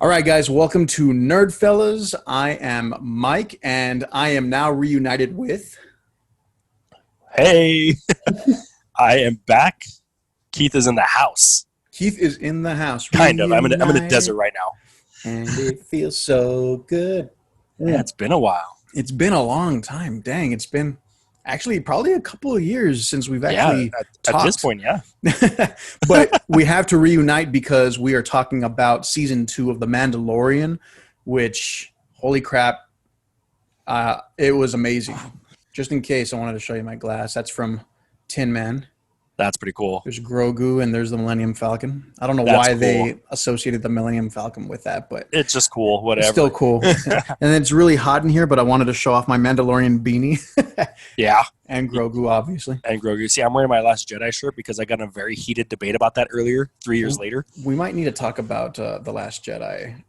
All right, guys, welcome to NerdFellas. I am Mike, and I am now reunited with... Hey, I am back. Keith is in the house. Keith is in the house. Kind of. I'm in the desert right now. And it feels so good. Yeah, it's been a while. It's been a long time. Dang, it's been actually probably a couple of years since we've actually talked. At this point, yeah. But we have to reunite because we are talking about season 2 of The Mandalorian, which, holy crap, it was amazing. Just in case, I wanted to show you my glass. That's from Tin Man. That's pretty cool. There's Grogu and there's the Millennium Falcon. I don't know why they associated the Millennium Falcon with that, but it's just cool. Whatever. It's still cool. And it's really hot in here, but I wanted to show off my Mandalorian beanie. Yeah. And Grogu, obviously. And Grogu. See, I'm wearing my Last Jedi shirt because I got in a very heated debate about that earlier, 3 years later. We might need to talk about The Last Jedi.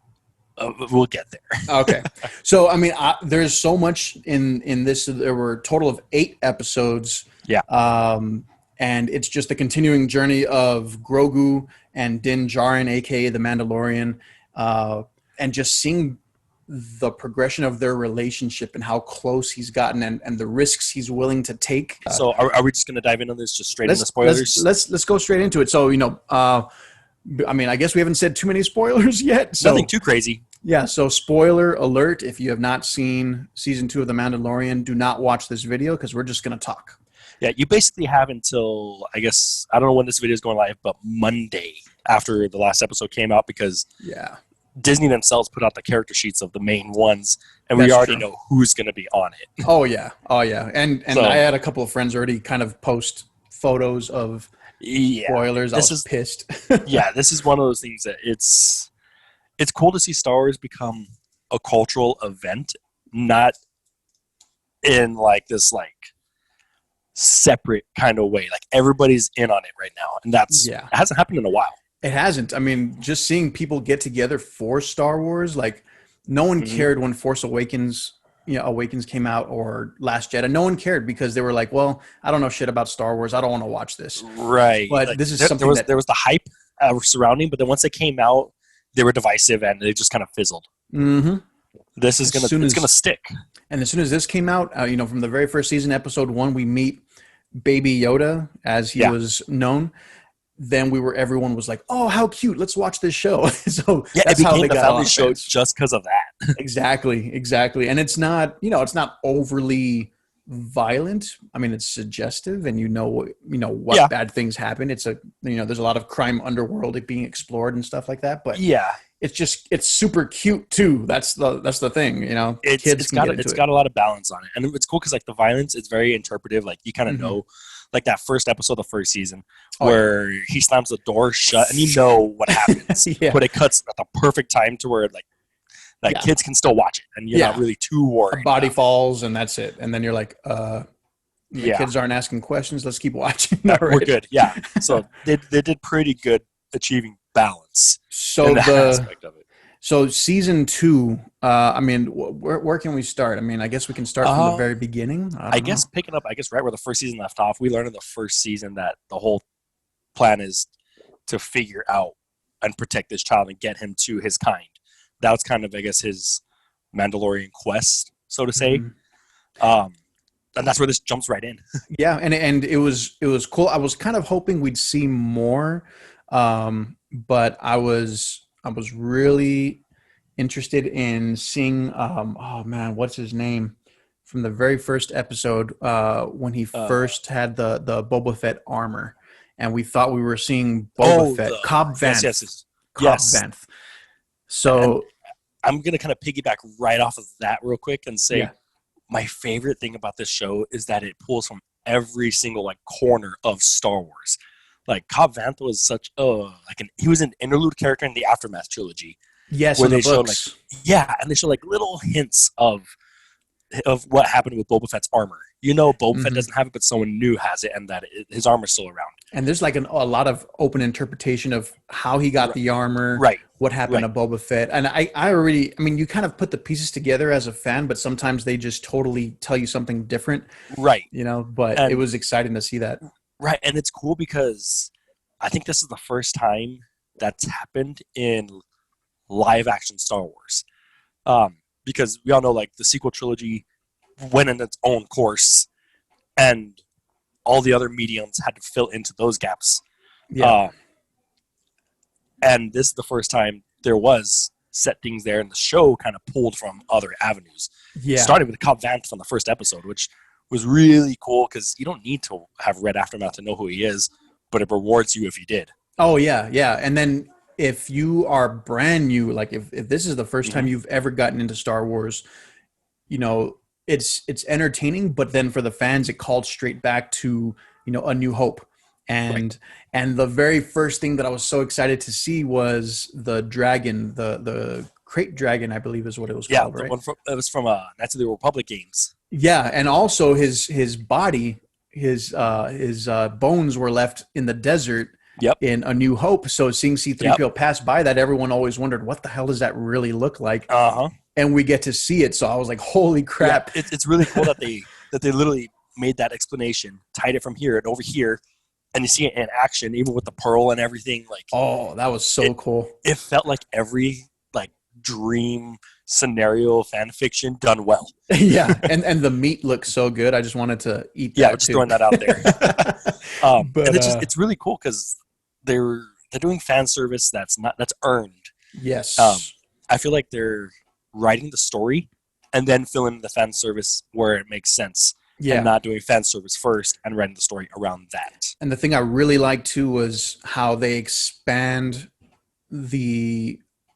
We'll get there. Okay. So, I mean, there's so much in this. There were a total of 8 episodes. Yeah. And it's just the continuing journey of Grogu and Din Djarin, a.k.a. the Mandalorian, and just seeing the progression of their relationship and how close he's gotten and the risks he's willing to take. So are we just going to dive into this just straight into spoilers? Let's go straight into it. So, I mean, I guess we haven't said too many spoilers yet. So, nothing too crazy. Yeah, so spoiler alert, if you have not seen Season 2 of The Mandalorian, do not watch this video because we're just going to talk. Yeah, you basically have until, I guess, I don't know when this video is going live, but Monday after the last episode came out because Disney themselves put out the character sheets of the main ones, and we already know who's going to be on it. Oh, yeah. And so, I had a couple of friends already kind of post photos of spoilers. I was pissed. Yeah, this is one of those things that it's cool to see Star Wars become a cultural event, not in like this separate kind of way. Like everybody's in on it right now, and it hasn't happened in a while. It hasn't. I mean, just seeing people get together for Star Wars, like no one cared when Force Awakens came out or Last Jedi. No one cared because they were like, well, I don't know shit about Star Wars. I don't want to watch this. Right. But this is something there was the hype surrounding, but then once they came out, they were divisive and they just kind of fizzled. Mm-hmm. This is gonna stick. And as soon as this came out, from the very first season, episode 1, we meet Baby Yoda, as he was known. Then everyone was like, "Oh, how cute! Let's watch this show." So that's how they got family show just because of that. Exactly. And it's not, it's not overly violent. I mean, it's suggestive, and what bad things happen. It's there's a lot of crime underworld being explored and stuff like that. But it's super cute too. That's the thing. It's got a lot of balance on it, and it's cool because the violence is very interpretive. Like you kind of know. Like that first episode of the first season where he slams the door shut and you know what happens. But it cuts at the perfect time to where kids can still watch it and you're not really too worried. A body falls and that's it. And then you're like, kids aren't asking questions. Let's keep watching. We're good. Yeah. So they did pretty good achieving balance in that aspect of it. So season 2, I mean, where can we start? I mean, I guess we can start from the very beginning. I guess picking up, right where the first season left off, we learned in the first season that the whole plan is to figure out and protect this child and get him to his kind. That was kind of, I guess, his Mandalorian quest, so to say. And that's where this jumps right in. Yeah, and it was cool. I was kind of hoping we'd see more, but I was really interested in seeing, what's his name? From the very first episode, when he first had the Boba Fett armor. And we thought we were seeing Boba Fett. Cobb Vanth. Yes. Vanth. So and I'm going to kind of piggyback right off of that real quick and say my favorite thing about this show is that it pulls from every single corner of Star Wars. Like Cobb Vanth was such he was an interlude character in the Aftermath trilogy. Yes, where they showed and they show little hints of what happened with Boba Fett's armor. Boba Fett doesn't have it, but someone new has it, and that his armor's still around. And there's a lot of open interpretation of how he got the armor, what happened to Boba Fett. And I mean, you kind of put the pieces together as a fan, but sometimes they just totally tell you something different. Right. But it was exciting to see that. Right, and it's cool because I think this is the first time that's happened in live action Star Wars. Because we all know like the sequel trilogy went in its own course, and all the other mediums had to fill into those gaps. Yeah. And this is the first time there was set things there, and the show kind of pulled from other avenues. Yeah. Starting with Cobb Vanth on the first episode, which was really cool because you don't need to have read Aftermath to know who he is, but it rewards you if you did. Oh yeah, yeah. And then if you are brand new, like if this is the first time you've ever gotten into Star Wars, you know, it's entertaining, but then for the fans, it called straight back to, you know, A New Hope. And the very first thing that I was so excited to see was the dragon, the crate dragon, I believe is what it was called, right? It was from Knights of the Republic games. Yeah, and also his body, his bones were left in the desert. Yep. In A New Hope. So seeing C-3PO pass by that, everyone always wondered, what the hell does that really look like? And we get to see it. So I was like, holy crap. Yeah, it's really cool that they literally made that explanation, tied it from here and over here, and you see it in action, even with the pearl and everything. Like, oh, that was so cool. It felt like every like dream scenario fan fiction done well. Yeah, and the meat looks so good. I just wanted to eat that. Yeah, just throwing that out there. But and it's really cool because they're doing fan service that's earned. Yes. I feel like they're writing the story and then filling in the fan service where it makes sense. Yeah. And not doing fan service first and writing the story around that. And the thing I really liked too was how they expand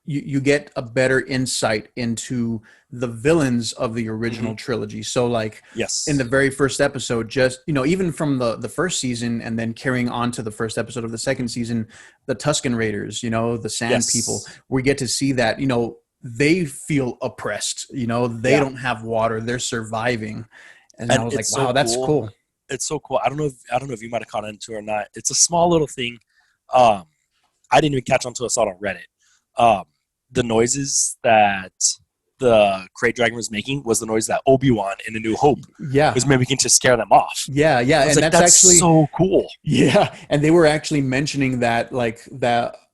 you get a better insight into the villains of the original trilogy. So like in the very first episode, just, you know, even from the first season and then carrying on to the first episode of the second season, the Tusken Raiders, you know, the Sand People, we get to see that, you know, they feel oppressed, you know, they don't have water, they're surviving. And I was like, wow, that's cool. It's so cool. I don't know if you might have caught into it or not. It's a small little thing. I didn't even catch on to it, I saw it on Reddit. The noises that the Krayt Dragon was making was the noise that Obi-Wan in A New Hope was mimicking to scare them off. Yeah, yeah. And like, that's actually so cool. Yeah, and they were actually mentioning that, like,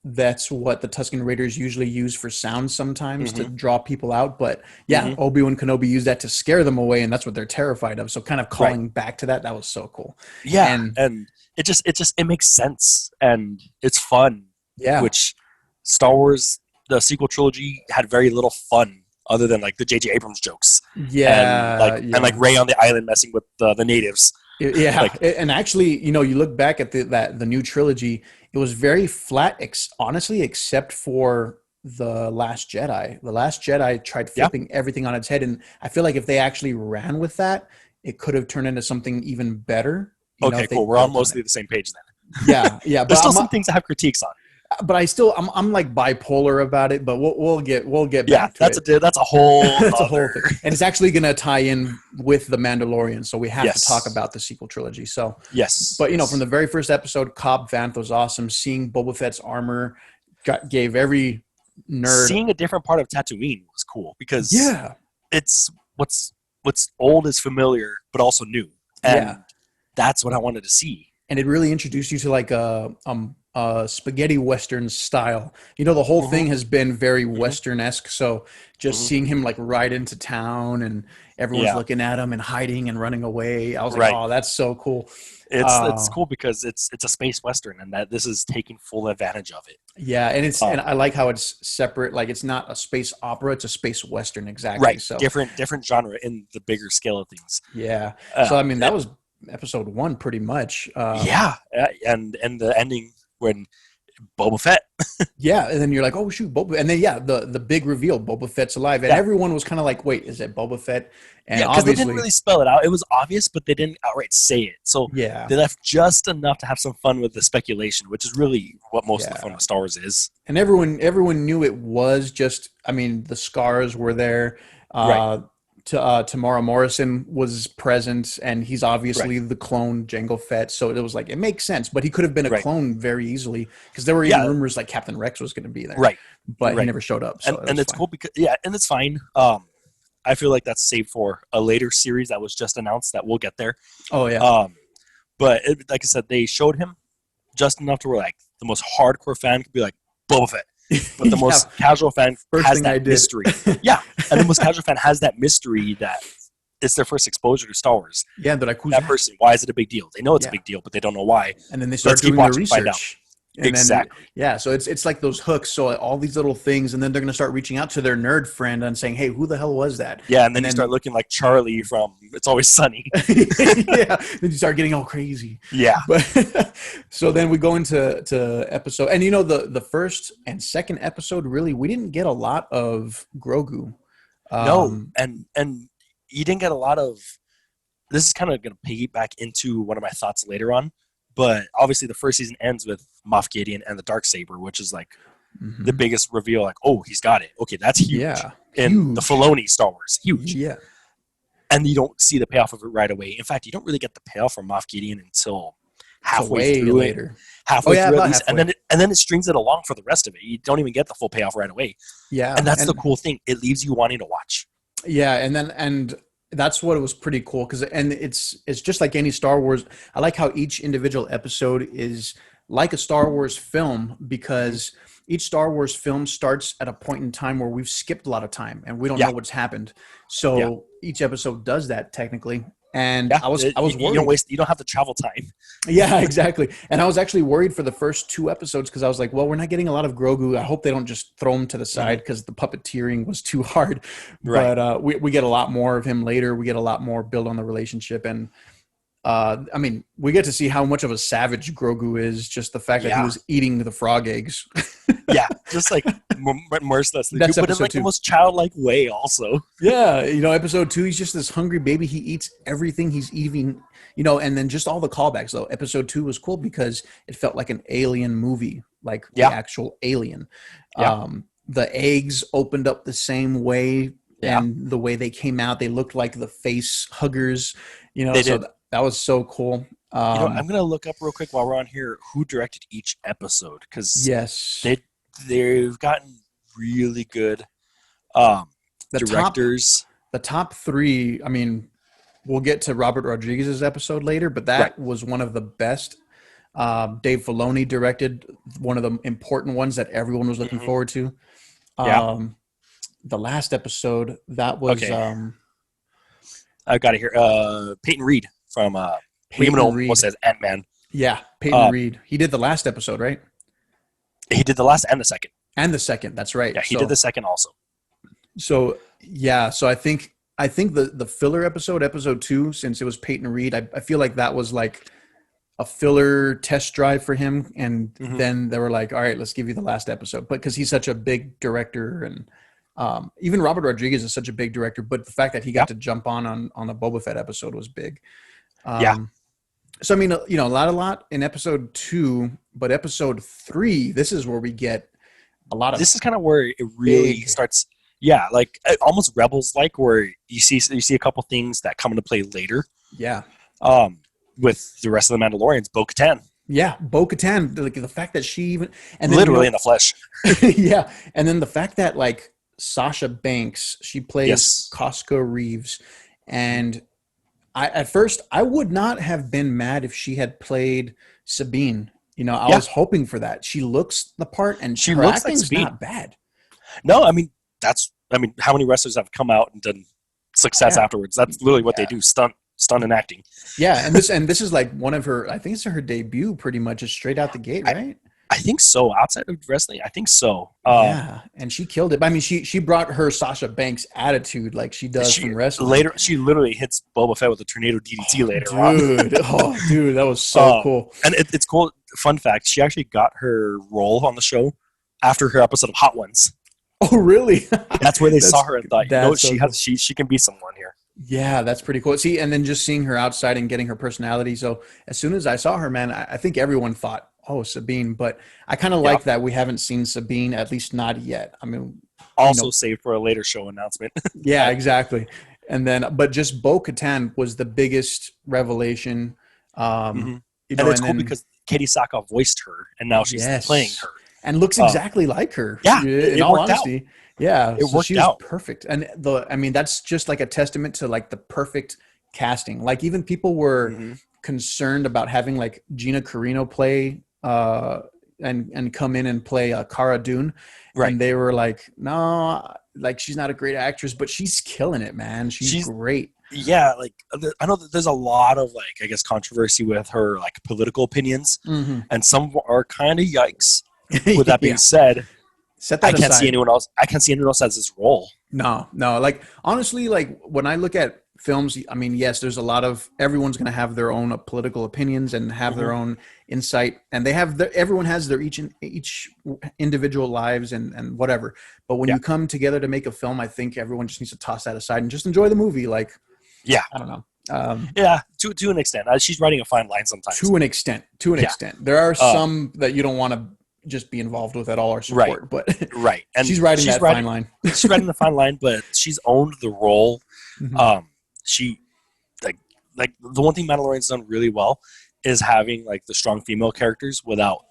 that's what the Tusken Raiders usually use for sound sometimes to draw people out. But yeah, Obi-Wan Kenobi used that to scare them away, and that's what they're terrified of. So kind of calling back to that was so cool. Yeah, and it makes sense, and it's fun. Yeah. Which Star Wars, the sequel trilogy, had very little fun other than like the J.J. Abrams jokes. Yeah. And like Rey on the island messing with the natives. Yeah. And actually, you know, you look back at the new trilogy, it was very flat, honestly, except for The Last Jedi. The Last Jedi tried flipping everything on its head. And I feel like if they actually ran with that, it could have turned into something even better. Okay, cool. We're on mostly the same page then. Yeah. Yeah. There's still some things I have critiques on. But I'm like bipolar about it, but we'll get back to it. That's a whole that's a whole thing. And it's actually going to tie in with The Mandalorian, so we have to talk about the sequel trilogy. So but you know, from the very first episode, Cobb Vanth was awesome. Seeing Boba Fett's armor gave every nerd. Seeing a different part of Tatooine was cool because it's what's old is familiar, but also new, and that's what I wanted to see. And it really introduced you to like a spaghetti Western style. You know, the whole thing has been very Western-esque. So just seeing him like ride into town and everyone's looking at him and hiding and running away. I was like, oh, that's so cool. It's cool because it's a space Western and that this is taking full advantage of it. Yeah. And and I like how it's separate. Like it's not a space opera, it's a space Western. Exactly. Right. So different genre in the bigger scale of things. Yeah. So, I mean, that was episode 1 pretty much. And the ending when Boba Fett. And then you're like, oh shoot, Boba. And then the big reveal, Boba Fett's alive, and everyone was kind of like, wait, is it Boba Fett? And because they didn't really spell it out. It was obvious, but they didn't outright say it. So they left just enough to have some fun with the speculation, which is really what most of the fun with Star Wars is. And everyone knew it was just. I mean, the scars were there. Tamara Morrison was present, and he's obviously the clone Jango Fett. So it was like, it makes sense, but he could have been a clone very easily because there were even rumors like Captain Rex was going to be there. Right. But he never showed up. So and it's cool because, and it's fine. I feel like that's saved for a later series that was just announced that we'll get there. Oh, yeah. But like I said, they showed him just enough to where like the most hardcore fan could be like, Boba Fett. but the Yeah, most casual fan first has thing I that did. mystery. Yeah, and the most casual fan has that mystery that it's their first exposure to Star Wars. Yeah, they're like, who's That that? person, why is it a big deal? They know it's a Yeah. big deal, but they don't know why. And then they Let's start keep doing their watching, find out. research. And then Exactly. yeah, so it's like those hooks. So all these little things, and then they're gonna start reaching out to their nerd friend and saying, "Hey, who the hell was that?" Yeah, and then And you start then looking like Charlie from It's Always Sunny. yeah, then you start getting all crazy. Yeah. But so then we go into episode, and the first and second episode, really we didn't get a lot of Grogu. No, Um, and you didn't get a lot of. This is kind of going to piggyback into one of my thoughts later on, but obviously the first season ends with Moff Gideon and the Darksaber, which is like the mhm. biggest reveal. Like, oh, he's got it. Okay, that's huge Yeah, in the huge. Filoni Star Wars, huge. Yeah, And you don't see the payoff of it right away. In fact, you don't really get the payoff from Moff Gideon until so halfway way through it, later. Oh halfway yeah, through at about least, and halfway. then it strings it along for the rest of it. You don't even get the full payoff right away, Yeah, and that's the and cool thing. It leaves you wanting to watch. yeah, and that's what it was pretty cool because and it's just like any Star Wars. I like how each individual episode is like a Star Wars film because each Star Wars film starts at a point in time where we've skipped a lot of time and we don't Yeah, know what's happened. yeah. So each episode does that technically. And Yeah, I was you don't worried. waste. You don't have the travel time. Yeah, exactly. And I was actually worried for the first two episodes because I was like, well, we're not getting a lot of Grogu. I hope they don't just throw him to the side Mhm. because the puppeteering was too hard. Right. But we get a lot more of him later. We get a lot more build on the relationship. And I mean, we get to see how much of a savage Grogu is, just the fact that he Yeah. was eating the frog eggs. Yeah. Just like mercilessly, That's but in episode like the two. most childlike way. Also. Yeah, episode two, he's just this hungry baby. He eats everything he's eating, and then just all the callbacks. Though episode two was cool because it felt like an alien movie, like the Yeah. actual alien. Yeah. The eggs opened up the same way, Yeah. and the way they came out, they looked like the face huggers. They So did. that was so cool. I'm gonna look up real quick while we're on here who directed each episode because Yes, they've gotten really good um, the top directors. the top three. I mean, we'll get to Robert Rodriguez's episode later, but Right. that was one of the best. Dave Filoni directed one of the important ones that everyone was looking Mhm. forward to. Yeah. The last episode that was Okay. I've got it here. Peyton Reed from Peyton Liam Reed. almost says Ant-Man. Yeah, Peyton Reed. He did the last episode, right? He did the last and the second. And the second. That's right. Yeah, he did the second also. So yeah, so I think the filler episode two, since it was Peyton Reed, I feel like that was like a filler test drive for him, and Mhm. then they were like, all right, let's give you the last episode. But because he's such a big director, and even Robert Rodriguez is such a big director, but the fact that he got to jump on the Boba Fett episode was big. Yeah. So I mean, a lot in episode two, but episode three, this is where we get a lot of This is kind of where it really big- starts. Yeah, like almost Rebels, like where you see a couple things that come into play later. yeah. With the rest of the Mandalorians, Bo-Katan, Yeah, Bo-Katan, like the fact that she even and then, literally in the flesh. yeah, and then the fact that like Sasha Banks, she plays Yes. Costco Reeves, and at first I would not have been mad if she had played Sabine. I Yeah. was hoping for that. She looks the part, and She her looks like acting's Sabine. not bad. No, I mean how many wrestlers have come out and done success Yeah. afterwards? That's literally what they do: stunt and acting. Yeah, and this is like one of her. I think it's her debut, pretty much, is straight out the gate, right? I think so. Outside of wrestling, I think so. Yeah, and she killed it. I mean, she brought her Sasha Banks attitude like she does from wrestling. Later, she literally hits Boba Fett with a tornado DDT later on. Dude, that was so cool. And it's cool. Fun fact: she actually got her role on the show after her episode of Hot Ones. Oh, really? That's where they saw her and thought, that's so she cool. has she can be someone here. Yeah, that's pretty cool. See, and then just seeing her outside and getting her personality. So as soon as I saw her, man, I think everyone thought, oh, Sabine. But I kind of like that we haven't seen Sabine, at least not yet. I mean, Also saved for a later show announcement. yeah, exactly. And then, but just Bo-Katan was the biggest revelation. And it's cool because Katie Sackhoff voiced her, and now she's playing her. And looks exactly like her. Yeah, in it all worked out. honesty. Yeah, It worked she was out. perfect. And I mean, that's just like a testament to like the perfect casting. Like even people were concerned about having like Gina Carino play and come in and play Cara Dune, Right. and they were like, no, like she's not a great actress, but she's killing it, man. She's great. Yeah, like I know that there's a lot of like I guess controversy with her like political opinions, Mm-hmm. and some are kind of yikes. With that being Yeah. said, Set I that can't see aside. anyone else. I can't see anyone else as this role. No, no. Like honestly, like when I look at films, I mean, yes, there's a lot of everyone's going to have their own political opinions and have Hmm. their own insight, and they have everyone has their each individual lives and whatever. But when Yeah, you come together to make a film, I think everyone just needs to toss that aside and just enjoy the movie. Like yeah, I don't know. yeah. To an extent, she's writing a fine line sometimes. To an extent, Yeah. there are Um. some that you don't want to just be involved with at all or Right. support, but Right. And she's riding that fine line. she's riding the fine line, but she's owned the role. Mhm. She like the one thing Mandalorian's done really well is having like the strong female characters without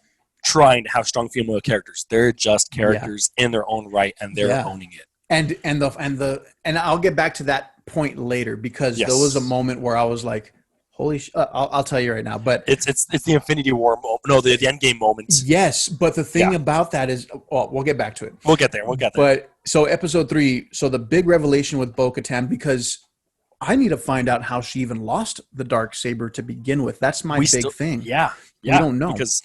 trying to have strong female characters. They're just characters in their own right, and they're owning it. And I'll get back to that point later because Yes. there was a moment where I was like, "Holy!" I'll tell you right now. But It's the Infinity War moment. No, the Endgame moment. yes, but the thing Yeah. about that is, well, we'll get back to it. We'll get there. But so episode 3, so the big revelation with Bo-Katan, because I need to find out how she even lost the dark saber to begin with. That's my big thing. Yeah. We don't know. Because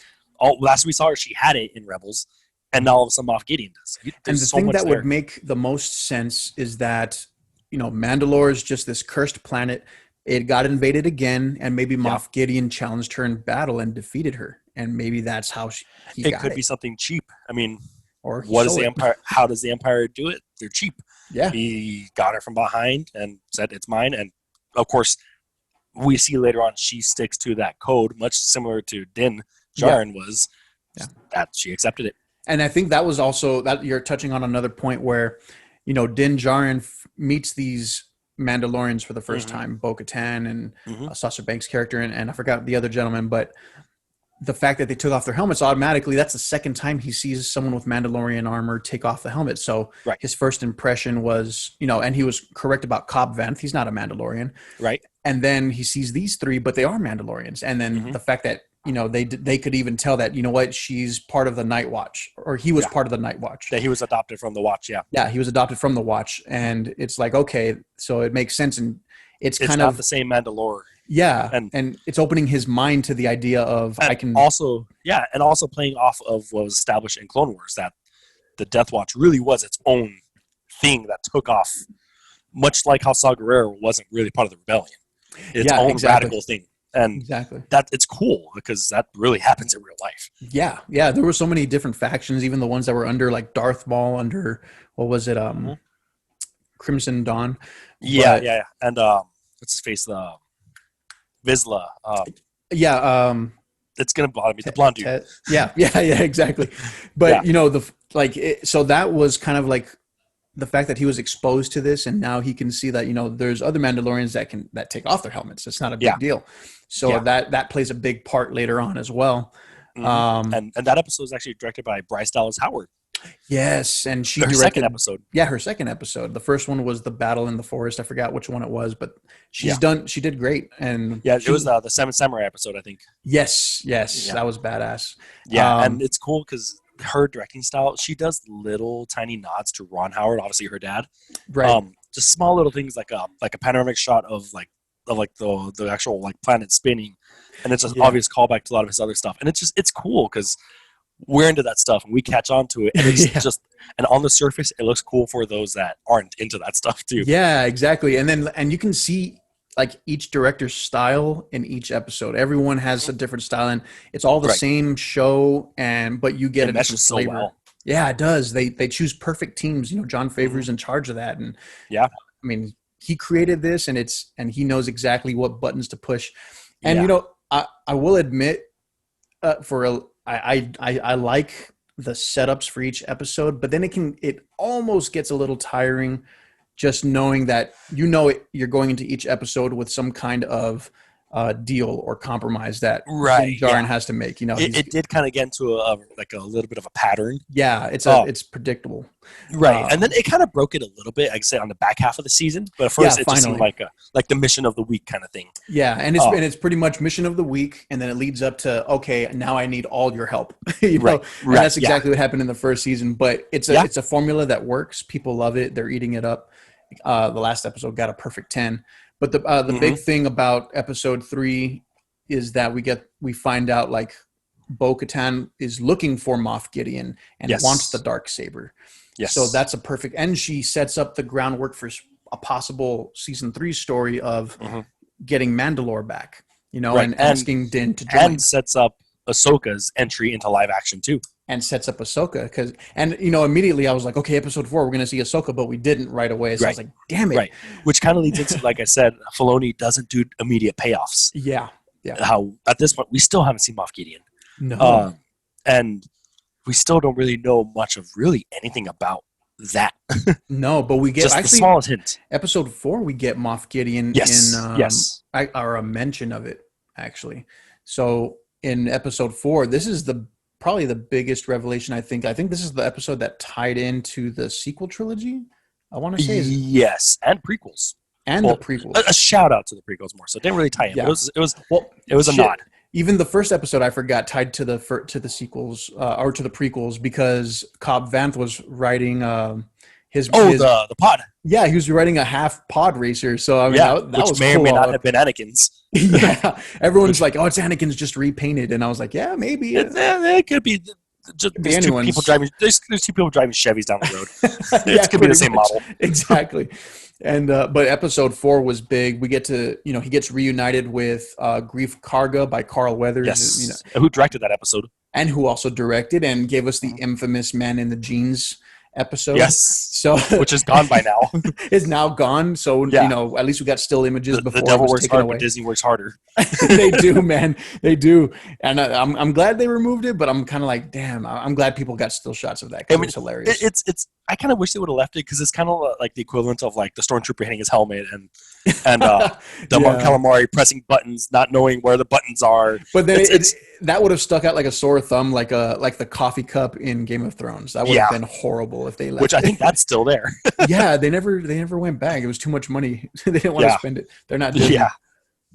last we saw her, she had it in Rebels, and now all of a sudden Moff Gideon does. And the thing that would make the most sense is that, Mandalore is just this cursed planet. It got invaded again, and maybe Moff Gideon challenged her in battle and defeated her. And maybe that's how he got it. It could be something cheap. I mean, or what is the Empire? How does the Empire do it? They're cheap. Yeah. He got her from behind and said, "It's mine." And of course, we see later on she sticks to that code, much similar to Din Djarin was. Yeah. That she accepted it. And I think that was also that you're touching on another point where, Din Djarin meets these Mandalorians for the first time, Bo-Katan and Sasha Banks' character, and I forgot the other gentleman, but the fact that they took off their helmets automatically, that's the second time he sees someone with Mandalorian armor take off the helmet. So his first impression was, and he was correct about Cobb Vanth. He's not a Mandalorian. Right. And then he sees these 3, but they are Mandalorians. And then the fact that, they could even tell that, she's part of the Night Watch, or he was part of the Night Watch. That he was adopted from the Watch, yeah. Yeah, he was adopted from the Watch. And it's like, okay, so it makes sense. And it's kind not of the same Mandalore. Yeah, and it's opening his mind to the idea of and also playing off of what was established in Clone Wars, that the Death Watch really was its own thing that took off, much like how Saw Gerrera wasn't really part of the rebellion. Its own radical thing. And that it's cool because that really happens in real life. Yeah, yeah. There were so many different factions, even the ones that were under like Darth Maul, under what was it, Crimson Dawn. Yeah. And what's his face? The Vizsla. It's gonna bother me. The blonde dude. Yeah, exactly. But so that was kind of like the fact that he was exposed to this, and now he can see that there's other Mandalorians that take off their helmets. It's not a big deal. So that plays a big part later on as well. And that episode is actually directed by Bryce Dallas Howard. Yes, and she directed second episode. Yeah, her second episode. The first one was the battle in the forest. I forgot which one it was, but she did great. And it was the Seven Samurai episode, I think. Yes, that was badass. Yeah, and it's cool because her directing style, she does little tiny nods to Ron Howard, obviously her dad. Right. Just small little things like a panoramic shot of the actual like planet spinning, and it's an obvious callback to a lot of his other stuff. And it's cool because we're into that stuff and we catch on to it, and it's just, and on the surface it looks cool for those that aren't into that stuff too. Yeah, exactly. And you can see like each director's style in each episode. Everyone has a different style, and it's all the same show, but you get a different flavor. So well. Yeah, it does. They choose perfect teams. John Favreau's in charge of that, and I mean, he created this, and he knows exactly what buttons to push. And I will admit, I like the setups for each episode, but then it almost gets a little tiring, just knowing that you're going into each episode with some kind of deal or compromise that Din Right. Djarin Yeah. has to make. You know, It did kind of get into a little bit of a pattern. yeah, Oh, it's predictable. right. And then Um, it kind of broke it a little bit, like I said, on the back half of the season. But at yeah, first, it just seemed finally. like the mission of the week kind of thing. Yeah, Oh, and it's pretty much mission of the week, and then it leads up to okay, now I need all your help, you right. know, and Right. that's Yeah. exactly what happened in the first season. But Yeah. it's a formula that works. People love it. They're eating it up. The last episode got a perfect 10. But the Hmm. big thing about episode 3 is that we find out like Bo-Katan is looking for Moff Gideon and wants the Yes. dark saber. So Yes. that's a perfect, and she sets up the groundwork for a possible season 3 story of Hmm. getting Mandalore back, you know, Right. and asking Din to join, And sets up Ahsoka's entry into live action too. and sets up Ahsoka because, and you know, immediately I was like, okay, episode 4, we're going to see Ahsoka, but we didn't right away. So I was Right. like, damn it. Right. Which kind of leads into, like I said, Filoni doesn't do immediate payoffs. Yeah. Yeah. How at this point we still haven't seen Moff Gideon, No. and we still don't really know much of really anything about that. No, but we get Just the actually smallest hint. episode 4, we get Moff Gideon Yes. in, Yes. or a mention of it actually. So in episode 4, this is probably the biggest revelation. I think this is the episode that tied into the sequel trilogy. I want to say Yes, and prequels. and Well, the prequels. a shout out to the prequels more. So it didn't really tie in. Yeah. But Well, it was a shit. nod. Even the first episode I forgot tied to the sequels or to the prequels because Cobb Vanth was writing his The pod. yeah, he was writing a half pod racer. So I mean that which was may cool. or may not have been Anakin's. Yeah, everyone's like, oh, it's Anakin's just repainted, and I was like, yeah, maybe It could be. Just Could be there's two anyone's. people driving. There's two people driving Chevys down the road. Yeah, It could be the pretty same much. model. Exactly. And but episode 4 was big. We get to, you know, he gets reunited with Grief Karga by Carl Weathers, Yes. you know, Who directed that episode? and who also directed and gave us the infamous Man in the Jeans episode. Yes. So Which is gone by now. is now gone. So Yeah. you know, at least we got still images The before it devil was works taken hard, away. but Disney works harder. They do, man. They do. And I'm glad they removed it, but I'm kind of like, damn. I'm glad people got still shots of that because I mean, it was hilarious. It's. I kind of wish they would have left it because it's kind of like the equivalent of like the stormtrooper hitting his helmet and the Mon Calamari pressing buttons, not knowing where the buttons are. But then It's- that would have stuck out like a sore thumb, like the coffee cup in Game of Thrones. That would have been horrible if they left. Which I think that's still there. Yeah, they never went back. It was too much money. They didn't want to spend it. They're not Disney.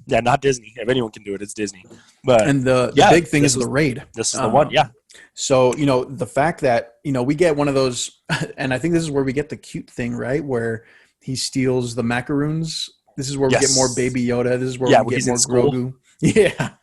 Yeah, not Disney. If anyone can do it, it's Disney. But And the big thing is the raid. this is the one. Yeah. So, you know, the fact that, you know, we get one of those, and I think this is where we get the cute thing, right? Where he steals the macaroons. This is where we get more Baby Yoda. This is where we get more Grogu. Yeah.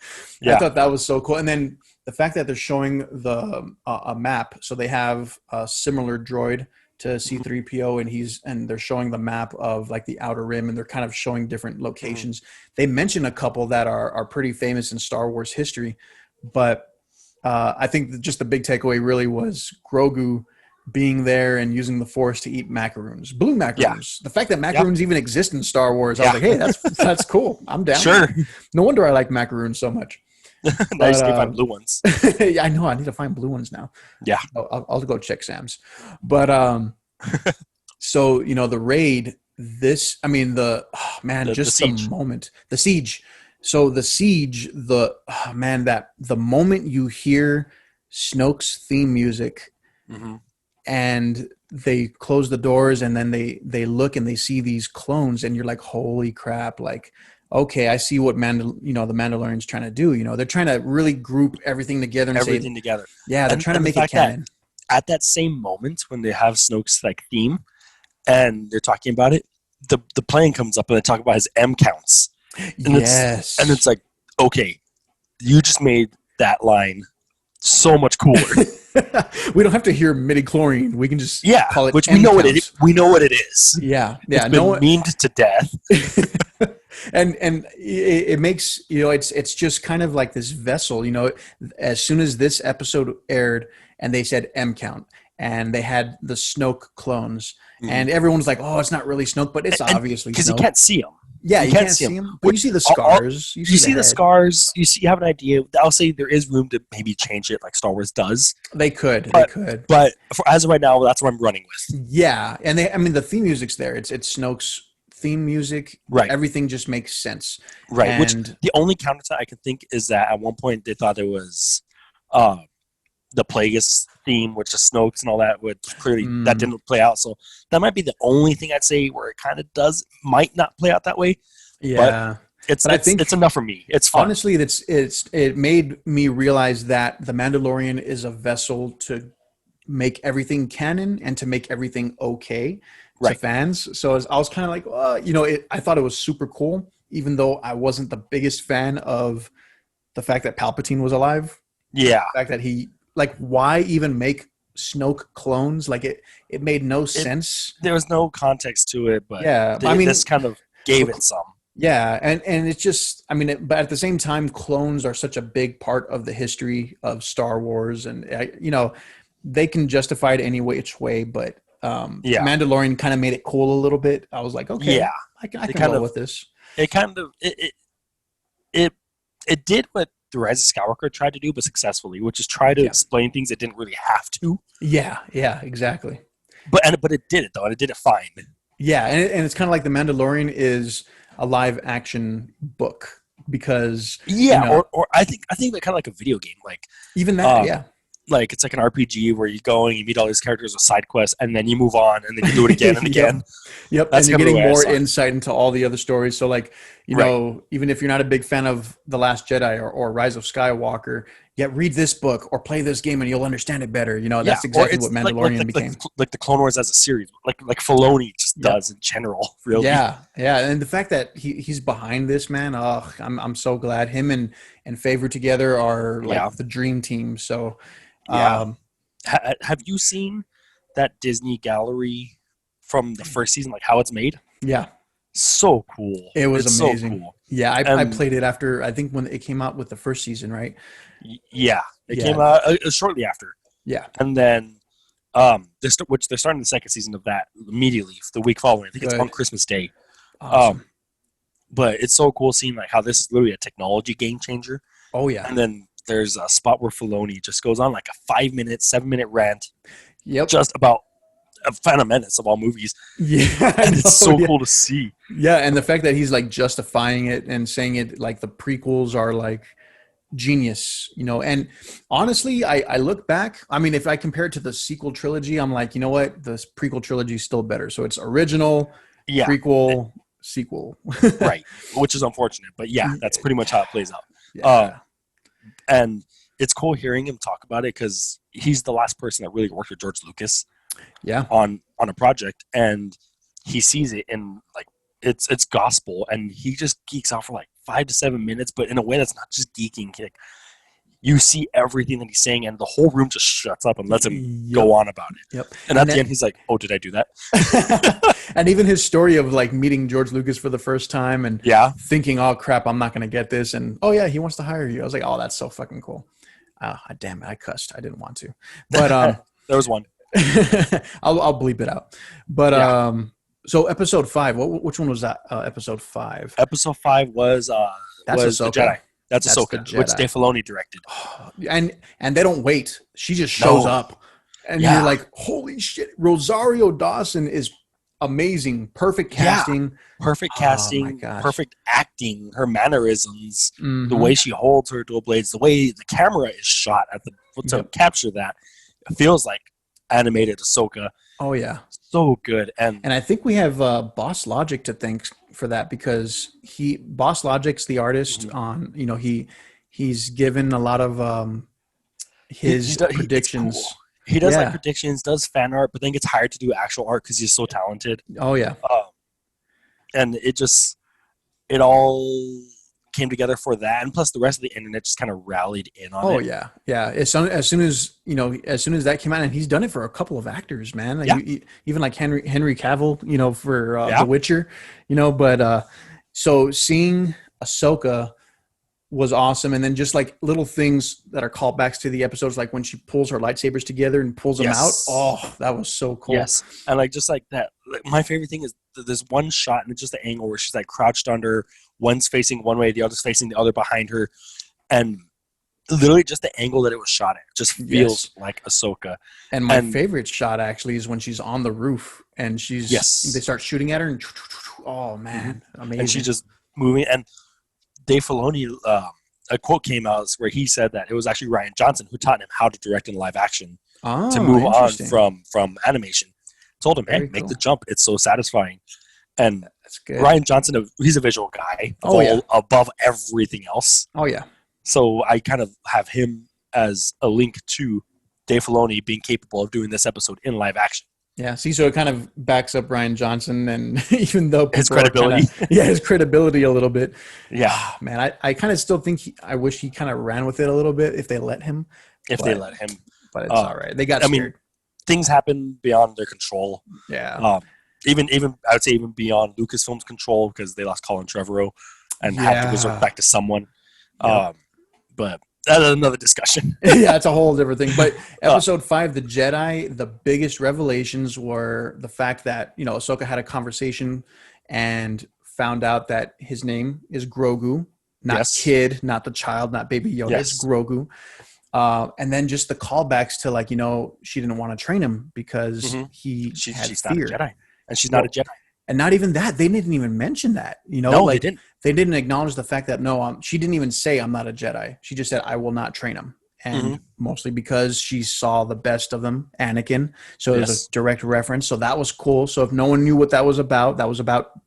I thought that was so cool. And then the fact that they're showing the a map. So they have a similar droid to C-3PO, and they're showing the map of like the Outer Rim, and they're kind of showing different locations. They mention a couple that are pretty famous in Star Wars history, but I think just the big takeaway really was Grogu being there and using the Force to eat macaroons, blue macaroons. The fact that macaroons even exist in Star Wars, I was like, hey, that's cool. I'm down. Sure. No wonder I like macaroons so much. Now you can find blue ones. Yeah, I know. I need to find blue ones now. Yeah. I'll go check Sam's. But so, you know, the raid, the moment, the siege. So the siege, the moment you hear Snoke's theme music, and they close the doors, and then they look and they see these clones, and you're like, holy crap! Like, okay, I see what the Mandalorian's trying to do. You know, they're trying to really group everything together and together. Yeah, they're trying to make it canon. At that same moment when they have Snoke's like theme, and they're talking about it, the plane comes up and they talk about his M counts. And it's like, okay, you just made that line so much cooler. We don't have to hear midi-chlorian. We can just call it which M we know counts. what it is. We know what it is. Yeah. It's been memed to death. and it makes, you know, it's just kind of like this vessel, you know, as soon as this episode aired and they said M count and they had the Snoke clones and everyone's like, oh, it's not really Snoke, but it's obviously because Snoke. you can't see him. Yeah, you can't see him. But you see the scars. You see the scars. You have an idea. I'll say there is room to maybe change it like Star Wars does. They could. But as of right now, that's what I'm running with. Yeah. And the theme music's there. It's Snoke's theme music. Right. Everything just makes sense. Right. Which And the only counter to that I can think is that at one point they thought it was uh, the Plagueis theme, which is Snoke's and all that, which clearly that didn't play out. So that might be the only thing I'd say where it kind of might not play out that way. But yeah, it's but I think it's enough for me. It's fun. honestly, it made me realize that the Mandalorian is a vessel to make everything canon and to make everything okay to Right. fans. So I was kind of like, I thought it was super cool, even though I wasn't the biggest fan of the fact that Palpatine was alive. Yeah. The fact that why even make Snoke clones? Like it made no sense. There was no context to it, but Yeah, I mean, this kind of gave it some. yeah, and it's just, I mean, but at the same time, clones are such a big part of the history of Star Wars, and they can justify it any which way, but Mandalorian kind of made it cool a little bit. I was like, okay, yeah, I can roll with this. It kind of it did what the Rise of Skywalker tried to do, but successfully, which is try to explain things it didn't really have to. Yeah, exactly. But it did it though, and it did it fine. Yeah, and it's kind of like the Mandalorian is a live action book because or I think they're kind of like a video game, like even that, like it's like an RPG where you go and you meet all these characters with side quests, and then you move on, and then you do it again and again. Yep. That's and you're getting more insight into all the other stories. So like, even if you're not a big fan of The Last Jedi or Rise of Skywalker, read this book or play this game and you'll understand it better. That's exactly what Mandalorian became. Like the Clone Wars as a series, like Filoni just does in general, really. Yeah. And the fact that he's behind this, man, I'm so glad. Him and Favor together are like the dream team. So have you seen that Disney gallery from the first season, like how it's made? Yeah. So cool. It was amazing. So cool. Yeah, I played it after, I think when it came out with the first season, right? Yeah. It came out shortly after. Yeah. And then they're starting the second season of that immediately the week following. I think it's on Christmas Day. Awesome. But it's so cool seeing like how this is literally a technology game changer. Oh yeah. And then there's a spot where Filoni just goes on like a 7-minute rant. Yep. Just about Phantom Menace of all movies. Yeah. And it's so cool to see. Yeah, and the fact that he's like justifying it and saying it like the prequels are like genius, and honestly, I look back, I mean, if I compare it to the sequel trilogy, I'm like, you know what, the prequel trilogy is still better. So it's original, prequel, sequel. Right, which is unfortunate, but that's pretty much how it plays out. Yeah. And it's cool hearing him talk about it because he's the last person that really worked with George Lucas on a project, and he sees it in like it's gospel, and he just geeks out for like 5 to 7 minutes, but in a way that's not just geeking. You see everything that he's saying, and the whole room just shuts up and lets him go on about it. Yep. And at the end, he's like, "Oh, did I do that?" And even his story of like meeting George Lucas for the first time and thinking, "Oh crap, I'm not going to get this," and oh yeah, he wants to hire you. I was like, "Oh, that's so fucking cool." Damn it, I cussed. I didn't want to, but there was one. I'll bleep it out. But so episode 5, which one was that? Episode 5. Episode 5 was Ahsoka. the Jedi. That's Ahsoka, which Dave Filoni directed. And they don't wait. She just shows up, and you're like, holy shit! Rosario Dawson is amazing. Perfect casting. Perfect casting. Perfect acting. Her mannerisms, the way she holds her dual blades, the way the camera is shot to capture that, it feels like animated Ahsoka. Oh yeah, so good. And I think we have Boss Logic to thank for that, because Boss Logic's the artist on, he's given a lot of his predictions. He does like predictions, does fan art, but then gets hired to do actual art because he's so talented. Oh yeah. And it all came together for that, and plus the rest of the internet just kind of rallied in on it. Oh yeah. As soon as that came out, and he's done it for a couple of actors, man. Like even like Henry Cavill, for The Witcher, But so seeing Ahsoka was awesome, and then just like little things that are callbacks to the episodes, like when she pulls her lightsabers together and pulls them out. Oh, that was so cool. Yes, and like just like that. Like, my favorite thing is there's one shot, and it's just the angle where she's like crouched under. One's facing one way, the other's facing the other behind her, and literally just the angle that it was shot at just feels Yes. like Ahsoka. And my And favorite shot actually is when she's on the roof and they yes, start shooting at her and oh hmm man, and she's amazing. just moving. And Dave Filoni, a quote came out where he said that it was actually Ryan Johnson who taught him how to direct in live action to Oh, move on interesting. from animation. Told him, "Hey, Very make the cool. jump. It's so satisfying." And That's good. Ryan Johnson, he's a visual guy Oh yeah. above everything else. Oh yeah. So I kind of have him as a link to Dave Filoni being capable of doing this episode in live action. Yeah, see, so it kind of backs up Ryan Johnson, and even though His people are kind credibility. of, yeah, his credibility a little bit. Yeah, Ah, man, I kind of still think I wish he kind of ran with it a little bit if they let him, if they but let him. it's all right. They got I mean, scared. things happen beyond their control. Yeah, Um, even I would say even beyond Lucasfilm's control because they lost Colin Trevorrow and had to resort yeah, back to someone. yep. But that's another discussion. Yeah, it's a whole different thing. But Uh, episode 5, the Jedi, the biggest revelations were the fact that Ahsoka had a conversation and found out that his name is Grogu, not yes, kid, not the child, not baby Yoda. It's yes. Grogu. And then just the callbacks to she didn't want to train him because hmm he had She's not a fear. Jedi, and she's not a Well, Jedi. and not even that. They didn't even mention that. No, they didn't. They didn't acknowledge the fact that no, she didn't even say I'm not a Jedi. She just said I will not train him. hmm And mostly because she saw the best of them, Anakin. So it was a Yes, direct reference. So that was cool. So if no one knew what that was about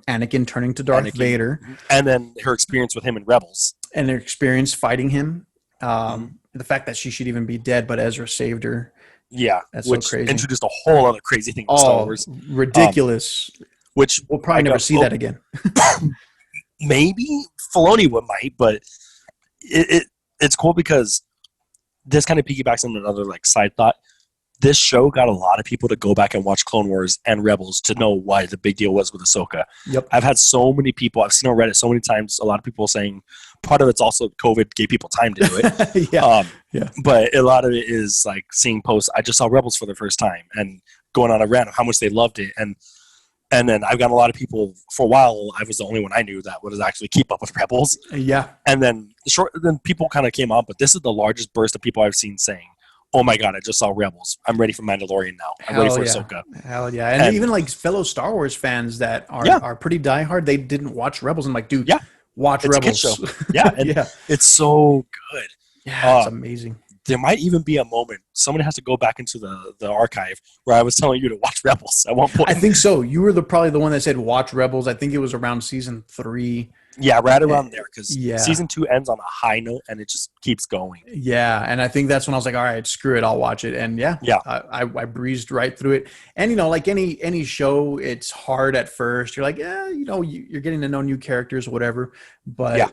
Anakin turning to Darth Anakin, Vader and then her experience with him in Rebels. and their experience fighting him. hmm The fact that she should even be dead, but Ezra saved her. Yeah, That's so which crazy. introduced a whole other crazy thing with Star Oh, Wars. Um, ridiculous. which We'll probably I never got see that again. maybe Filoni might, but it's cool because this kind of piggybacks on another like side thought. This show got a lot of people to go back and watch Clone Wars and Rebels to know why the big deal was with Ahsoka. Yep. I've had so many people, I've seen on Reddit so many times, a lot of people saying part of it's also COVID gave people time to do it. Yeah. Yeah. But a lot of it is like seeing posts, I just saw Rebels for the first time and going on a rant of how much they loved it. And then I've got a lot of people, for a while, I was the only one I knew that would actually keep up with Rebels. Yeah. And then people kind of came on, but this is the largest burst of people I've seen saying, "Oh my god, I just saw Rebels. I'm ready for Mandalorian now. I'm ready for Ahsoka." Hell yeah. And even like fellow Star Wars fans that yeah, are pretty diehard, they didn't watch Rebels. I'm like, dude, yeah, watch it's a kid show. Rebels. Yeah, and Yeah. it's so good. Yeah, it's amazing. There might even be a moment somebody has to go back into the archive where I was telling you to watch Rebels at one point. I think so. You were probably the one that said watch Rebels. I think it was around season 3. Yeah, right around there because Yeah. season 2 ends on a high note and it just keeps going. Yeah, and I think that's when I was like, all right, screw it, I'll watch it. And yeah, Yeah. I breezed right through it. And like any show, it's hard at first. You're like, yeah, you're getting to know new characters, whatever. But Yeah.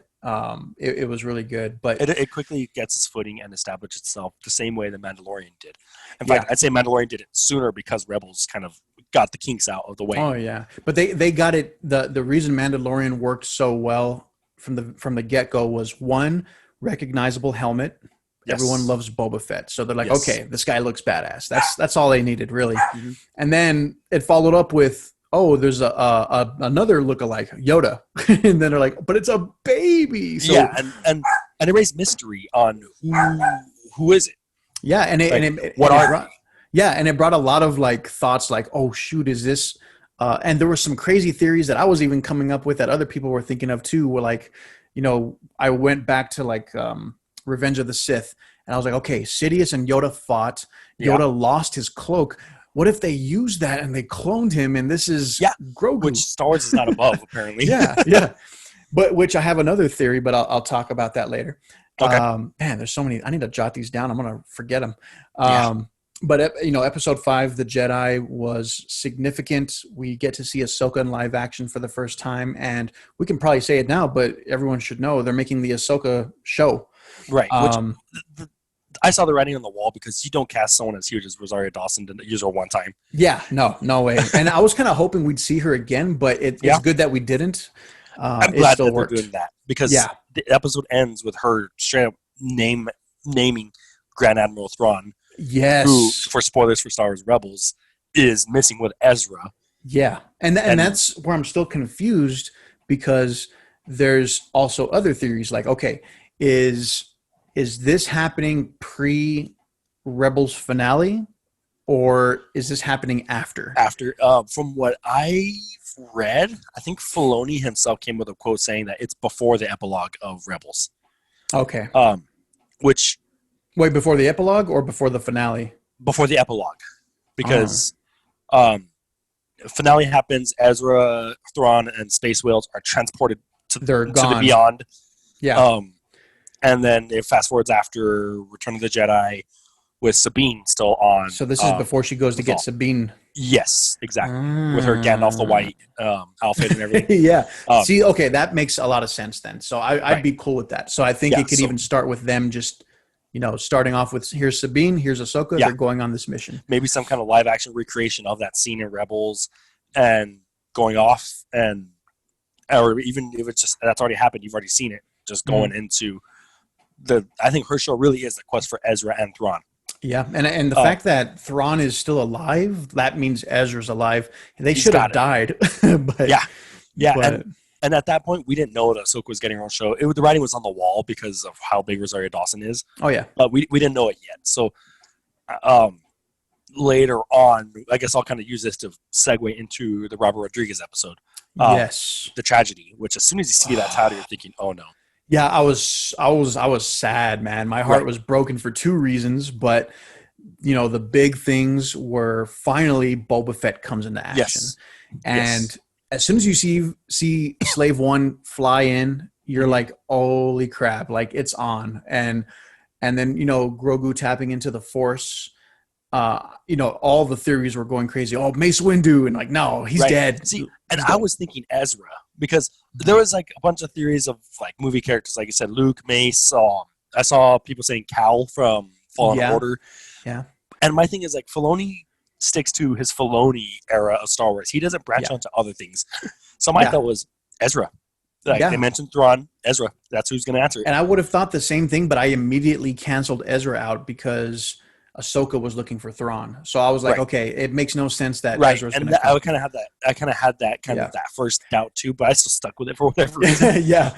it was really good. But It quickly gets its footing and establishes itself the same way the Mandalorian did. In fact, I'd say Mandalorian did it sooner because Rebels kind of got the kinks out of the way. Oh yeah, but they got it. The reason Mandalorian worked so well from the get go was one recognizable helmet. Yes. Everyone loves Boba Fett, so they're like, Yes. okay, this guy looks badass. That's all they needed really. Mm-hmm. And then it followed up with, oh, there's another lookalike, Yoda, and then they're like, but it's a baby. So, yeah, and it raised mystery on who is it. yeah, and it, Like, and it what and it are brought, yeah, and it brought a lot of like thoughts, like, oh shoot, is this? And there were some crazy theories that I was even coming up with that other people were thinking of too. Were like, I went back to like Revenge of the Sith, and I was like, okay, Sidious and Yoda fought. Yoda lost his cloak. What if they used that and they cloned him, and this is Grogu? Which Star Wars is not above, apparently. yeah. But which I have another theory, but I'll talk about that later. Okay. Man, there's so many. I need to jot these down. I'm gonna forget them. Yeah. But episode 5, the Jedi, was significant. We get to see Ahsoka in live action for the first time, and we can probably say it now, but everyone should know they're making the Ahsoka show. Right. Which I saw the writing on the wall because you don't cast someone as huge as Rosario Dawson to use her one time. Yeah, no way. And I was kind of hoping we'd see her again, but it's good that we didn't. I'm glad that they're doing that because the episode ends with her straight up naming Grand Admiral Thrawn. Yes. Who, for spoilers for Star Wars Rebels, is missing with Ezra. Yeah. And that's where I'm still confused because there's also other theories like, okay, is is this happening pre Rebels finale, or is this happening after? After, from what I read, I think Filoni himself came with a quote saying that it's before the epilogue of Rebels. Okay. Which Wait, before the epilogue or before the finale? before the epilogue, because finale happens. Ezra, Thrawn, and Space Whales are transported to the beyond. Yeah. And then it fast forwards after Return of the Jedi with Sabine still on. So this is before she goes to get Sabine. Yes, exactly. With her Gandalf the White outfit and everything. Yeah. See, okay, that makes a lot of sense then. So I'd be cool with that. So I think it could even start with them just, starting off with here's Sabine, here's Ahsoka. They're going on this mission. Maybe some kind of live action recreation of that scene in Rebels and going off, or even if it's just that's already happened, you've already seen it. Just going into I think her show really is the quest for Ezra and Thrawn. Yeah, and the fact that Thrawn is still alive, that means Ezra's alive. They should have died. But, and at that point, we didn't know that Ahsoka was getting her own show. The writing was on the wall because of how big Rosario Dawson is. Oh, yeah. But we didn't know it yet. So later on, I guess I'll kind of use this to segue into the Robert Rodriguez episode. Yes. The Tragedy, which as soon as you see that title, you're thinking, oh, no. Yeah, I was sad, man. My heart was broken for two reasons, but the big things were finally Boba Fett comes into action. Yes. And as soon as you see Slave One fly in, you're like, holy crap, like it's on. And then, Grogu tapping into the Force, all the theories were going crazy. Oh, Mace Windu, and like, no, he's dead. See, and I was thinking Ezra, because there was like a bunch of theories of like movie characters, like you said, Luke, Mace. I saw people saying Cal from Fallen Order. Yeah. And my thing is like Filoni sticks to his Filoni era of Star Wars. He doesn't branch onto other things. So my thought was Ezra. They mentioned Thrawn, Ezra. That's who's going to answer it. And I would have thought the same thing, but I immediately canceled Ezra out because Ahsoka was looking for Thrawn. So I was like, okay, it makes no sense that Ezra's going to come. I kind of had that that first doubt too, but I still stuck with it for whatever reason. yeah.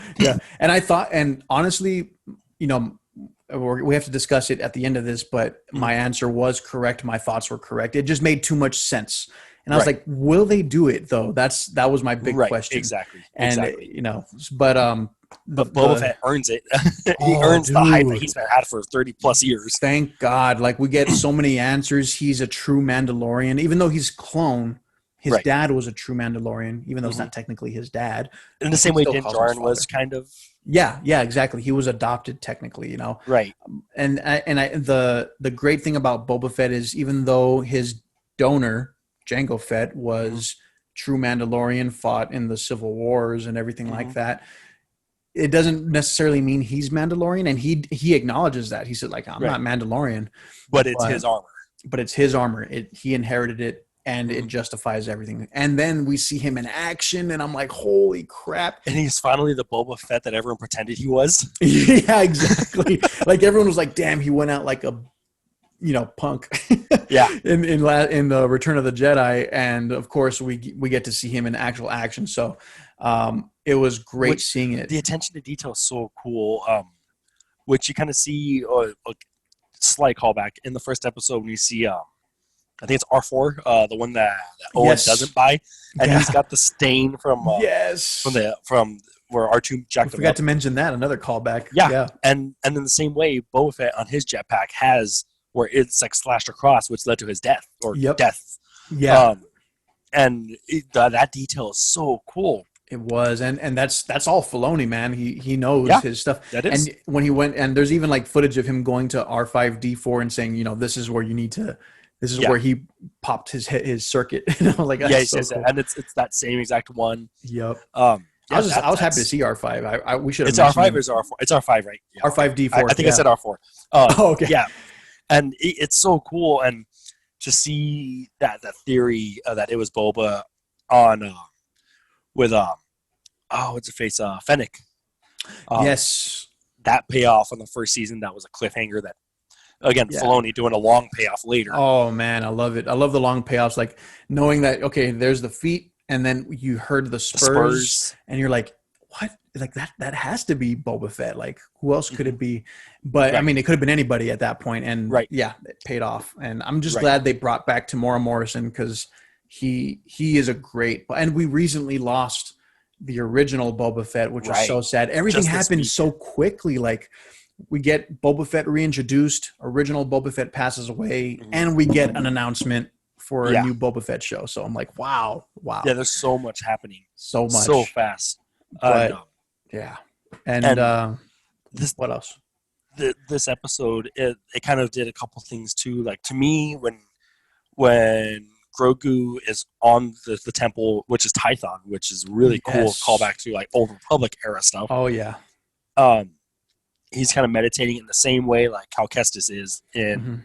And I thought, and honestly, we have to discuss it at the end of this, but my answer was correct. My thoughts were correct. It just made too much sense. And I was like, will they do it though? That was my big question. Exactly. But Boba Fett earns it. He earns the hype that he's had for 30 plus years. Thank God. Like we get so many answers. He's a true Mandalorian, even though he's clone. His dad was a true Mandalorian, even though it's not technically his dad. In the same way Din Djarin was kind of. Yeah, exactly. He was adopted technically, Right. And the great thing about Boba Fett is even though his donor Jango Fett was true Mandalorian, fought in the Civil Wars and everything like that, it doesn't necessarily mean he's Mandalorian, and he acknowledges that. He said, like, I'm not Mandalorian. But it's his armor. But it's his armor. He inherited it, and it justifies everything. And then we see him in action, and I'm like, holy crap. And he's finally the Boba Fett that everyone pretended he was. Yeah, exactly. Like, everyone was like, damn, he went out like a punk. in the Return of the Jedi, and of course we get to see him in actual action. So it was great seeing it. The attention to detail is so cool. Which you kind of see a slight callback in the first episode when you see I think it's R4, the one that Owen doesn't buy, and he's got the stain from from where R2 jacked him up. Forgot to mention that, another callback. And in the same way, Boba Fett on his jetpack has where it's like slashed across, which led to his death death. Yeah. And that detail is so cool. It was, and that's all Filoni, man. He knows his stuff. That is. And when he went, and there's even like footage of him going to R5D4 and saying, this is where you need to. This is where he popped his circuit. And I was like, that's so cool. And it's that same exact one. Yep. I was happy to see R5. We should have. It's R5 or is R4? It's R5, right? Yeah. R5D4. I think I said R4. Okay. Yeah. And it's so cool, and to see that theory that it was Boba on with what's her face, Fennec. Yes, that payoff on the first season, that was a cliffhanger. That again, Filoni doing a long payoff later. Oh man, I love it. I love the long payoffs, like knowing that there's the feet, and then you heard the spurs. And you're like, what? like that has to be Boba Fett. Like, who else could it be? But I mean, it could have been anybody at that point, and yeah, it paid off. And I'm just glad they brought back Tamora Morrison, because he is a great. And we recently lost the original Boba Fett, which was so sad. Everything happened so quickly. Like, we get Boba Fett reintroduced, original Boba Fett passes away, and we get an announcement for a new Boba Fett show. So I'm like, wow. Yeah, there's so much happening. So much. So fast. But, yeah. And what else? This episode, it kind of did a couple things too. Like, to me, when Grogu is on the temple, which is Tython, which is really cool callback to like Old Republic era stuff. Oh, yeah. He's kind of meditating in the same way like how Kestis is in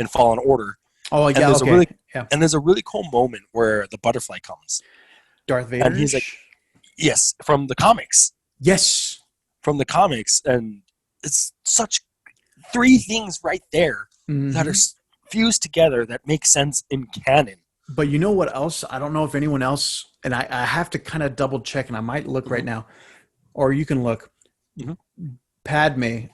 Fallen Order. Oh, yeah, and there's a really cool moment where the butterfly comes. Darth Vader? And he's like, yes, from the comics. Yes. From the comics. And it's such 3 things right there that are fused together that make sense in canon. But you know what else? I don't know if anyone else, and I have to kind of double check, and I might look right now, or you can look. Padme,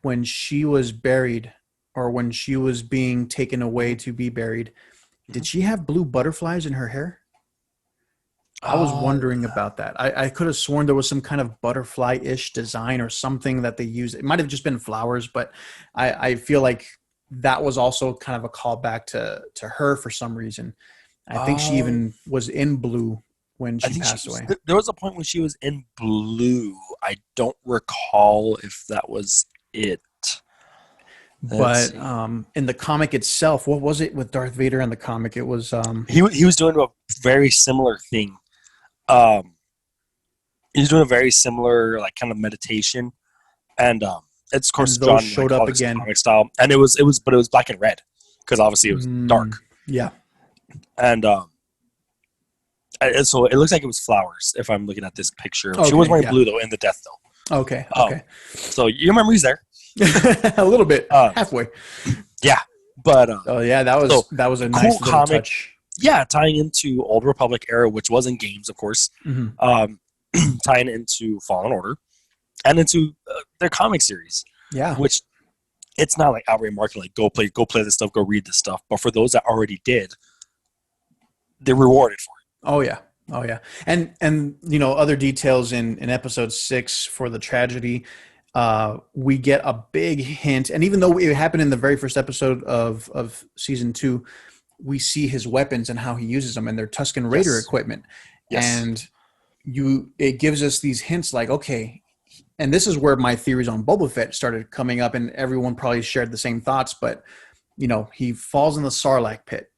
when she was buried, or when she was being taken away to be buried, did she have blue butterflies in her hair? I was wondering about that. I could have sworn there was some kind of butterfly-ish design or something that they used. It might have just been flowers, but I feel like that was also kind of a callback to her for some reason. I think she even was in blue when she passed away. There was a point when she was in blue. I don't recall if that was it. But in the comic itself, what was it with Darth Vader in the comic? It was he was doing a very similar thing. He was doing a very similar like kind of meditation, and it's of course drawn showed like, up again comic style, and it was black and red because obviously it was dark. Yeah, and so it looks like it was flowers if I'm looking at this picture. She was wearing blue though in the death though. Okay. So your memory's there. A little bit, halfway. Yeah, but that was a cool nice comic. touch. Yeah, tying into Old Republic era, which was in games, of course. Tying into Fallen Order, and into their comic series. Yeah, which it's not like outright marketing, like go play this stuff, go read this stuff. But for those that already did, they're rewarded for it. Oh yeah, and you know, other details in episode 6 for the tragedy. We get a big hint, and even though it happened in the very first episode of season 2, we see his weapons and how he uses them, and their Tusken Raider equipment. And it gives us these hints like, okay, and this is where my theories on Boba Fett started coming up, and everyone probably shared the same thoughts, but you know, he falls in the Sarlacc pit.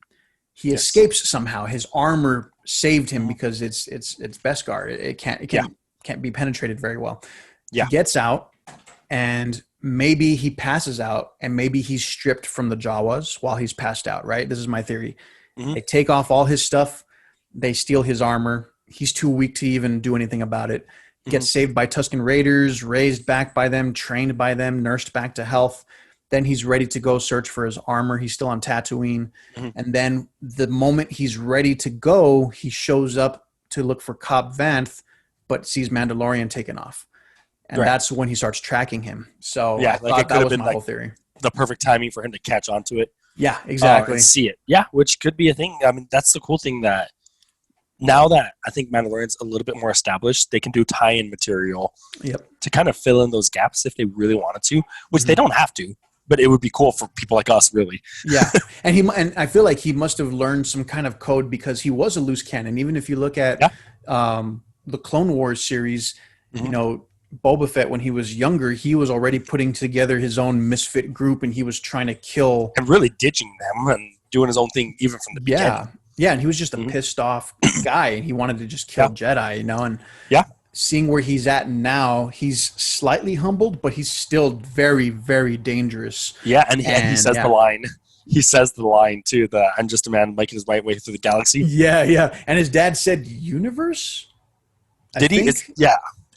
He escapes somehow. His armor saved him because it's Beskar. It can't be penetrated very well. Yeah. He gets out, and maybe he passes out, and maybe he's stripped from the Jawas while he's passed out, right? This is my theory. They take off all his stuff. They steal his armor. He's too weak to even do anything about it. Gets saved by Tusken Raiders, raised back by them, trained by them, nursed back to health. Then he's ready to go search for his armor. He's still on Tatooine. And then the moment he's ready to go, he shows up to look for Cobb Vanth, but sees Mandalorian taken off. And that's when he starts tracking him. So I thought that was my whole theory. The perfect timing for him to catch onto it. Yeah, exactly. And see it. Yeah, which could be a thing. I mean, that's the cool thing that now that I think Mandalorian's a little bit more established, they can do tie-in material to kind of fill in those gaps if they really wanted to, which they don't have to, but it would be cool for people like us, really. Yeah, and I feel like he must have learned some kind of code because he was a loose cannon. Even if you look at the Clone Wars series, you know, Boba Fett, when he was younger, he was already putting together his own misfit group, and he was trying to kill and really ditching them and doing his own thing even from the beginning. Yeah, and he was just a pissed off guy, and he wanted to just kill Jedi, you know. And seeing where he's at now, he's slightly humbled, but he's still very, very dangerous. Yeah, and he says the line. He says the line too. I'm just a man making his way through the galaxy. Yeah, and his dad said universe. Did he?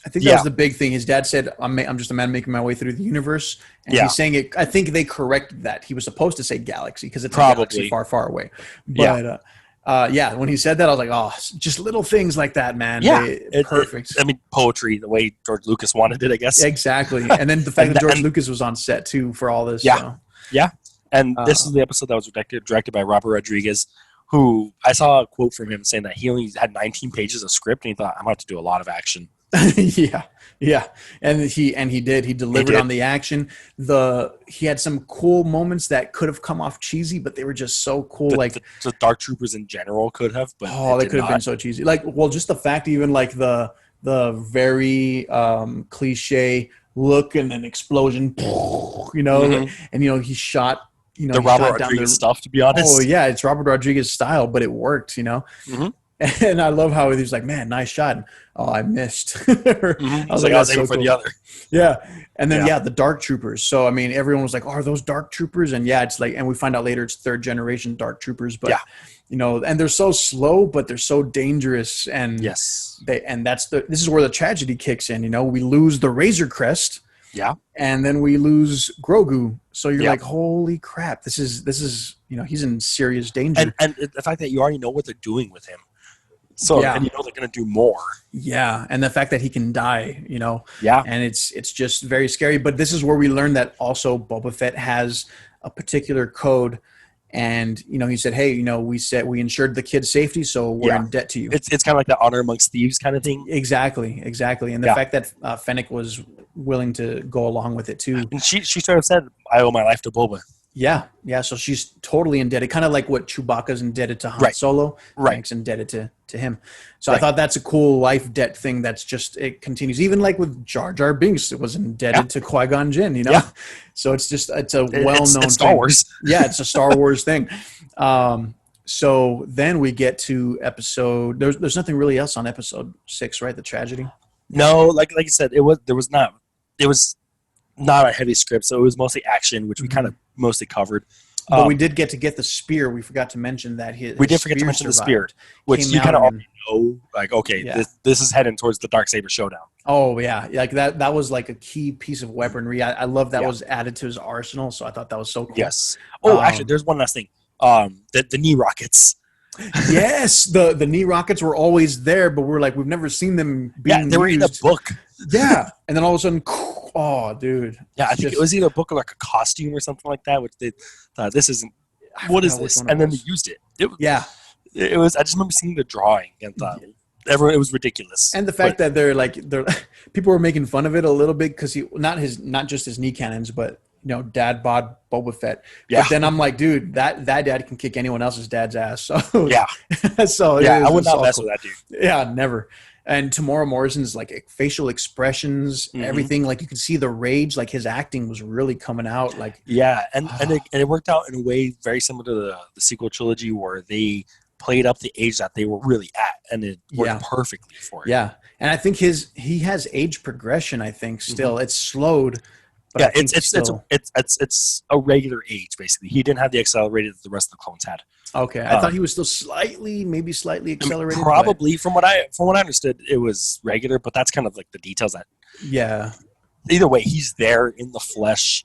I think that was the big thing. His dad said, I'm just a man making my way through the universe. And he's saying it. I think they corrected that. He was supposed to say galaxy because it's a galaxy far, far away. But Yeah, when he said that, I was like, oh, just little things like that, man. Yeah, Perfect. I mean, poetry, the way George Lucas wanted it, I guess. Exactly. And then the fact that George and Lucas was on set too for all this. yeah, So yeah. And this uh, is the episode that was directed by Robert Rodriguez, who I saw a quote from him saying that he only had 19 pages of script, and he thought, I'm about to do a lot of action. yeah, yeah, and he did. He delivered on the action. He had some cool moments that could have come off cheesy, but they were just so cool. The Dark Troopers in general could have, but they could have been so cheesy. Like, well, just the fact even like the very cliche look and an explosion, and he shot. The Robert Rodriguez stuff, to be honest. Oh yeah, it's Robert Rodriguez style, but it worked. Mm-hmm. And I love how he was like, "Man, nice shot." And, oh, I missed. I was like, I was aiming for the other. Yeah, and then the Dark Troopers. So I mean, everyone was like, oh, "Are those Dark Troopers?" And yeah, it's like, and we find out later it's third generation Dark Troopers. But and they're so slow, but they're so dangerous. And yes, this is where the tragedy kicks in. We lose the Razor Crest. Yeah, and then we lose Grogu. So you're like, holy crap! This is he's in serious danger. And the fact that you already know what they're doing with him. So and they're going to do more. Yeah, and the fact that he can die, Yeah, and it's just very scary. But this is where we learn that also Boba Fett has a particular code, and he said, "Hey, we insured the kid's safety, so we're in debt to you." It's kind of like the honor amongst thieves kind of thing. Exactly, and the fact that Fennec was willing to go along with it too, and she sort of said, "I owe my life to Boba." Yeah. So she's totally indebted, kind of like what Chewbacca's indebted to Han Solo. Fennec's indebted to him. So I thought that's a cool life debt thing. That's just it continues. Even like with Jar Jar Binks, it was indebted to Qui-Gon Jinn. Yeah. So it's a well-known it's Star Wars. Yeah, it's a Star Wars thing. So then we get to episode. There's nothing really else on episode 6, right? The tragedy. No, like you said, it was not a heavy script, so it was mostly action, which we kind of mostly covered. But we did get to get the spear. We forgot to mention that we did forget to mention the spear, which you kind of already know. Like, okay, this is heading towards the Darksaber showdown. Oh yeah, like that was like a key piece of weaponry. I love that was added to his arsenal, so I thought that was so cool. Yes. Oh, actually, there's one last thing. The knee rockets. Yes, the knee rockets were always there, but we've never seen them being they were in a book. Yeah, and then all of a sudden, oh, dude. Yeah, I think it was either a book or like a costume or something like that, which they thought, this isn't, what is this? And then they used it. It was, I just remember seeing the drawing and thought, it was ridiculous. And the fact that they're people were making fun of it a little bit because not just his knee cannons, but dad bod Boba Fett. But then I'm like, dude, that dad can kick anyone else's dad's ass. So I would not mess with that dude. Yeah, never. And Tamora Morrison's like facial expressions, everything, like you could see the rage, like his acting was really coming out. Like and it worked out in a way very similar to the sequel trilogy where they played up the age that they were really at, and it worked perfectly for it. Yeah, and I think he has age progression. I think still it's slowed. But it's a regular age basically. He didn't have the accelerated that the rest of the clones had. Okay, I thought he was still slightly accelerated. I mean, probably, from what I understood, it was regular. But that's kind of like the details that. Yeah. Either way, he's there in the flesh,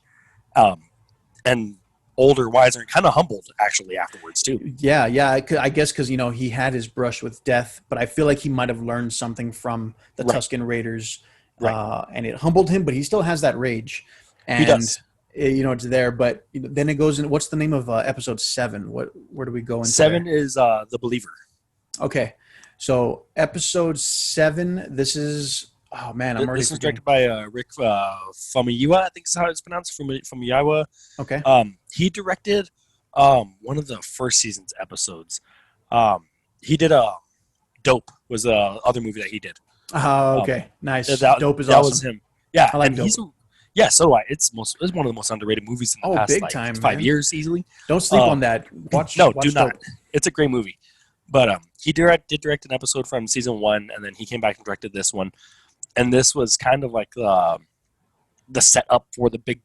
and older, wiser, and kind of humbled actually afterwards too. Yeah. I guess because he had his brush with death, but I feel like he might have learned something from the Tusken Raiders, and it humbled him. But he still has that rage. And, he does. It's there, but then it goes in. What's the name of episode 7? Where do we go into? 7 is The Believer. Okay, so episode 7. This is This is directed by Rick Famuyiwa. I think is how it's pronounced. Famuyiwa. Okay. He directed one of the first season's episodes. He did Dope was the other movie that he did. Okay, nice. Dope is awesome. That was him. Yeah, I like Dope. So do I. It's one of the most underrated movies in the past big time, 5 years easily. Don't sleep on that. Watch do Dope. not. It's a great movie. But he did direct an episode from season 1, and then he came back and directed this one. And this was kind of like the setup for the big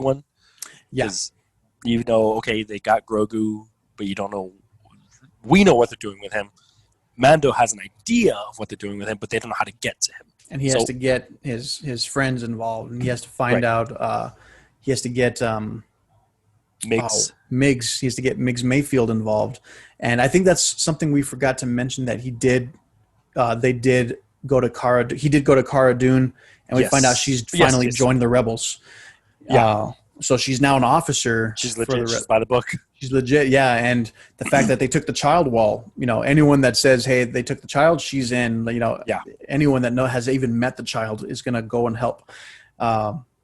one. Yes. Okay, they got Grogu, but you don't know. We know what they're doing with him. Mando has an idea of what they're doing with him, but they don't know how to get to him. And he has to get his friends involved, and he has to find out. He has to get Migs. Miggs. He has to get Miggs Mayfield involved, and I think that's something we forgot to mention that he did. They did go to Cara. He did go to Cara Dune, and we find out she's finally joined the rebels. Yeah. So she's now an officer. She's legit. She's by the book. She's legit, yeah. And the fact that they took the child wall, anyone that says, hey, they took the child, she's in, anyone that has even met the child is going to go and help.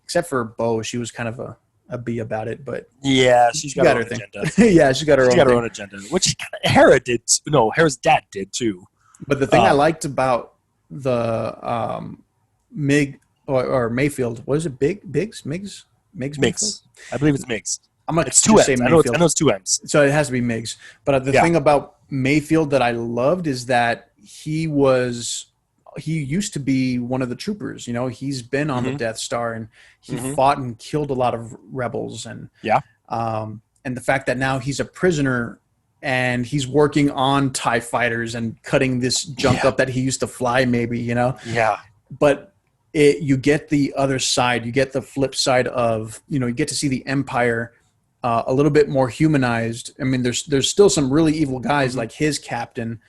Except for Bo, she was kind of a bee about it, but yeah, she's got her own thing. Agenda. Yeah, she's got her own agenda, which Hera did. No, Hera's dad did too. But the thing I liked about the Mig or Mayfield, what is it? Miggs? I believe it's Miggs. It's two M's. I know it's two M's. So it has to be Miggs. But the thing about Mayfield that I loved is that he used to be one of the troopers. He's been on the Death Star, and he fought and killed a lot of rebels. And and the fact that now he's a prisoner and he's working on TIE fighters and cutting this junk up that he used to fly, maybe, Yeah. But you get the other side. You get the flip side of, you get to see the Empire a little bit more humanized. I mean, there's still some really evil guys like his captain,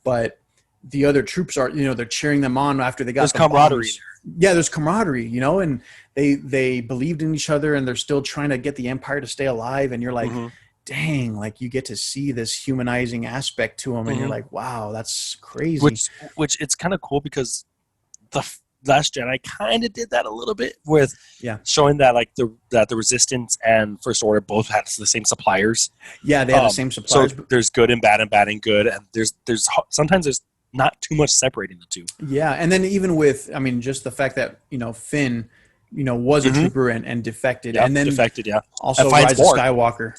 but the other troops are, they're cheering them on after they got there's camaraderie there. Yeah, there's camaraderie, and they believed in each other, and they're still trying to get the Empire to stay alive. And you're like, dang, like you get to see this humanizing aspect to them, and you're like, wow, that's crazy. Which it's kind of cool because the Last Jedi kind of did that a little bit with showing that that the Resistance and First Order both had the same suppliers. Yeah, they had the same suppliers. So there's good and bad and good, and there's sometimes there's not too much separating the two. Yeah, and then even with, I mean, just the fact that Finn, was a trooper and defected, and then also Rise of Skywalker,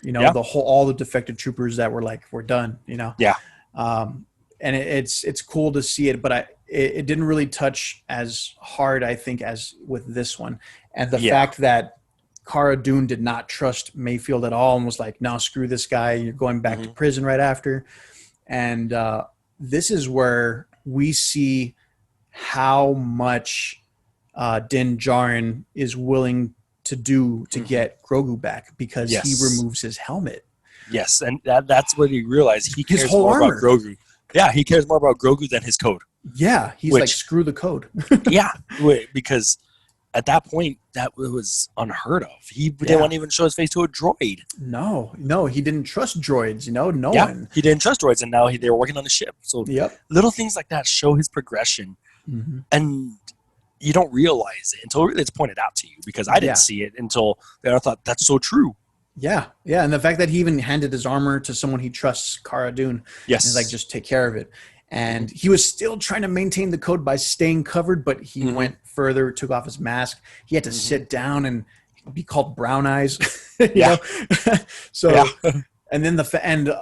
all the defected troopers that were like, we're done, and it's cool to see it, but it didn't really touch as hard, I think, as with this one. And the fact that Cara Dune did not trust Mayfield at all and was like, no, screw this guy. You're going back to prison right after. And this is where we see how much Din Djarin is willing to do to get Grogu back, because he removes his helmet. Yes, and that's when you realize he cares his whole more armor. About Grogu. Yeah, he cares more about Grogu than his code. Yeah, he's like, screw the code. Yeah, because at that point, that was unheard of. He didn't want to even show his face to a droid. No, he didn't trust droids, no one. He didn't trust droids, and now they were working on the ship. So little things like that show his progression, and you don't realize it until it's pointed out to you, because I didn't see it until I thought, that's so true. Yeah, and the fact that he even handed his armor to someone he trusts, Cara Dune. Yes. He's like, just take care of it. And he was still trying to maintain the code by staying covered, but he went further, took off his mask. He had to sit down and be called Brown Eyes. you know? So, and then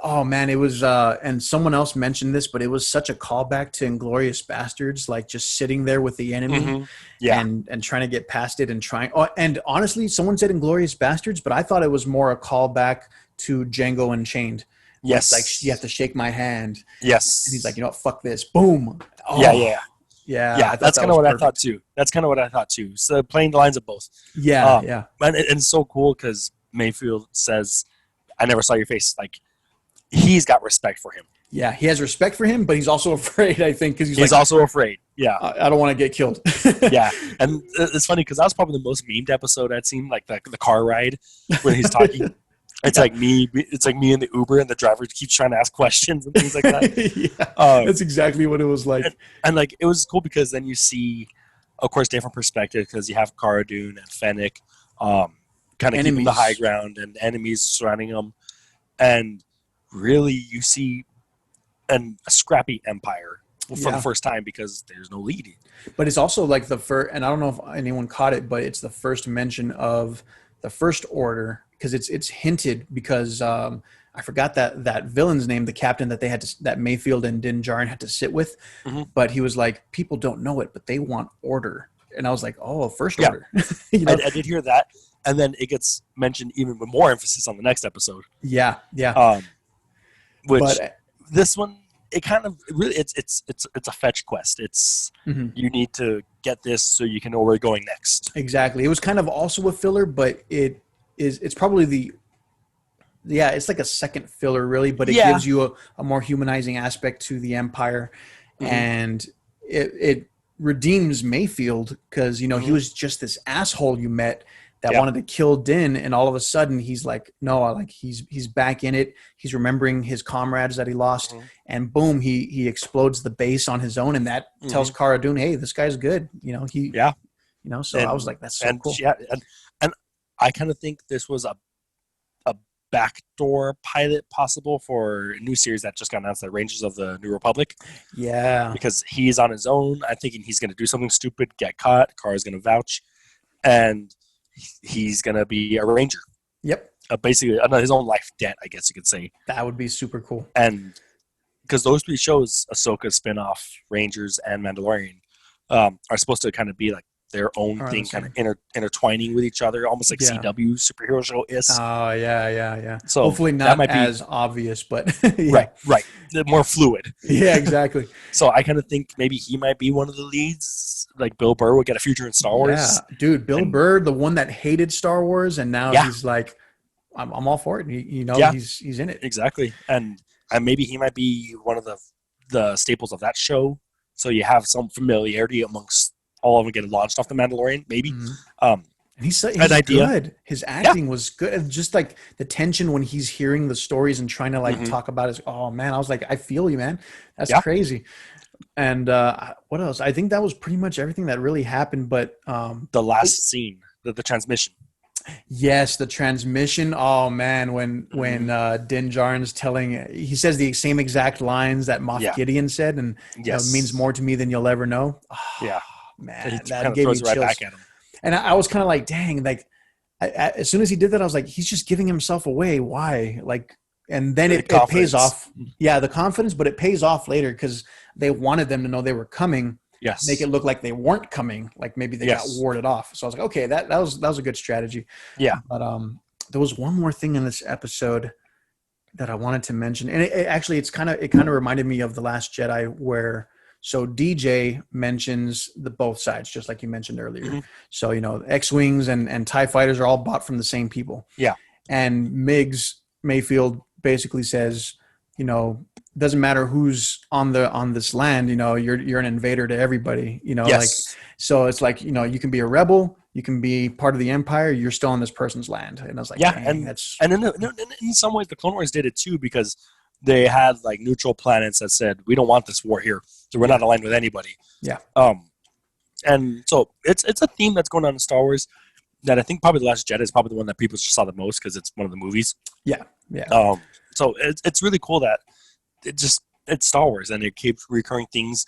oh man, it was, and someone else mentioned this, but it was such a callback to Inglourious Bastards, like just sitting there with the enemy and trying to get past it and trying. Oh, and honestly, someone said Inglourious Bastards, but I thought it was more a callback to Django Unchained. Yes. Like, you have to shake my hand. Yes. And he's like, fuck this. Boom. Oh. Yeah. That's kind of what I thought too. So playing the lines of both. Yeah. And it's so cool because Mayfield says, I never saw your face. Like, he's got respect for him. Yeah, he has respect for him, but he's also afraid, I think, because he's also afraid. Yeah. I don't want to get killed. Yeah. And it's funny because that was probably the most memed episode I'd seen, like the car ride when he's talking. It's like me in the Uber, and the driver keeps trying to ask questions and things like that. That's exactly what it was like. And like, it was cool because then you see, of course, different perspective, because you have Cara Dune and Fennec kind of keeping the high ground and enemies surrounding them. And really you see a scrappy empire for the first time because there's no lead. But it's also like the first, and I don't know if anyone caught it, but it's the first mention of the First Order, because it's hinted, because I forgot that villain's name, the captain that they had to, that Mayfield and Din Djarin had to sit with, but he was like, people don't know it, but they want order. And I was like, oh, First Order. I did hear that. And then it gets mentioned even with more emphasis on the next episode. Yeah. Which this one, it kind of really, it's a fetch quest. It's you need to get this so you can know where you're going next. Exactly. It was kind of also a filler, but it's probably the it's like a second filler really, but it Yeah. gives you a more humanizing aspect to the Empire, Hmm. and it redeems Mayfield because he Hmm. was just this asshole you met that Yeah. wanted to kill Din, and all of a sudden he's like, no, like he's back in it. He's remembering his comrades that he lost, Hmm. and boom, he explodes the base on his own, and that tells Hmm. Cara Dune, hey, this guy's good. Yeah. So I was And like, that's so and cool. yeah, and I kind of think this was a backdoor pilot possible for a new series that just got announced, that Rangers of the New Republic, Yeah. because he's on his own. I'm thinking he's going to do something stupid, get caught. Cara's going to vouch, and he's going to be a ranger, Yep. basically his own life debt, I guess you could say. That would be super cool. And because those three shows, Ahsoka spinoff, Rangers, and Mandalorian, are supposed to kind of be like their own Around the thing, kind same. of intertwining with each other, almost like Yeah. CW superhero show is. Oh, yeah. So Hopefully that not might be as obvious, but yeah. right, more fluid. Yeah, exactly. So I kind of think maybe he might be one of the leads. Like Bill Burr would get a future in Star Yeah. Wars, Dude, Bill and Burr, the one that hated Star Wars, and now yeah, he's like, I'm all for it. yeah, He's in it. exactly. And maybe he might be one of the staples of that show. So you have some familiarity amongst all of them getting launched off the Mandalorian, maybe. Mhm. Um, And he's an idea. good. His Yeah. acting was good. And just like the tension when he's hearing the stories and trying to like Hmm. talk about his, oh man, I was like, I feel you, man. That's Yeah. crazy. And what else? I think that was pretty much everything that really happened. But The last scene, the transmission. yes, the transmission. Oh man, when Mhm. Din Djarin's he says the same exact lines that Moff Yeah. Gideon said, and it means Yes. more to me than you'll ever know. Oh, Yeah. He man, kind that of gave me throws it right chills. back at him. And I was kind of like, dang, like as soon as he did that, I was like, he's just giving himself away. Why? Like, and then The it pays confidence. off. Yeah, the confidence, but it pays off later because they wanted them to know they were coming. Make Yes. it look like they weren't coming, like maybe they got Yes. warded off. So I was like, okay, that was a good strategy. Yeah. But there was one more thing in this episode that I wanted to mention, and it kind of reminded me of The Last Jedi, where so DJ mentions the both sides, just like you mentioned earlier. Hmm. So X-wings and TIE fighters are all bought from the same people. Yeah. And Miggs Mayfield basically says, doesn't matter who's on this land, you're an invader to everybody, like, Yes. so it's like, you can be a rebel, you can be part of the Empire, you're still on this person's land. And I was like, Yeah. dang, that's And in some ways, the Clone Wars did it too, because they had like neutral planets that said, we don't want this war here, so we're not aligned with anybody. yeah, And so it's a theme that's going on in Star Wars that I think probably The Last Jedi is probably the one that people just saw the most because it's one of the movies. yeah. So it's really cool that it's Star Wars and it keeps recurring things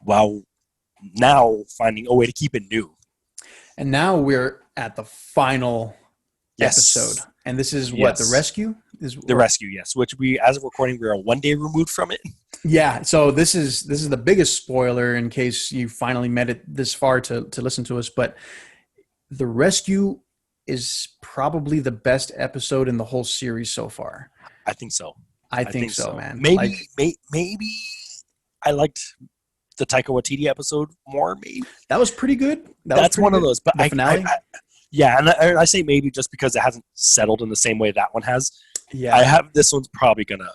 while now finding a way to keep it new. And now we're at the final Yes. episode, and this is what Yes. the rescue is. The rescue, yes, which we, as of recording, we're 1 day removed from it. Yeah, so this is the biggest spoiler in case you finally made it this far to listen to us. But the rescue is probably the best episode in the whole series so far. I think so. I think so, man. Maybe maybe I liked the Taika Waititi episode more. Maybe that was pretty good. That's one of those. But the finale. Yeah, and I say maybe just because it hasn't settled in the same way that one has. Yeah, I have this one's probably gonna,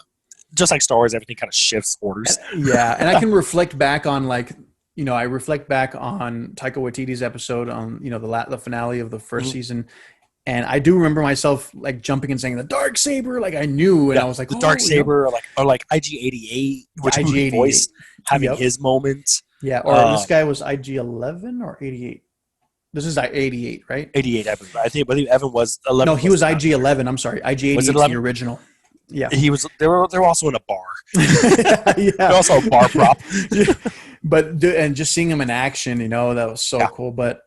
just like Star Wars, everything kind of shifts orders. Yeah, and I can reflect back on I reflect back on Taika Waititi's episode on the finale of the 1st season, and I do remember myself like jumping and saying the dark saber, like I knew, and I was like the dark saber, or like IG-88, which IG-88 voice having his moment. Yeah, or this guy was IG-11 or 88. This is 88, right? 88, I believe Evan was 11. No, he was IG-11. I'm sorry, IG-88 is the original. Yeah, he was. They were also in a bar. Yeah, they're also a bar prop. But and just seeing him in action, that was so cool. But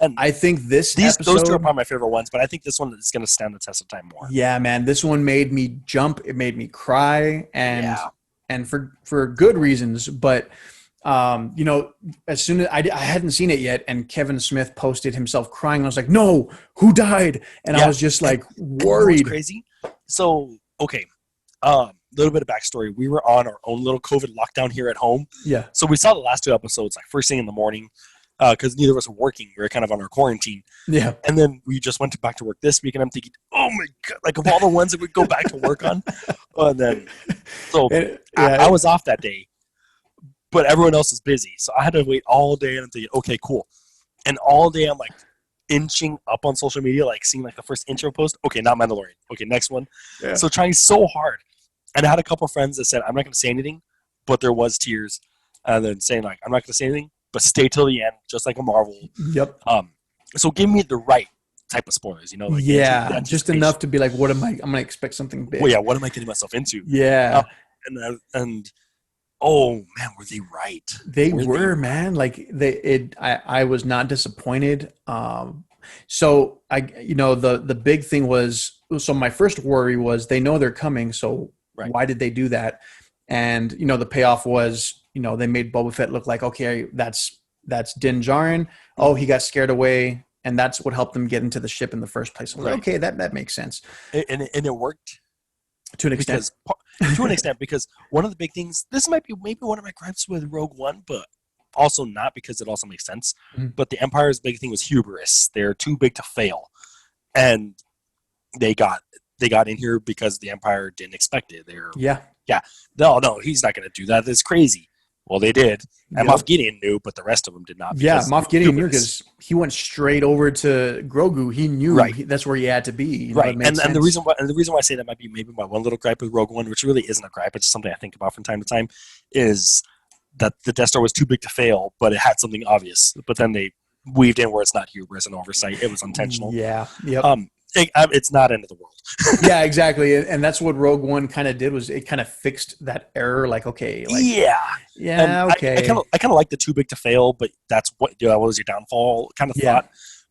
and I think those two are probably my favorite ones. But I think this one is going to stand the test of time more. Yeah, man, this one made me jump. It made me cry, and for good reasons. But as soon as I hadn't seen it yet, and Kevin Smith posted himself crying, I was like, no, who died? And I was just like worried. Crazy. So, okay. A little bit of backstory. We were on our own little COVID lockdown here at home. Yeah. So we saw the last 2 episodes, like first thing in the morning. because neither of us were working. We were kind of on our quarantine. Yeah. And then we just went back to work this week, and I'm thinking, oh my God, like of all the ones that we go back to work on. And then, so I was off that day, but everyone else was busy. So I had to wait all day, and I'm thinking, okay, cool. And all day I'm like inching up on social media, like seeing like the first intro post. Okay, not Mandalorian. Okay, next one. Yeah. So trying so hard. And I had a couple of friends that said, I'm not going to say anything, but there was tears. And then saying like, I'm not going to say anything, but stay till the end, just like a Marvel. Yep. So give me the right type of spoilers, like just enough to be like, what am I? I'm going to expect something big. Well, yeah, what am I getting myself into? Yeah. And oh man, were they right? They were, man. Like I was not disappointed. So the big thing was, so my first worry was they know they're coming, so why did they do that? And the payoff was, they made Boba Fett look like, okay, that's Din Djarin. Oh, he got scared away, and that's what helped them get into the ship in the first place. I was like, okay, that makes sense. And it worked to an extent. Because one of the big things, this might be maybe one of my gripes with Rogue One, but also not, because it also makes sense. Mm-hmm. But the Empire's big thing was hubris. They're too big to fail, and they got in here because the Empire didn't expect it. No, he's not going to do that. That's crazy. Well, they did. And Moff Gideon knew, but the rest of them did not. Yeah, Moff Gideon knew because he went straight over to Grogu. He knew that's where he had to be. Right. And the reason why I say that might be maybe my one little gripe with Rogue One, which really isn't a gripe, it's just something I think about from time to time, is that the Death Star was too big to fail, but it had something obvious. But then they weaved in where it's not hubris and oversight. It was intentional. Yeah. Yep. It's not end of the world. Yeah, exactly. And that's what Rogue One kind of did, was it kind of fixed that error. Like, okay. Okay. I kind of like the too big to fail, but that's what was your downfall kind of thought.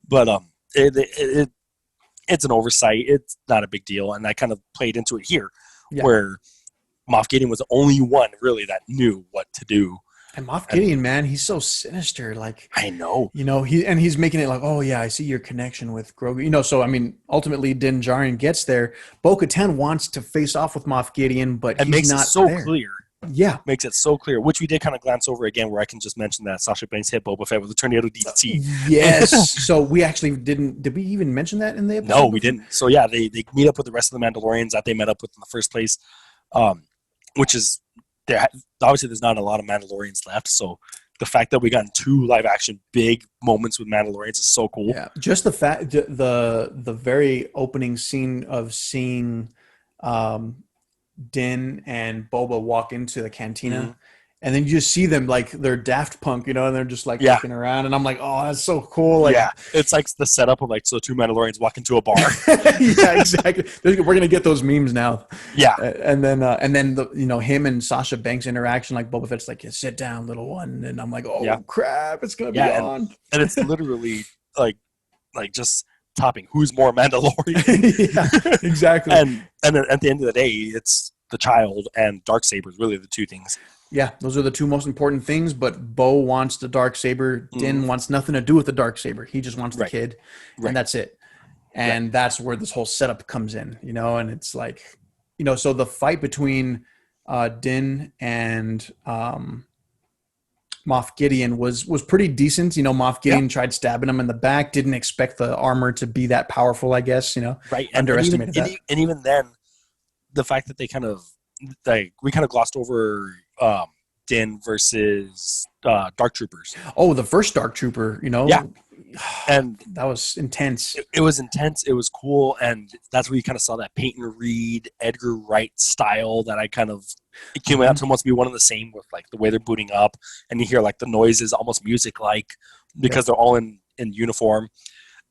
But it's an oversight. It's not a big deal. And I kind of played into it here, where Moff Gideon was the only one really that knew what to do. And Moff Gideon, man, he's so sinister. Like, I know. He's making it like, oh yeah, I see your connection with Grogu. So I mean, ultimately, Din Djarin gets there. Bo-Katan wants to face off with Moff Gideon, but he's makes not it so there. Clear. Yeah, makes it so clear. Which we did kind of glance over again, where I can just mention that Sasha Banks hit Boba Fett with a tornado DDT. Yes. So we actually didn't. Did we even mention that in the episode? No, we didn't. So yeah, they meet up with the rest of the Mandalorians that they met up with in the first place, which is. Obviously, there's not a lot of Mandalorians left, so the fact that we got 2 live-action big moments with Mandalorians is so cool. Yeah, just the fact, the very opening scene of seeing Din and Boba walk into the cantina, and then you just see them like they're Daft Punk, and they're just like looking around, and I'm like, oh, that's so cool. Like, it's like the setup of so 2 Mandalorians walk into a bar. Yeah, exactly. We're gonna get those memes now. Yeah, and then the him and Sasha Banks interaction, like Boba Fett's like, sit down, little one, and I'm like, oh crap, it's gonna be on. And it's literally like just topping who's more Mandalorian. Yeah, exactly. and then at the end of the day, it's the child and Darksaber, really the 2 things. Yeah, those are the 2 most important things, but Bo wants the Darksaber. Din wants nothing to do with the Darksaber. He just wants the kid, and that's it. And that's where this whole setup comes in, and it's like, so the fight between Din and Moff Gideon was pretty decent. Moff Gideon tried stabbing him in the back, didn't expect the armor to be that powerful, I guess, Right. Underestimated that. And even then, the fact that they we kind of glossed over Din versus Dark Troopers. Oh, the first Dark Trooper, Yeah. And that was intense. It was intense. It was cool. And that's where you kind of saw that Peyton Reed, Edgar Wright style that it came out to almost be one and the same with like the way they're booting up. And you hear like the noises almost music-like because they're all in uniform.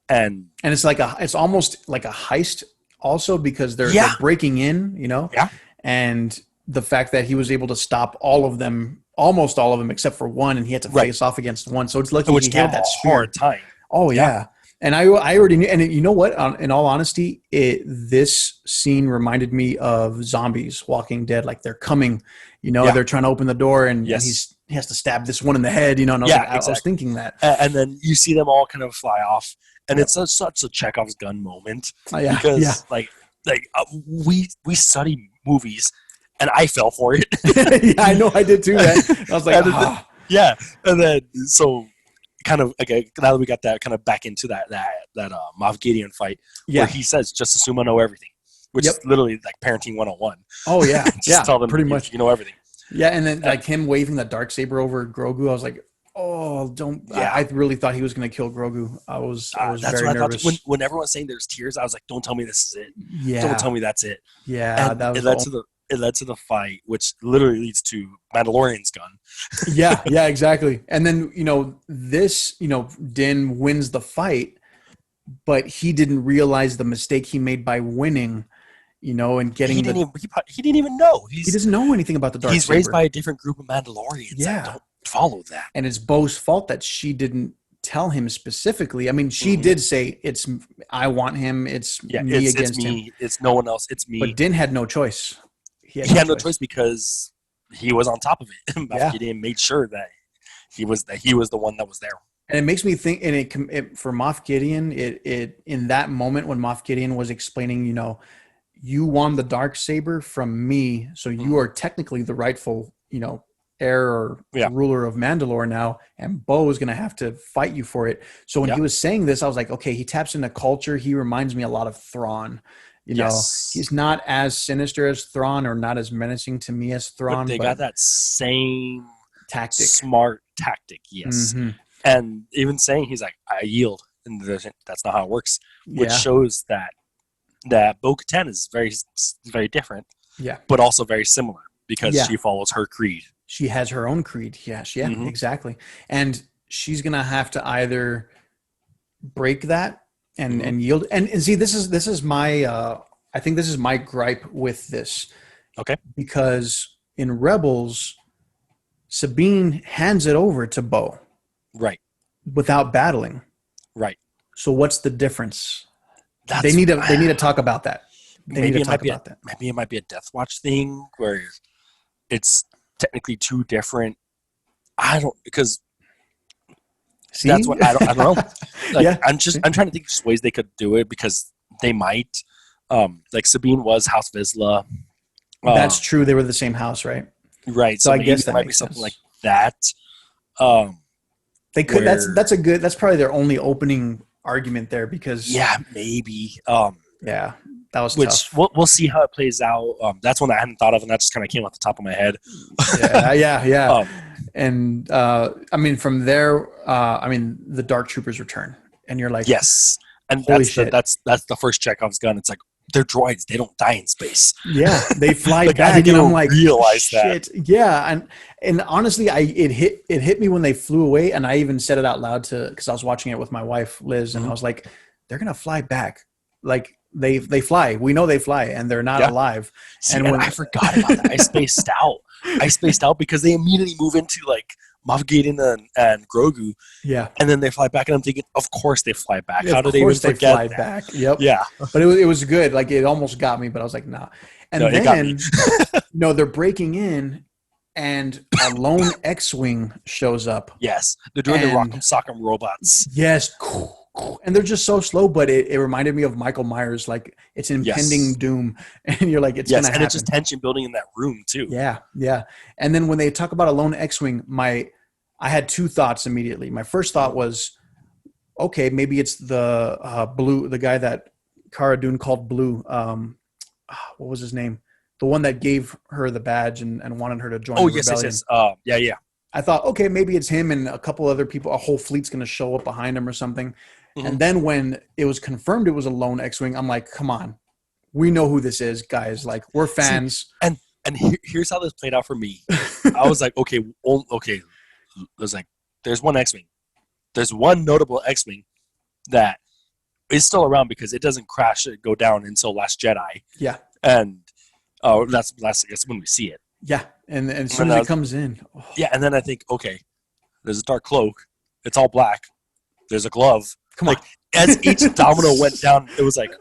And it's it's almost like a heist also, because they're breaking in, Yeah. And the fact that he was able to stop almost all of them, except for one, and he had to face off against one. So it's lucky he had that hard time. Oh yeah. And I already knew. And you know what? In all honesty, this scene reminded me of Zombies, Walking Dead. Like they're coming, they're trying to open the door, and he has to stab this one in the head. And I was thinking that. And then you see them all kind of fly off, and it's such a Chekhov's gun moment. Because we study movies. And I fell for it. Yeah, I know I did too, man. I was like, Yeah. And then, so kind of okay, now that we got that kind of back into that Moff Gideon fight, where he says, "Just assume I know everything," which is literally like parenting 101. Oh yeah, just tell them pretty much you know everything. Yeah, and then like him waving the darksaber over Grogu, I was like, oh, don't. Yeah. I really thought he was going to kill Grogu. I was That's very what I nervous. thought. When everyone's saying there's tears, I was like, don't tell me this is it. Yeah, Don't tell me that's it. Yeah, and that was it led to the fight, which literally leads to Mandalorian's gun. yeah, exactly. And then Din wins the fight, but he didn't realize the mistake he made by winning. And getting he didn't even know. He doesn't know anything about the dark. He's raised by a different group of Mandalorians that don't follow that. And it's Bo's fault that she didn't tell him specifically. I mean, she did say I want him. It's me against him. It's no one else. It's me. But Din had no choice. He had no choice because he was on top of it. Moff Gideon made sure that he was the one that was there. And it makes me think, and for Moff Gideon, it in that moment when Moff Gideon was explaining, you won the darksaber from me, so you are technically the rightful, heir or ruler of Mandalore now, and Bo is going to have to fight you for it. So when he was saying this, I was like, okay, he taps into culture. He reminds me a lot of Thrawn. He's not as sinister as Thrawn or not as menacing to me as Thrawn. But they got that same tactic, smart tactic, yes. Mm-hmm. And even saying he's like, I yield, and that's not how it works, which shows that Bo-Katan is very, very different, but also very similar because she follows her creed. She has her own creed. Exactly. And she's gonna have to either break that and yield. And see, this is my I think this is my gripe with this. Okay. Because in Rebels, Sabine hands it over to Bo. Right. Without battling. Right. So what's the difference? They need to talk about that. Maybe it might be a Death Watch thing where it's technically two different. Because see, that's what I don't know. I'm trying to think of just ways they could do it because they might. Like Sabine was House Vizsla. That's true. They were the same house, right? Right. So I guess that might be something like that. They could. That's probably their only opening argument there because maybe. That was tough. We'll see how it plays out. That's one I hadn't thought of, and that just kind of came off the top of my head. Yeah. And I mean, from there, the Dark Troopers return, and you're like, yes, and that's the first Chekhov's gun. It's like they're droids; they don't die in space. Yeah, they fly like, back, I didn't and even I'm like, realize shit. that. Yeah, and honestly, it hit me when they flew away, and I even said it out loud because I was watching it with my wife Liz, and I was like, they're gonna fly back, like. They fly. We know they fly, and they're not alive. See, and I forgot about that. I spaced out because they immediately move into like Moff Gideon and Grogu. Yeah, and then they fly back, and I'm thinking, of course they fly back. Yeah, how did they even forget fly that? Back? Yep. Yeah, but it was good. Like it almost got me, but I was like, nah. And then it got me. they're breaking in, and a lone X-wing shows up. Yes, they're doing the Rock'em Sock'em robots. Yes. And they're just so slow, but it reminded me of Michael Myers, like it's impending doom, and you're like, it's gonna happen. And it's just tension building in that room too. Yeah. And then when they talk about a lone X-wing, I had two thoughts immediately. My first thought was, okay, maybe it's the Blue, the guy that Cara Dune called Blue. What was his name? The one that gave her the badge and wanted her to join. Oh, yes. Yeah. I thought, okay, maybe it's him and a couple other people. A whole fleet's going to show up behind him or something. Mm-hmm. And then when it was confirmed it was a lone X-wing, I'm like, come on, we know who this is, guys. Like, we're fans. See, and here's how this played out for me. I was like, okay. I was like, there's one X-wing. There's one notable X-wing that is still around because it doesn't go down until Last Jedi. Yeah. And that's I guess when we see it. Yeah. And as soon as it comes in. Oh. Yeah, and then I think, okay, there's a dark cloak. It's all black. There's a glove. Come on. As each domino went down, it was like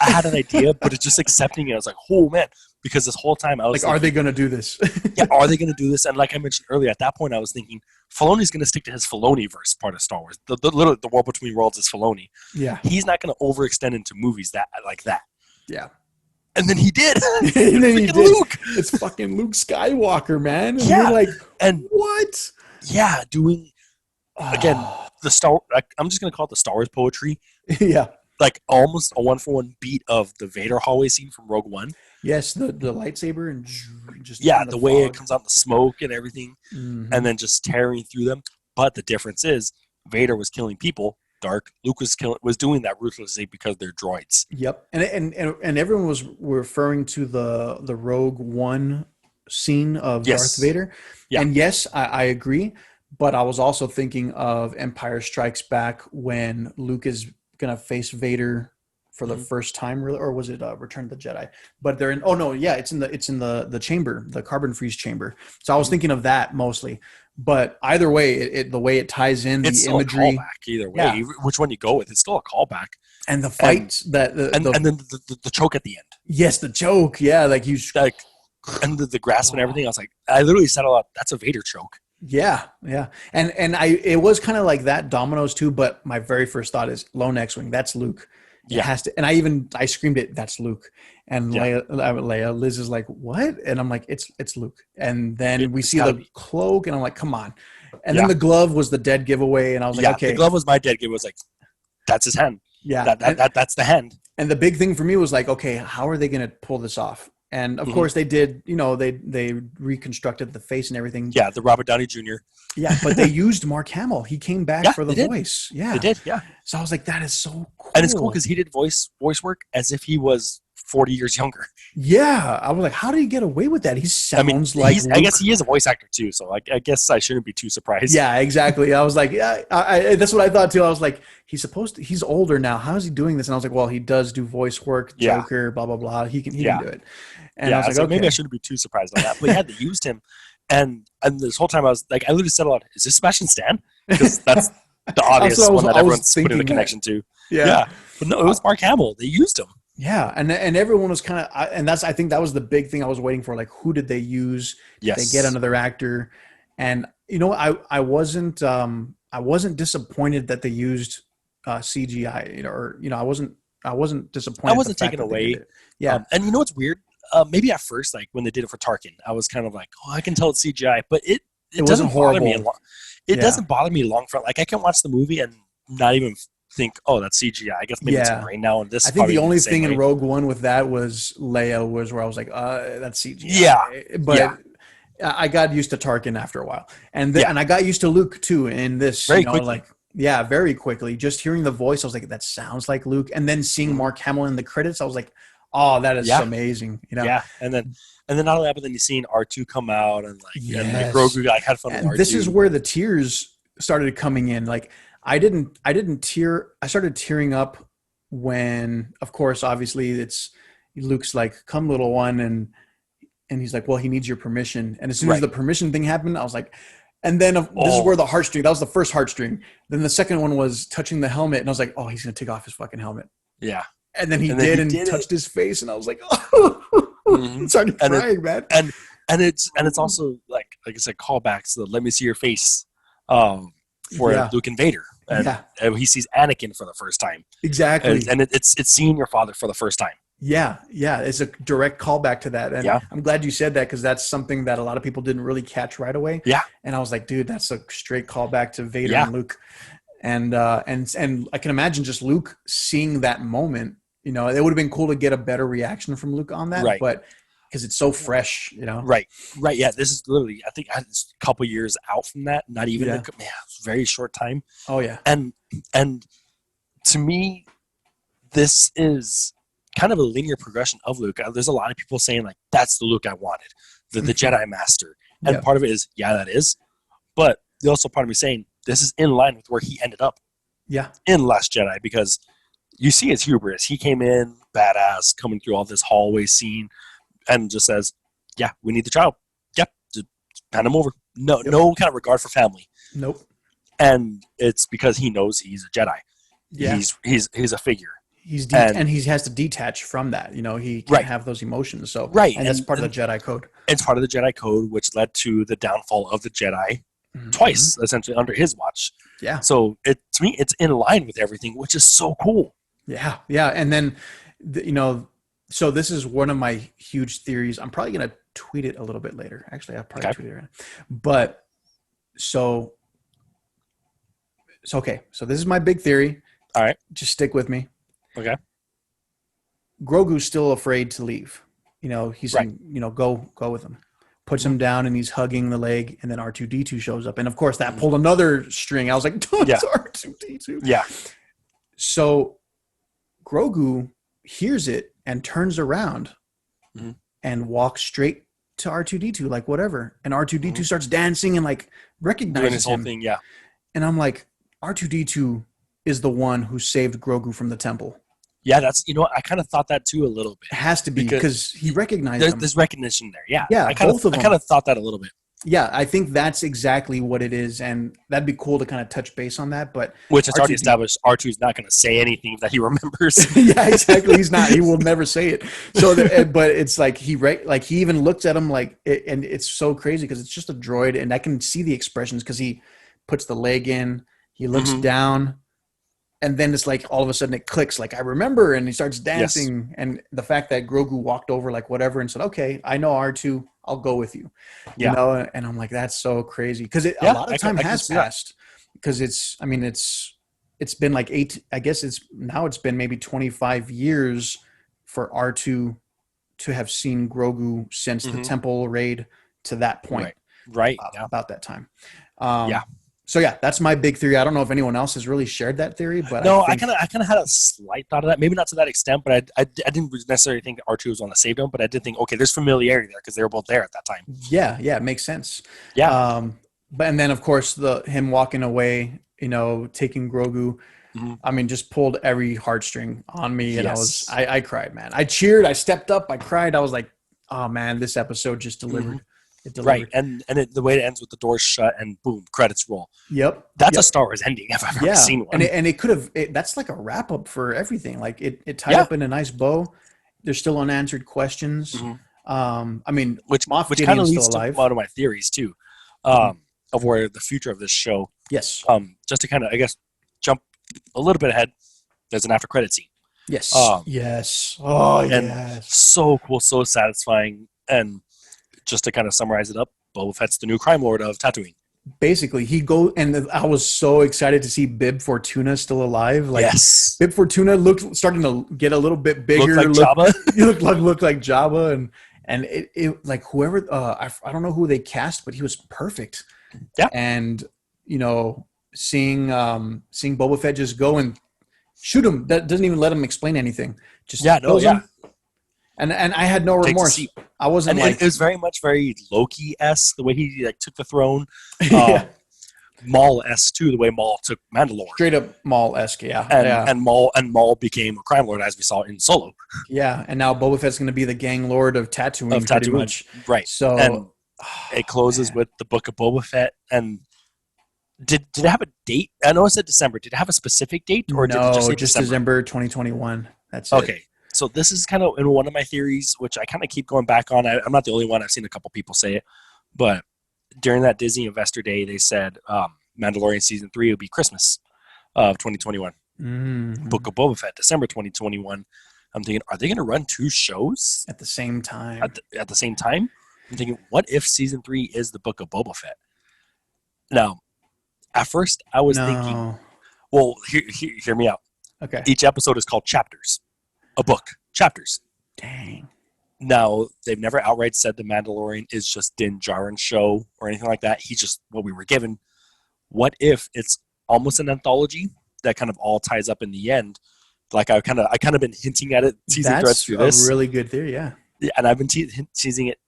I had an idea, but it's just accepting it. I was like, oh man, because this whole time I was like, are they going to do this? Yeah, are they going to do this? And like I mentioned earlier, at that point I was thinking Filoni's going to stick to his Filoni-verse part of Star Wars. The War Between Worlds is Filoni. Yeah. He's not going to overextend into movies like that. Yeah. And then he did. And then he did. Luke. It's fucking Luke Skywalker, man. And yeah. you're like, and what? Yeah, doing again, Oh, I'm just gonna call it the Star Wars poetry, yeah. like almost a 1-for-1 beat of the Vader hallway scene from Rogue One. Yes, the lightsaber and just Yeah, in the the way it fog. comes out in the smoke and everything, and Hmm. then just tearing through them. But the difference is Vader was killing people. Dark. Luke was doing that ruthlessly because they're droids. Yep, and everyone was referring to the Rogue One scene of Darth Yes. Vader, Yeah. and yes, I agree. But I was also thinking of Empire Strikes Back when Luke is gonna face Vader for the Mm-hmm. first time, really, or was it Return of the Jedi? But they're in. Oh no, yeah, it's in the chamber, the carbon freeze chamber. So I was Mm-hmm. thinking of that mostly. But either way, the way it ties in It's the still a imagery, callback either yeah, way. Which one you go with, it's still a callback. and the And fight that the and then the choke at the end, yes, the joke. Yeah, like you. like, and the grasp and Oh, everything. I was like, I literally said a lot. That's a Vader choke. yeah, yeah, and I it was kind of like that dominoes too. But my very first thought is lone X-wing. That's Luke. It Yeah. has to. And I screamed it. That's Luke. And Yeah. Liz is like, what? And I'm like, it's Luke. And then we It's see gotta the be. cloak, and I'm like, come on. And then Yeah. the glove was the dead giveaway, and I was like, Yeah. The okay, glove was my dead give. It was like, that's his hand. yeah. That's the hand. And the big thing for me was like, okay, how are they going to pull this off? And of Hmm. course they did. They reconstructed the face and everything. Yeah. The Robert Downey Jr. Yeah, but they used Mark Hamill. He came back Yeah, for the they did. voice. They Yeah. did. Yeah. So I was like, that is so And it's cool cool. because he did voice work as if he was 40 years younger. Yeah. I was like, how did he get away with that? He I mean, sounds like I guess Luke. he is a voice actor too, so I guess I shouldn't be too surprised. Yeah, exactly. I was like, yeah, that's what I thought too. I was like, he's older now. How is he doing this? And I was like, well, he does do voice work, Yeah. Joker, blah, blah, blah. He can Yeah. do it. And I Yeah. was I like, was like, maybe I okay. shouldn't be too surprised by that. But yeah, they used him. And this whole time I was like, I literally said a lot, is this Sebastian Stan? Because that's the That's what obvious one that I was everyone's putting the thinking that. connection to. Yeah. Yeah. But no, it was Mark Hamill. They used him. Yeah, and everyone was kind of, and I think that was the big thing I was waiting for. Like, who did they use? Did they get Yes. another actor? And I wasn't disappointed that they used CGI. I wasn't I disappointed at the wasn't fact taken that they did away. it. Yeah, And you know what's weird? Maybe at first, like when they did it for Tarkin, I was kind of like, oh, I can tell it's CGI, but it it wasn't doesn't bother me a horrible. lot. It Yeah, doesn't bother me long front. Like I can watch the movie and not even think, oh, that's CGI. I guess maybe it's yeah. ingrained now, and this I is think probably the gonna be only the same thing in way. Rogue One with that was Leia was where I was like, that's Yeah, CGI. yeah, But I got used to Tarkin after a while, and yeah. and I got used to Luke too in this. Very quickly. Like yeah, very quickly. Just hearing the voice, I was like, that sounds like Luke, and then seeing Hmm. Mark Hamill in the credits, I was like, oh, that is Yeah, amazing. yeah. And then not only that, but then you seen R2 come out and Yes, Grogu like had fun with and this is R2. where the tears started coming in. Like I didn't tear. I started tearing up when, of course, obviously it's Luke's like, "Come, little one," and he's like, well, he needs your permission. And as soon as Right. the permission thing happened, I was like, and then this is Oh, where the heartstring, that was the first heartstring. Then the second one was touching the helmet. And I was like, oh, he's going to take off his fucking helmet. yeah. And then he And then did he and did it. touched his face. And I was like, oh, I Hmm. started And it crying, man. and and it's also like I said, callbacks to the "Let me see your face" um, for Yeah. Luke and Vader, and Yeah, he sees Anakin for the first time, and exactly. it's seeing your father for the first time. Yeah. Yeah. It's a direct callback to that. And Yeah, I'm glad you said that because that's something that a lot of people didn't really catch right away. yeah, And I was like, dude, that's a straight callback to Vader yeah, and Luke. And I can imagine just Luke seeing that moment. It would have been cool to get a better reaction from Luke on that, right, but because it's so fresh. right, right. Yeah, this is literally I think it's a couple years out from that. Not even Yeah. it's a very short time, Oh yeah. and to me, this is kind of a linear progression of Luke. There's a lot of people saying like that's the Luke I wanted, the Jedi Master, and Yeah. part of it is yeah that is, but there's also part of me saying this is in line with where he ended up Yeah. in Last Jedi because you see his hubris. He came in badass, coming through all this hallway scene, and just says, "Yeah, we need the child. Yep, just hand him over. No, Yep. no kind of regard for family." Nope. And it's because he knows he's a Jedi. Yeah. He's a figure. And And he has to detach from that. He can't right, have those emotions. So, right, and that's part of the Jedi code. it's part of the Jedi Code, which led to the downfall of the Jedi Hmm. twice, essentially under his watch. Yeah. So to me, it's in line with everything, which is so cool. Yeah. Yeah. And then, so this is one of my huge theories. I'm probably going to tweet it a little bit later. Actually, I'll probably Okay. tweet it right now. But so So okay, so this is my big theory. All right. Just stick with me. Okay. Grogu's still afraid to leave. He's Right. saying, go with him. Puts Mhm. him down and he's hugging the leg, and then R2D2 shows up. And of course, that Mhm. pulled another string. I was like, Yeah. it's R2D2. Yeah. So Grogu hears it and turns around Mhm. and walks straight to R2D2, like whatever. And R2D2 Mhm. starts dancing and like Doing recognizes his whole him. thing. Yeah. And I'm like, R2D2 is the one who saved Grogu from the temple. Yeah. That's, I kind of thought that too a little bit. It has to be because he recognized him. There's recognition there. Yeah. Yeah, I kind both of them. of thought that a little bit. Yeah, I think that's exactly what it is, and that'd be cool to kind of touch base on that. But Which is already R2D established. R2 is not going to say anything that he remembers. yeah, exactly. He's not. He will never say it. So, but it's like he even looks at him like, and it's so crazy because it's just a droid, and I can see the expressions because he puts the leg in, he looks Mhm. down, and then it's like all of a sudden it clicks. Like I remember, and he starts dancing, Yes. and the fact that Grogu walked over like whatever and said, "Okay, I know R2. I'll go with you." Yeah. And I'm like, that's so crazy because a Yeah. lot of time I can has see that. passed because it's been like I guess it's been maybe 25 years for R2 to have seen Grogu since the Mhm. temple raid to that point, Right. Yeah. about that time. Yeah. So yeah, that's my big theory. I don't know if anyone else has really shared that theory, but No, I think I kind of had a slight thought of that. Maybe not to that extent, but I didn't necessarily think R2 was on the save him, but I did think, okay, there's familiarity there because they were both there at that time. yeah, it makes sense. Yeah. But and then of course him walking away, taking Grogu. Mhm. I mean, just pulled every heartstring on me, and Yes. I cried, man. I cheered, I stepped up, I cried. I was like, oh man, this episode just delivered. Mhm. It Right. delivered. The way it ends with the doors shut and boom, credits roll. Yep. That's a Yep. Star Wars ending if I've ever Yeah. seen one. And it could have. That's like a wrap up for everything. Like it tied Yeah. up in a nice bow. There's still unanswered questions. Mhm. I mean, Which Moff kind of Gideon's still leads to alive. one of my theories too, Mhm. of where the future of this show. Yes. Just to kind of, I guess, jump a little bit ahead. There's an after credit scene. Yes. Um, Yes. Oh and yes. so cool, so satisfying. And just to kind of summarize it up, Boba Fett's the new crime lord of Tatooine. Basically, and I was so excited to see Bib Fortuna still alive. Like Yes, Bib Fortuna starting to get a little bit bigger. looked like Jabba. He looked like Jabba, and it like whoever I don't know who they cast, but he was perfect. Yeah. And seeing Boba Fett just go and shoot him, that doesn't even let him explain anything. Just kills him. And I had no remorse. I wasn't and like it was very Loki-esque the way he like took the throne. yeah, Maul-esque too, the way Maul took Mandalore. straight up Maul-esque, yeah. And Maul became a crime lord as we saw in Solo. Yeah, and now Boba Fett's going to be the gang lord of Tatooine, pretty much. Right. So and it closes with the Book of Boba Fett. And did it have a date? I know it said December. Did it have a specific date, or did it just say December 2021? That's it. Okay. So this is kind of in one of my theories, which I kind of keep going back on. I'm not the only one. I've seen a couple people say it, but during that Disney Investor Day, they said Mandalorian season 3 would be Christmas of 2021. Mm-hmm. Book of Boba Fett, December 2021. I'm thinking, are they going to run 2 shows at the same time? At the same time? I'm thinking, what if season 3 is the Book of Boba Fett? Now, at first, I was thinking, well, hear me out. Okay. Each episode is called chapters. A book. Chapters. Dang. Now, they've never outright said the Mandalorian is just Din Djarin's show or anything like that. He's just what we were given. What if it's almost an anthology that kind of all ties up in the end? Like I kind of been hinting at it, teasing threads through this. That's a really good theory, yeah. And I've been teasing it.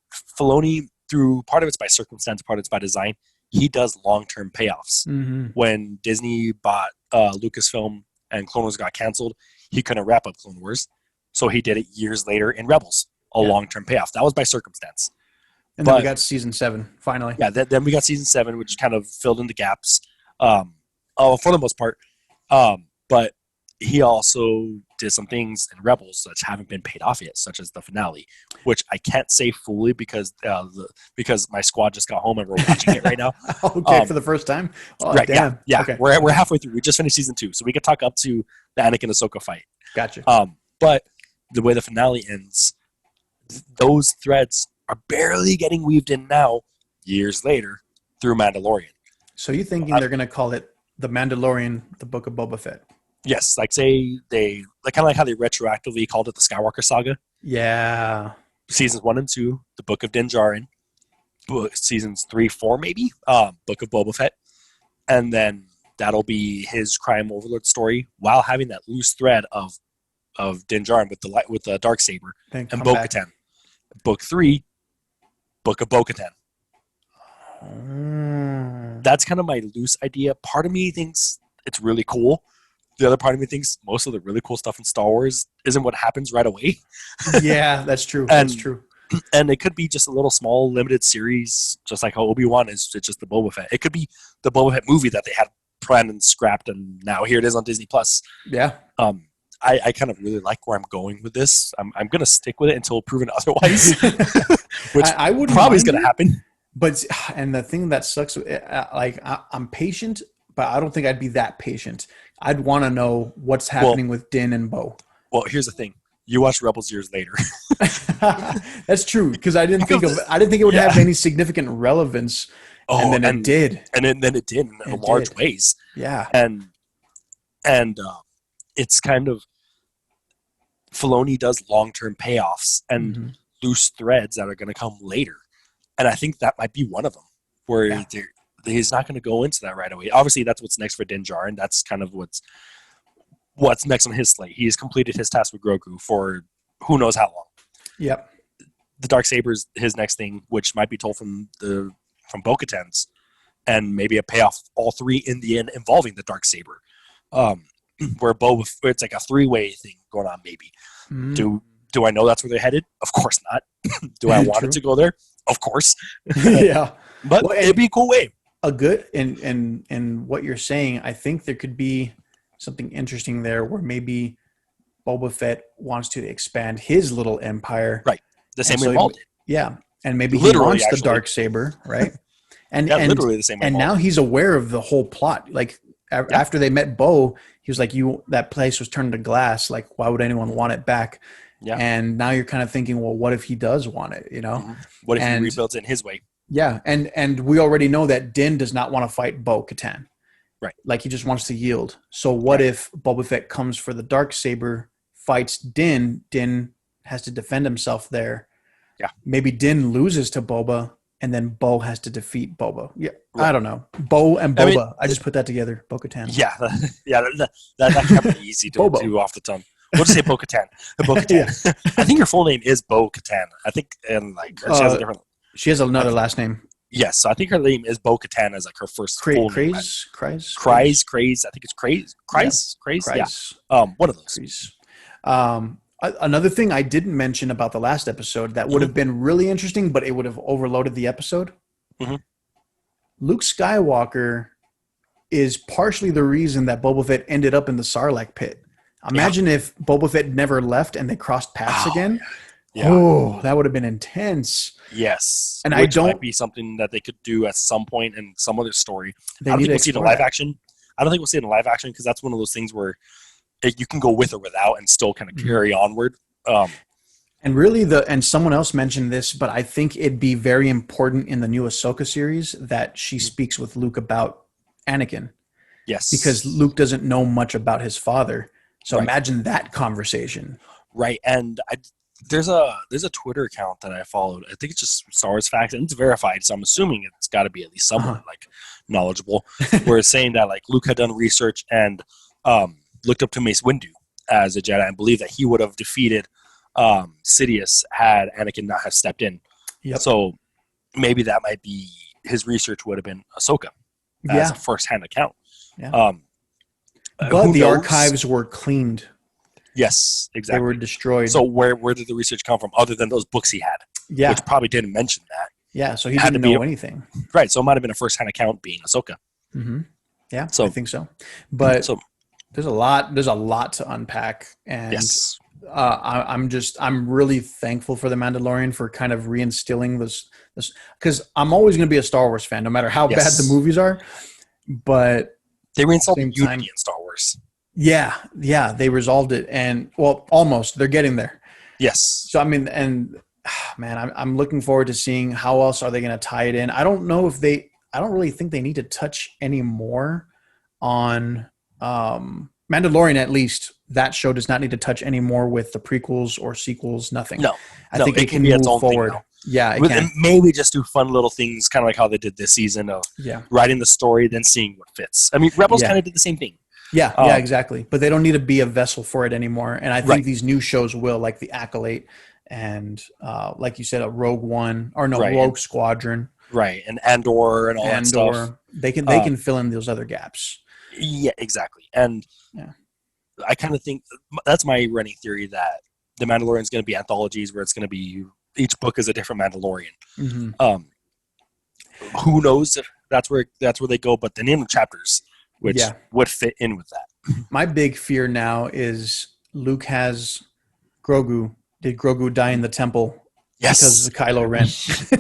Filoni, through part of it's by circumstance, part of it's by design. He does long-term payoffs. Mm-hmm. When Disney bought Lucasfilm and Clone Wars got canceled, he couldn't wrap up Clone Wars, so he did it years later in Rebels, a long-term payoff. That was by circumstance. And then we got season 7 finally. Yeah, then we got season 7, which kind of filled in the gaps, for the most part. But he also did some things in Rebels that haven't been paid off yet, such as the finale, which I can't say fully because my squad just got home and we're watching it right now. Okay, for the first time. Oh, right? Damn. Yeah. Okay. We're halfway through. We just finished season 2, so we could talk up to the Anakin Ahsoka fight. Gotcha. But the way the finale ends, those threads are barely getting weaved in now, years later, through Mandalorian. So you thinking they're going to call it The Mandalorian, the Book of Boba Fett. Yes, like say they like kind of like how they retroactively called it the Skywalker Saga. Yeah. Seasons 1 and 2, the Book of Din Djarin. Seasons 3, 4 maybe. Book of Boba Fett, and then that'll be his crime overlord story while having that loose thread of Din Djarin with the dark saber Then and come back. Bo-Katan. Book 3, Book of Bo-Katan. That's kind of my loose idea. Part of me thinks it's really cool. The other part of me thinks most of the really cool stuff in Star Wars isn't what happens right away. Yeah, that's true. And That's true. and it could be just a little small limited series, just like how Obi-Wan is just the Boba Fett. It could be the Boba Fett movie that they had planned and scrapped, and now here it is on Disney Plus. Yeah. I kind of really like where I'm going with this. I'm going to stick with it until proven otherwise, which I wouldn't probably is mind going to it. happen. But and the thing that sucks, like I'm patient, but I don't think I'd be that patient. I'd want to know what's happening with Din and Bo. Well, here's the thing: you watch Rebels years later. That's true because I didn't think it would have any significant relevance, and then it did, and then it did in large ways. Yeah, and it's kind of Filoni does long-term payoffs and loose threads that are going to come later. And I think that might be one of them, where he's not going to go into that right away. Obviously, that's what's next for Din Djarin. That's kind of what's next on his slate. He's completed his task with Grogu for who knows how long. Yep. The Darksaber's his next thing, which might be told from Bo-Katan's, and maybe a payoff all three in the end involving the Darksaber. Where it's like a three-way thing going on, maybe. Do I know that's where they're headed? Of course not. Do I want it to go there? Of course. Yeah. But it'd be a cool way. A good and what you're saying, I think there could be something interesting there where maybe Boba Fett wants to expand his little empire. Right. The same way Maul did. Yeah. And maybe Literally, he wants the Darksaber, right? And literally the same way. And now he's aware of the whole plot. Like after they met Bo, he was like, that place was turned to glass. Like, why would anyone want it back? Yeah. And now you're kind of thinking, well, what if he does want it? You know? What if he rebuilds it in his way? Yeah. And we already know that Din does not want to fight Bo-Katan. Right. Like he just wants to yield. So what if Boba Fett comes for the Darksaber, fights Din, Din has to defend himself there. Yeah. Maybe Din loses to Boba, and then Bo has to defeat Boba. Yeah. Right. I don't know. Bo and Boba. I just put that together. Bo-Katan. Yeah. That can't be easy to do off the tongue. We'll just say Bo-Katan. Bo-Katan. I think her full name is Bo-Katan. I think, and like she has a different. She has another last name. Yes, so I think her name is Bo-Katan as like her first full name. Craze. I think it's Craze. Yeah. One of those. Another thing I didn't mention about the last episode that would have been really interesting, but it would have overloaded the episode. Luke Skywalker is partially the reason that Boba Fett ended up in the Sarlacc pit. Imagine if Boba Fett never left and they crossed paths again. Yeah. Oh, that would have been intense. Yes. And which might be something that they could do at some point in some other story. I don't think we'll see it in live action. I don't think we'll see it in live action because that's one of those things where you can go with or without and still kind of carry onward. And really, and someone else mentioned this, but I think it'd be very important in the new Ahsoka series that she speaks with Luke about Anakin. Yes. Because Luke doesn't know much about his father. So imagine that conversation. Right. And there's a Twitter account that I followed. I think it's just Star Wars Facts, and it's verified. So I'm assuming it's got to be at least somewhat like knowledgeable. Where it's saying that like Luke had done research and looked up to Mace Windu as a Jedi and believed that he would have defeated Sidious had Anakin not have stepped in. Yep. So maybe that might be his research would have been Ahsoka as a first-hand account. Yeah. But the archives were cleaned. Yes, exactly. They were destroyed. So where did the research come from other than those books he had? Yeah. Which probably didn't mention that. Yeah, so he didn't know anything. Right, so it might have been a first-hand account being Ahsoka. Mm-hmm. Yeah, I think so. But there's a lot to unpack. And I'm really thankful for The Mandalorian for kind of reinstilling this because I'm always going to be a Star Wars fan, no matter how bad the movies are. But they reinstilled unity in Star Wars. Yeah, they resolved it, and almost. They're getting there. Yes. So I mean, and man, I'm looking forward to seeing how else are they going to tie it in. I don't know if I don't really think they need to touch any more on Mandalorian, at least, that show does not need to touch anymore with the prequels or sequels, nothing. No, I no, think it it can can be its move own thing forward. now. Yeah, it With can. maybe just do fun little things, kind of like how they did this season of Yeah. writing the story, then seeing what fits. I mean, Rebels Yeah. kind of did the same thing. Yeah, yeah, exactly. But they don't need to be a vessel for it anymore. And I think Right, these new shows will, like the Acolyte and like you said, a Rogue One or no, right, and Rogue Squadron, right, and Andor and all that stuff. Andor. They can fill in those other gaps. Yeah, exactly. And Yeah. I kind of think that's my running theory that the Mandalorian is going to be anthologies where it's going to be each book is a different Mandalorian. Mm-hmm. Who knows if that's where they go, but the name of chapters, which would fit in with that. My big fear now is Luke has Grogu. Did Grogu die in the temple because of Kylo Ren?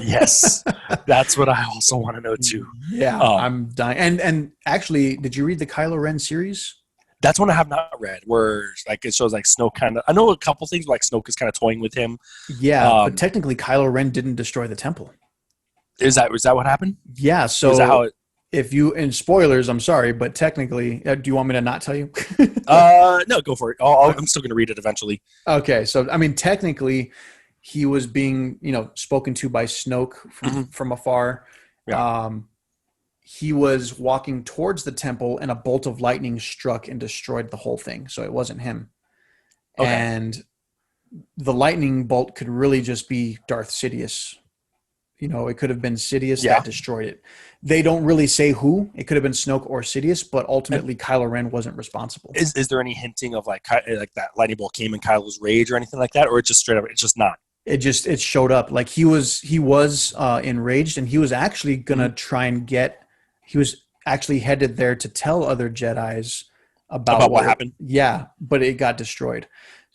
Yes, that's what I also want to know too. Yeah, I'm dying. And actually, did you read the Kylo Ren series? That's one I have not read, where like it shows like Snoke kind of. I know a couple things like Snoke is kind of toying with him. Yeah, but technically, Kylo Ren didn't destroy the temple. Is that what happened? Yeah. So is that how it? If you, in spoilers, I'm sorry, but technically, do you want me to not tell you? No, go for it. I'm still going to read it eventually. Okay, so I mean, technically, he was being, spoken to by Snoke from afar. Yeah. He was walking towards the temple, and a bolt of lightning struck and destroyed the whole thing. So it wasn't him. Okay. And the lightning bolt could really just be Darth Sidious. It could have been Sidious that destroyed it. They don't really say who. It could have been Snoke or Sidious, but ultimately Kylo Ren wasn't responsible. Is there any hinting of like that lightning bolt came in Kylo's rage or anything like that, or it's just straight up? It's just not. It showed up like he was enraged, and he was actually gonna try and he was actually headed there to tell other Jedis about what happened. Yeah, but it got destroyed.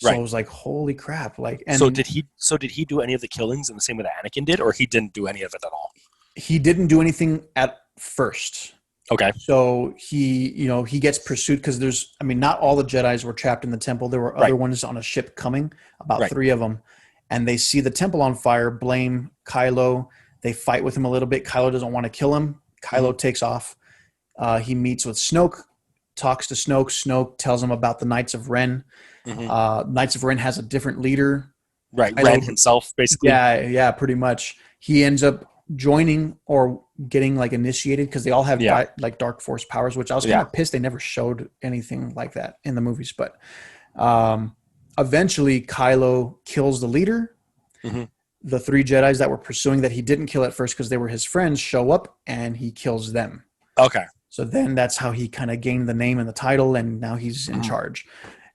So I was like, holy crap! So did he do any of the killings in the same way that Anakin did, or he didn't do any of it at all? He didn't do anything at first. Okay. So he gets pursued because not all the Jedis were trapped in the temple. There were other ones on a ship coming, about 3 of them, and they see the temple on fire, blame Kylo. They fight with him a little bit. Kylo doesn't want to kill him. Kylo takes off. He meets with Snoke, talks to Snoke. Snoke tells him about the Knights of Ren. Knights of Ren has a different leader. Right, Ren himself, basically. Yeah, pretty much. He ends up joining or getting initiated because they all have dark force powers, which I was kind of pissed they never showed anything like that in the movies. But eventually, Kylo kills the leader. The 3 Jedis that were pursuing that he didn't kill at first because they were his friends show up, and he kills them. Okay. So then that's how he kind of gained the name and the title, and now he's in charge.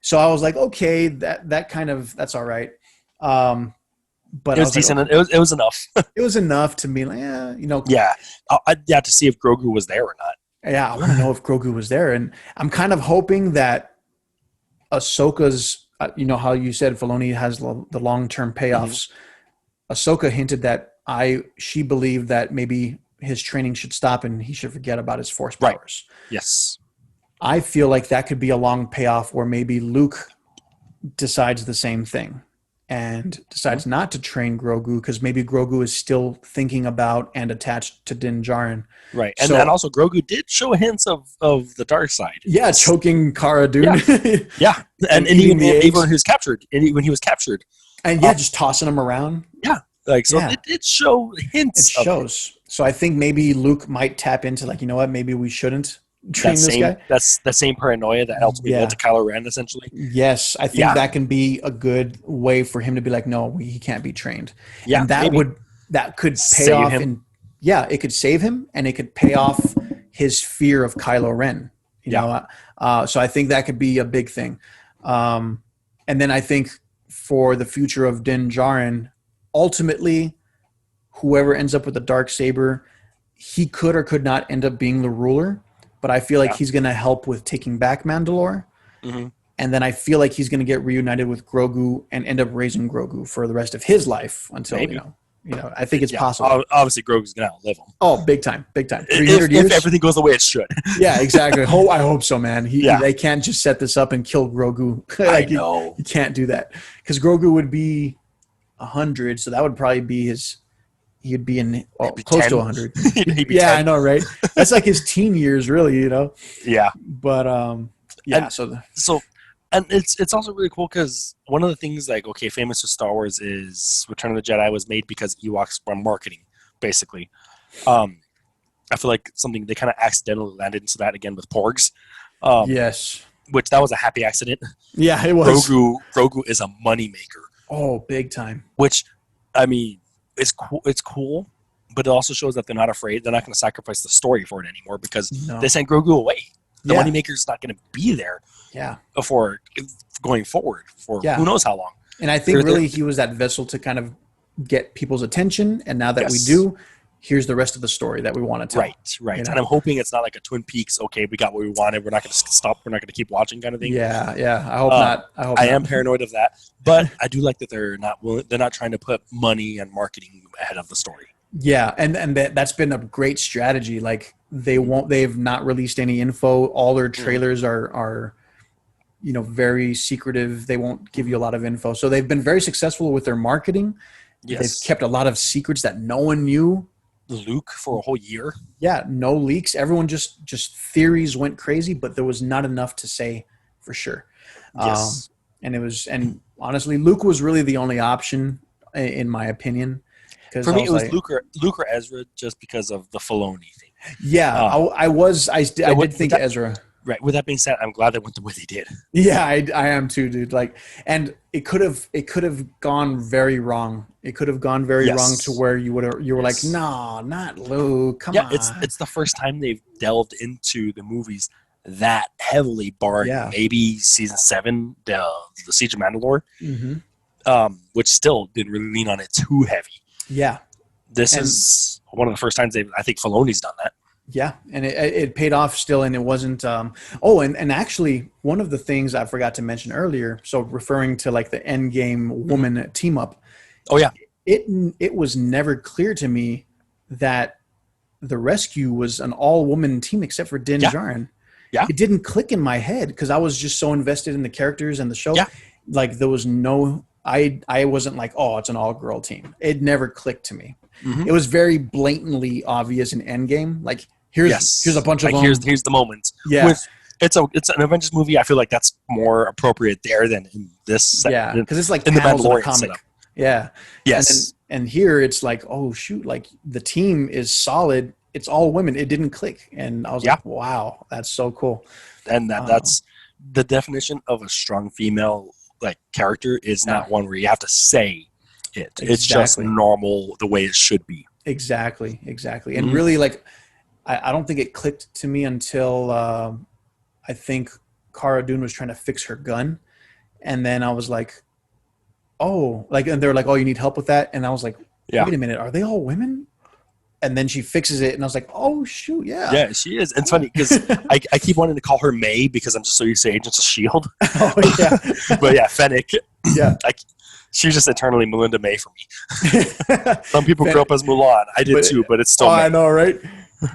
So I was like, okay, that's all right. But it was decent. Like, okay. It was enough. It was enough to be Yeah, I'd have to see if Grogu was there or not. Yeah, I want to know if Grogu was there, and I'm kind of hoping that Ahsoka's. How you said Filoni has the long-term payoffs. Ahsoka hinted that she believed that maybe his training should stop and he should forget about his force powers. Yes. I feel like that could be a long payoff where maybe Luke decides the same thing and decides not to train Grogu because maybe Grogu is still thinking about and attached to Din Djarin. Right. And then also Grogu did show hints of the dark side. Yeah, choking Cara Dune. Yeah. And even when he was captured. And when he was captured. And just tossing him around. Yeah. It did show hints. It shows. So I think maybe Luke might tap into maybe we shouldn't train this guy. That's the same paranoia that ultimately led to Kylo Ren, essentially. Yes, I think that can be a good way for him to be like, no, he can't be trained. Yeah, and that could pay off him. It could save him, and it could pay off his fear of Kylo Ren. So I think that could be a big thing. And then I think for the future of Din Djarin, ultimately, whoever ends up with the Darksaber, he could or could not end up being the ruler. But I feel like he's going to help with taking back Mandalore. And then I feel like he's going to get reunited with Grogu and end up raising Grogu for the rest of his life until, I think it's possible. Obviously, Grogu's going to outlive him. Oh, big time. 300 years. If everything goes the way it should. Yeah, exactly. I hope so, man. They can't just set this up and kill Grogu. I know. You can't do that. Because Grogu would be 100, so that would probably be his he'd be in Maybe close 10. to 100. He'd be Yeah, 10. I know, right? That's like his teen years, really, you know. Yeah. But yeah. And and it's also really cool because one of the things like famous with Star Wars is Return of the Jedi was made because Ewoks were marketing basically. I feel like something they kind of accidentally landed into that again with Porgs. Yes. Which that was a happy accident. Yeah, it was. Grogu is a moneymaker. Oh, big time. Which, I mean, it's cool. It's cool, but it also shows that they're not afraid. They're not going to sacrifice the story for it anymore because they sent Grogu away. The moneymaker's not going to be there. Yeah. For going forward for who knows how long. And I think he was that vessel to kind of get people's attention. And now that we do, here's the rest of the story that we want to tell. Right. And I'm hoping it's not like a Twin Peaks. Okay, we got what we wanted. We're not going to stop. We're not going to keep watching, kind of thing. Yeah. I hope not. I am paranoid of that, but I do like that they're not trying to put money and marketing ahead of the story. Yeah, and that's been a great strategy. Like they've not released any info. All their trailers are very secretive. They won't give you a lot of info. So they've been very successful with their marketing. Yes. They've kept a lot of secrets that no one knew. Luke for a whole year. Yeah, no leaks. Everyone just theories went crazy, but there was not enough to say for sure. Yes. And honestly, Luke was really the only option in my opinion. For me, it was Luke or Ezra, just because of the Filoni thing. Yeah, I did think Ezra. Right. With that being said, I'm glad they went the way they did. Yeah, I am too, dude. Like, and it could have gone very wrong. It could have gone very wrong to where you were like, no, not Luke. Come on. Yeah, it's the first time they've delved into the movies that heavily, barring maybe season 7, the Siege of Mandalore, which still didn't really lean on it too heavy. Yeah, this is one of the first times I think Filoni's done that. Yeah, and it paid off still, and it wasn't. And actually, one of the things I forgot to mention earlier. So referring to like the Endgame woman team up. Oh yeah, it was never clear to me that the rescue was an all-woman team except for Din Djarin. Yeah, it didn't click in my head because I was just so invested in the characters and the show. Yeah, like there was no. I wasn't like, oh, it's an all-girl team. It never clicked to me. It was very blatantly obvious in Endgame. Like here's a bunch of them. Here's the moment. Yeah, it's an Avengers movie. I feel like that's more appropriate there than in this. Yeah, because it's like in the Mandalorian comic. Setup. Yeah. Yes. And here it's like, oh shoot, like the team is solid. It's all women. It didn't click, and I was like, wow, that's so cool. And that's the definition of a strong female like character is not one where you have to say it. Exactly. It's just normal the way it should be. Exactly. And really, like, I don't think it clicked to me until I think Cara Dune was trying to fix her gun, and then I was like, oh, like, and they were like, oh, you need help with that, and I was like, wait a minute, are they all women? And then she fixes it, and I was like, oh shoot, yeah, she is. It's funny because I keep wanting to call her May because I'm just so used to Agents of S.H.I.E.L.D. Oh yeah, but yeah, Fennec. Yeah, she's just eternally Melinda May for me. Some people grew up as Mulan. I did too, but it's still. I know, right?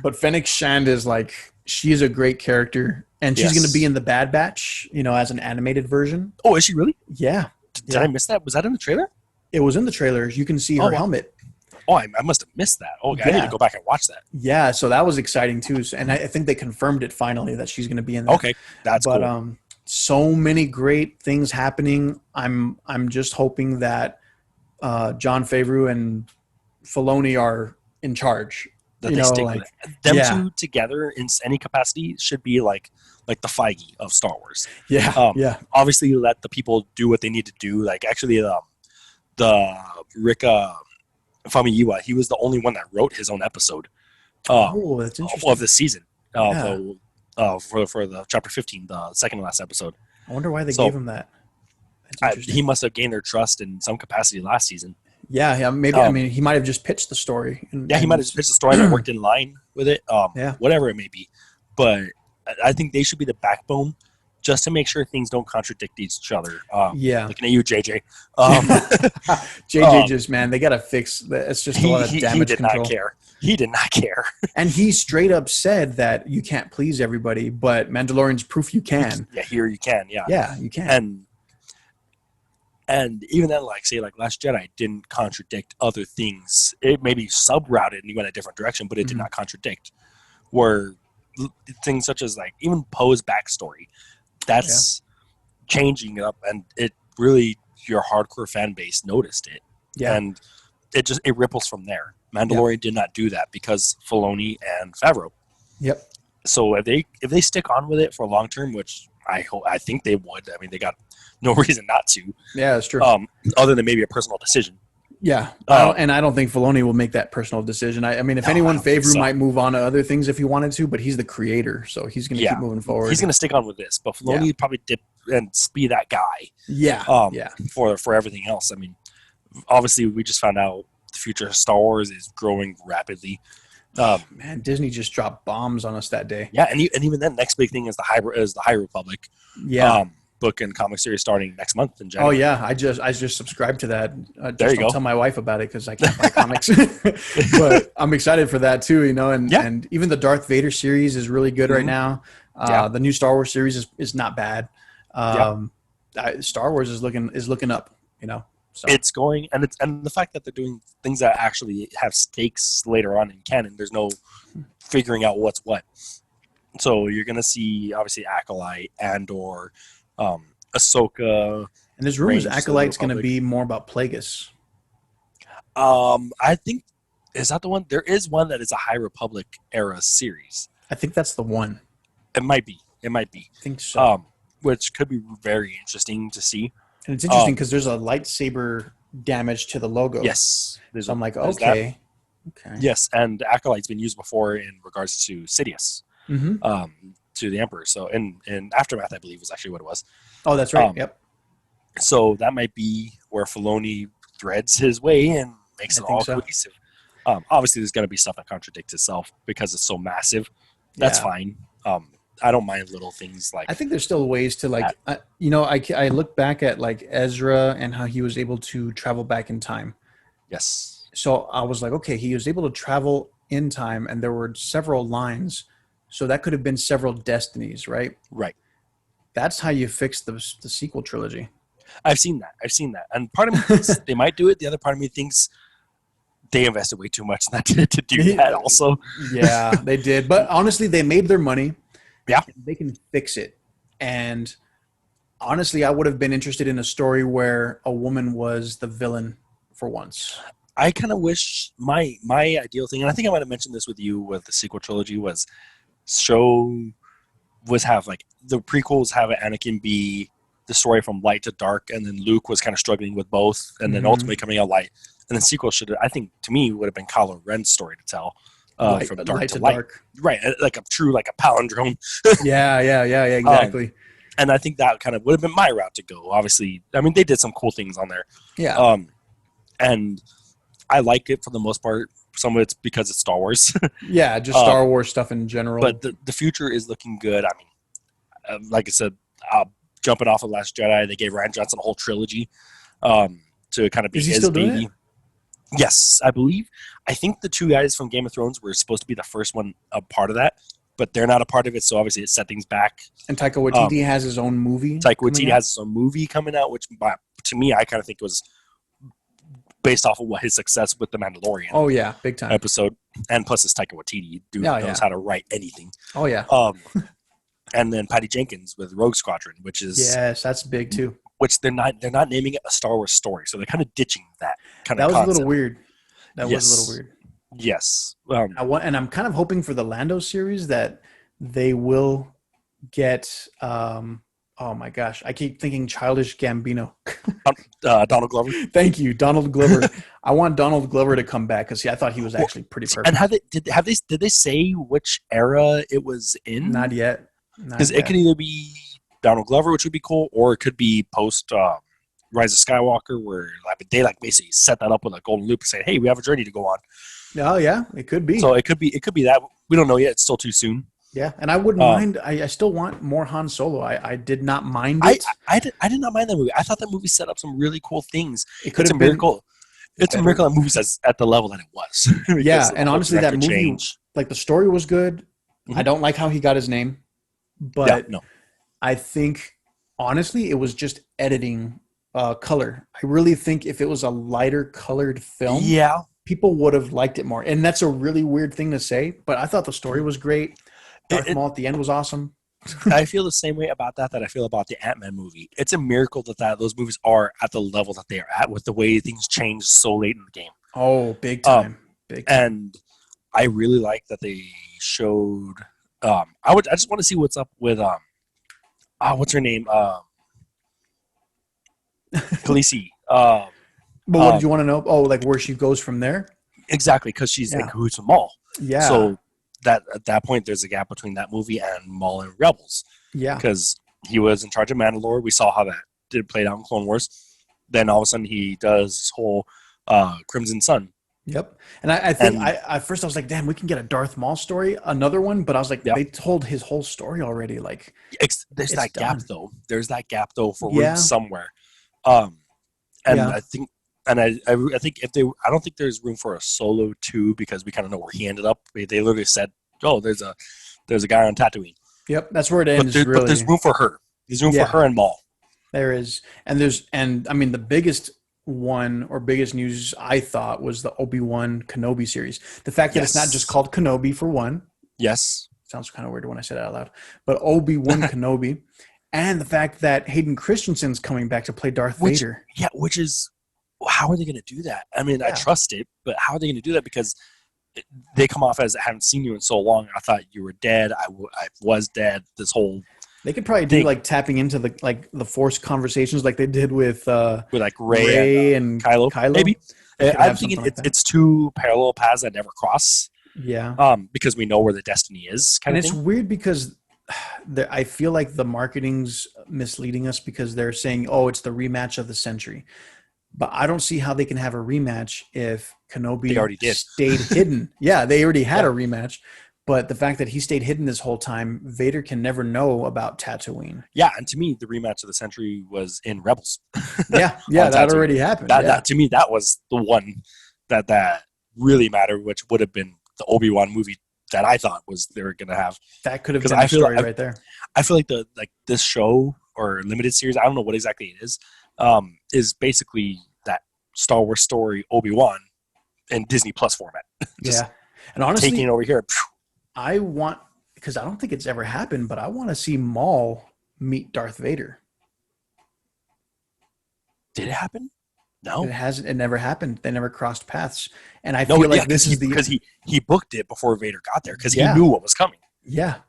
But Fennec Shand is like, she's a great character, and she's going to be in the Bad Batch, as an animated version. Oh, is she really? Yeah. Did I miss that? Was that in the trailer? It was in the trailer. You can see her helmet. Oh, I must have missed that. Oh, I need to go back and watch that. Yeah, so that was exciting too. And I think they confirmed it finally that she's going to be in there. Okay, that's cool. But so many great things happening. I'm just hoping that Jon Favreau and Filoni are in charge. That they stick with it. Them two together in any capacity should be like the Feige of Star Wars. Yeah, Obviously, let the people do what they need to do. Like actually, the Rick Famuyiwa, he was the only one that wrote his own episode. That's interesting. Of the season. For the chapter 15, the second to last episode. I wonder why they gave him that. He must have gained their trust in some capacity last season. Yeah, maybe. I mean, he might have just pitched the story. He might have just pitched the story that worked in line with it. Whatever it may be. But I think they should be the backbone just to make sure things don't contradict each other. Looking at you, JJ. JJ just, man, they got to fix that. It's just a lot of damage control. He did not care. And he straight up said that you can't please everybody, but Mandalorian's proof you can. Yeah, here you can, yeah. Yeah, you can. And even then, like say, like Last Jedi didn't contradict other things. It maybe subrouted and went a different direction, but it did not contradict. Where things such as like even Poe's backstory, that's changing it up, and it really your hardcore fan base noticed it, and it ripples from there. Mandalorian did not do that because Filoni and Favreau. Yep. So if they stick on with it for long term, which I think they would. I mean, they got no reason not to. Yeah, that's true. Other than maybe a personal decision. Yeah, I don't think Filoni will make that personal decision. I mean, if anyone, Favreau might move on to other things if he wanted to, but he's the creator, so he's going to keep moving forward. He's going to stick on with this, but Filoni would probably dip and be that guy. Yeah, For everything else. I mean, obviously, we just found out the future of Star Wars is growing rapidly. Man, Disney just dropped bombs on us that day. Yeah, and even then, next big thing is the High Republic. Yeah. Book and comic series starting next month in January. Oh yeah, I just subscribed to that. There you go. Tell my wife about it because I can't buy comics, but I'm excited for that too. And even the Darth Vader series is really good right now. The new Star Wars series is not bad. Star Wars is looking up. So. It's going, and the fact that they're doing things that actually have stakes later on in canon. There's no figuring out what's what. So you're gonna see obviously Acolyte, Andor, Ahsoka, and there's rumors Acolyte's going to be more about Plagueis. I think is that the one? There is one that is a High Republic era series. I think that's the one. It might be. I think so. Which could be very interesting to see. And it's interesting because there's a lightsaber damage to the logo. Yes. So I'm like, okay. Yes, and Acolyte's been used before in regards to Sidious. To the Emperor. So in Aftermath, I believe was actually what it was. Oh, that's right. Yep. So that might be where Filoni threads his way and makes it all cohesive. Obviously, there's going to be stuff that contradicts itself because it's so massive. That's fine. I don't mind little things like. I think there's still ways to like. I look back at like Ezra and how he was able to travel back in time. Yes. So I was like, okay, he was able to travel in time, and there were several lines. So that could have been several destinies, right? Right. That's how you fix the sequel trilogy. I've seen that. And part of me thinks they might do it. The other part of me thinks they invested way too much in that to do that also. Yeah, they did. But honestly, they made their money. Yeah. They can fix it. And honestly, I would have been interested in a story where a woman was the villain for once. I kind of wish my ideal thing, and I think I might have mentioned this with you with the sequel trilogy, was have like the prequels have Anakin be the story from light to dark, and then Luke was kind of struggling with both, and then ultimately coming out light. And then sequel I think to me would have been Kylo Ren's story to tell from dark to light. Right, like a palindrome. Yeah, exactly. And I think that kind of would have been my route to go. Obviously, I mean they did some cool things on there. Yeah. And I like it for the most part. Some of it's because it's Star Wars. Yeah, just Star Wars stuff in general. But the future is looking good. I mean, like I said, jumping off of Last Jedi, they gave Rian Johnson a whole trilogy to kind of be his baby. Yes, I believe. I think the two guys from Game of Thrones were supposed to be the first one a part of that, but they're not a part of it, so obviously it set things back. And Taika Waititi has his own movie. Has his own movie coming out, which to me, I kind of think was based off of what his success with the Mandalorian. Oh yeah, big time episode, and plus it's Taika Waititi, dude knows how to write anything. Oh yeah. And then Patty Jenkins with Rogue Squadron, which is that's big too. Which they're not naming it a Star Wars story, so they're kind of ditching that kind of. That was concept. A little weird. That was a little weird. Yes. And I'm kind of hoping for the Lando series that they will get. Oh my gosh, I keep thinking Childish Gambino. Donald Glover. Thank you, Donald Glover. I want Donald Glover to come back because I thought he was actually pretty perfect. And did they say which era it was in? Not yet. Because it could either be Donald Glover, which would be cool, or it could be post Rise of Skywalker, where they basically set that up with a golden loop and say, "Hey, we have a journey to go on." Oh yeah, it could be. So it could be that. We don't know yet. It's still too soon. Yeah, and I wouldn't mind. I still want more Han Solo. I did not mind it. I did not mind that movie. I thought that movie set up some really cool things. It's a miracle. It's a miracle that movie is at the level that it was. Yeah, and honestly, that movie, the story was good. Mm-hmm. I don't like how he got his name, but I think honestly, it was just editing color. I really think if it was a lighter colored film, Yeah, people would have liked it more. And that's a really weird thing to say, but I thought the story was great. it, Darth it, Maul at the end was awesome. I feel the same way about that I feel about the Ant-Man movie. It's a miracle that those movies are at the level that they are at with the way things change so late in the game. Oh, big Um, time. Big time. and I really like that they showed. I just want to see what's up with what's her name? Khaleesi. But what did you want to know? Oh, like where she goes from there? Exactly, because she's in Yeah. cahoots with Maul. Yeah. So that at that point, there's a gap between that movie and Maul and Rebels Yeah. because he was in charge of Mandalore. We saw how that did play out in Clone Wars. Then all of a sudden, he does this whole Crimson Sun. Yep. And I think And at first I was like, damn, we can get a Darth Maul story, another one. But I was like, yeah, they told his whole story already. Like, there's it's that gap done. though. There's that gap though for Yeah. room somewhere. Um, and Yeah. I think. And I think I don't think there's room for a Solo 2 because we kind of know where he ended up. They literally said, "Oh, there's a guy on Tatooine." Yep. That's where it But, ends, but there's really. room for her. There's room for Yeah. her and Maul. There is. And I mean, the biggest one or biggest news I thought was the Obi-Wan Kenobi series. The fact that it's not just Yes. called Kenobi for one. Yes. Sounds kind of weird when I said it out loud. But Obi-Wan Kenobi. And the fact that Hayden Christensen's coming back to play Darth Vader. Yeah, which is how are they going to do that? I mean, I Yeah. trust it, but how are they going to do that? Because they come off as I haven't seen you in so long. I thought you were dead. I was dead. This whole They could probably do thing like tapping into the Force conversations like they did with with like Rey Ray and and Kylo, maybe. They could I'm have thinking something like that. it's two parallel paths that never cross. Yeah. Because we know where the destiny is, kind And of it's thing. weird because I feel like the marketing's misleading us because they're saying, oh, it's the rematch of the century. But I don't see how they can have a rematch if Kenobi They already did. stayed hidden. Yeah, they already had Yeah. a rematch. But the fact that he stayed hidden this whole time, Vader can never know about Tatooine. Yeah, and to me, the rematch of the century was in Rebels. Yeah, On that Tatooine. already happened. That to me, that was the one that really mattered, which would have been the Obi-Wan movie that I thought was they were gonna have. That could have 'Cause been I the feel story like- right there. I feel like this show or limited series, I don't know what exactly it is basically that Star Wars story Obi-Wan in Disney Plus format. Just Yeah. And honestly, taking it over here. I want, because I don't think it's ever happened, but I want to see Maul meet Darth Vader. Did it happen? No. It never happened. They never crossed paths. And I No, feel yeah, like this is because he booked it before Vader got there because Yeah. he knew what was coming. Yeah.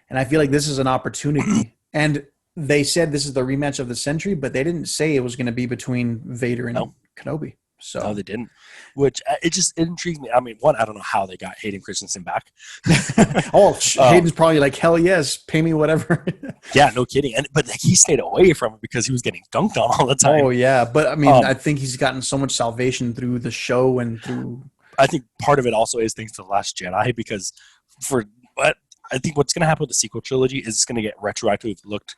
And I feel like this is an opportunity. And they said this is the rematch of the century, but they didn't say it was going to be between Vader and No. Kenobi. So No, they didn't. Which it intrigues me. I mean, one, I don't know how they got Hayden Christensen back. Hayden's probably like, hell yes, pay me whatever. Yeah, no kidding. But he stayed away from it because he was getting dunked on all the time. Oh yeah. But I mean, Um, I think he's gotten so much salvation through the show and through I think part of it also is thanks to The Last Jedi because I think what's going to happen with the sequel trilogy is it's going to get retroactively looked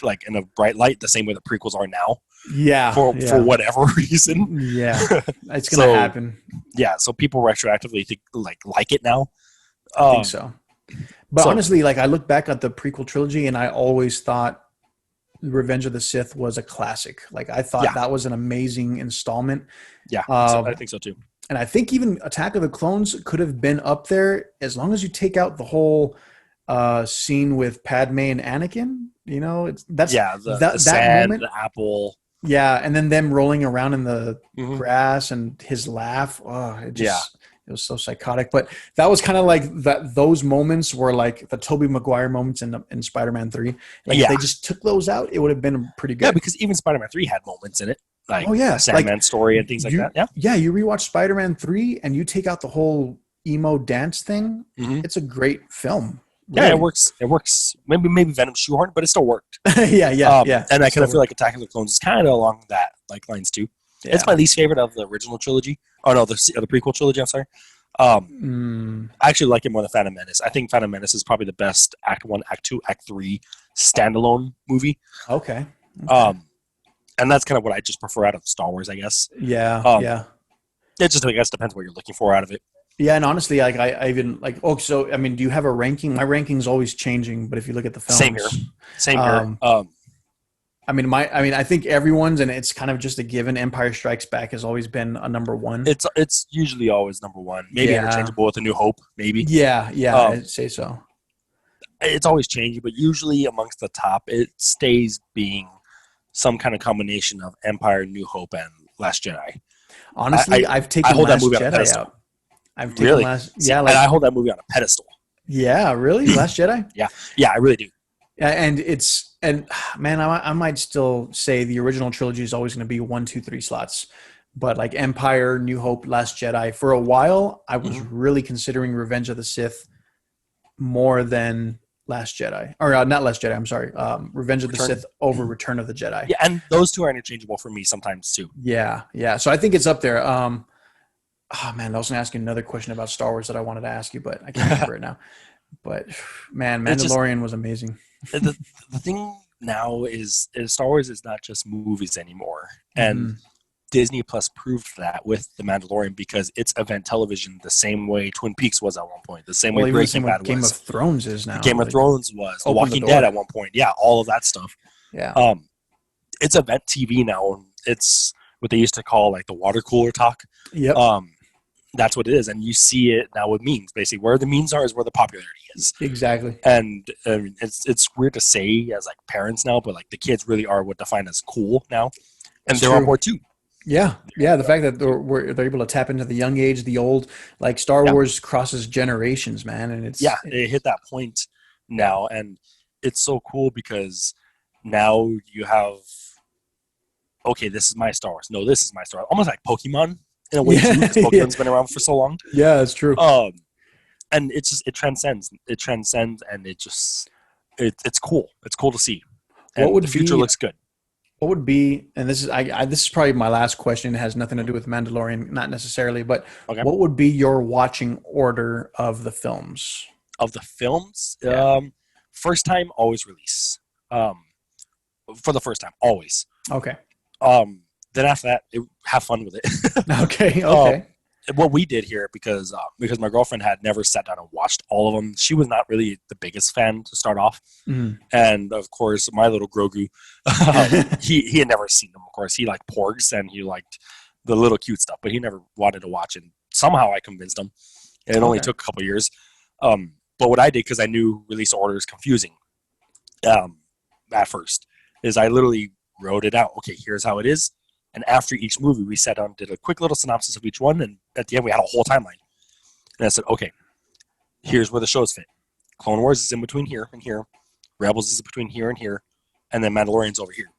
like in a bright light the same way the prequels are now for whatever reason. Yeah, it's gonna happen. Yeah, so people retroactively think like it now. I think so. But so- honestly, like I look back at the prequel trilogy and I always thought Revenge of the Sith was a classic. Like I thought Yeah. that was an amazing installment. Yeah, I think so too. And I think even Attack of the Clones could have been up there as long as you take out the whole scene with Padme and Anakin. You know, the sand, moment. the apple. Yeah, and then them rolling around in the Mhm. grass and his laugh. Oh, it Yeah. was so psychotic. But that was kind of like that. Those moments were like the Tobey Maguire moments in Spider-Man 3. Like if they just took those out, it would have been pretty good. Yeah, because even Spider-Man 3 had moments in it, like Oh, yeah. Sandman story and things like that. Yeah, Yeah, you rewatch Spider-Man 3 and you take out the whole emo dance thing. Mhm. It's a great film. Yeah, Really. it works. It works. Maybe Venom shoehorned, but it still worked. yeah. And I kind Still of feel like Attack of the Clones is kind of along that lines too. Yeah. It's my least favorite of the original trilogy. Oh no, the prequel trilogy. I'm sorry. I actually like it more than Phantom Menace. I think Phantom Menace is probably the best Act 1, Act 2, Act 3 standalone movie. Okay. And that's kind of what I just prefer out of Star Wars, I guess. Yeah. It just, I guess, depends what you're looking for out of it. Yeah, and honestly, like I even like. Oh, so I mean, do you have a ranking? My ranking's always changing, but if you look at the films, Same here. I think everyone's, and it's kind of just a given. Empire Strikes Back has always been a number one. It's usually always number one. Maybe Yeah, interchangeable with A New Hope, maybe. yeah, Um, I'd say so. it's always changing, but usually amongst the top, it stays being some kind of combination of Empire, New Hope, and Last Jedi. I, Honestly, I, I've I taken hold that Last movie on a Jedi pedestal. out. I've taken Really? Last, See, yeah, and like, I hold that movie on a pedestal. yeah, really, Last Jedi. Yeah, yeah, I really do. Yeah, and man, I might still say the original trilogy is always going to be 1, 2, 3 slots, but like Empire, New Hope, Last Jedi. For a while, I was Hmm. really considering Revenge of the Sith more than Last Jedi, or not Last Jedi. I'm sorry, Revenge of the Return. Sith over Return of the Jedi. Yeah, and those two are interchangeable for me sometimes too. Yeah, yeah. So I think it's up there. Oh man, I was going to ask you another question about Star Wars that I wanted to ask you, but I can't remember it now. But man, It's just Mandalorian was amazing. the thing now is Star Wars is not just movies anymore, and Hmm. Disney Plus proved that with The Mandalorian because it's event television the same way Twin Peaks was at one point, the same way Well, even the Breaking same with Bad Game of was, Thrones is now. Game of Like, Thrones was, The open the Walking Dead door. at one point. Yeah, all of that stuff. Yeah. Um, it's event TV now. It's what they used to call like the water cooler talk. Yep. Um, that's what it is, and you see it now with memes. Basically, where the memes are is where the popularity is. Exactly. And it's weird to say as like parents now, but like the kids really are what defined as cool now, and It's they're on true. board too. Yeah. Yeah. The fact that they're able to tap into the young age, the old, like Star Yeah, Wars crosses generations, man. And yeah, it hit that point now, and it's so cool because now you have okay, this is my Star Wars. No, this is my Star Wars. Almost like Pokemon in a way too, yeah. because yeah. Pokemon's been around for so long. Yeah. It's true. Um, and it's just it transcends, and it's cool. It's cool to see, What and the would future be, looks good. what would be, and this is probably my last question. It has nothing to do with Mandalorian, not necessarily, but Okay, what would be your watching order of the films? of the films, Yeah. first time always release. Um, for the first time, always. Okay. Then after that, have fun with it. Okay. um, Okay. what we did here because my girlfriend had never sat down and watched all of them. She was not really the biggest fan to start off, Mm. and of course, my little Grogu, he had never seen them. Of course, he liked Porgs and he liked the little cute stuff, but he never wanted to watch. And somehow I convinced him. And it only Okay. took a couple years. But what I did because I knew release order is confusing. At first, is I literally wrote it out. Okay, here's how it is. And after each movie, we sat down, did a quick little synopsis of each one, and at the end, we had a whole timeline. And I said, okay, here's where the shows fit. Clone Wars is in between here and here. Rebels is between here and here, and then Mandalorian's over here,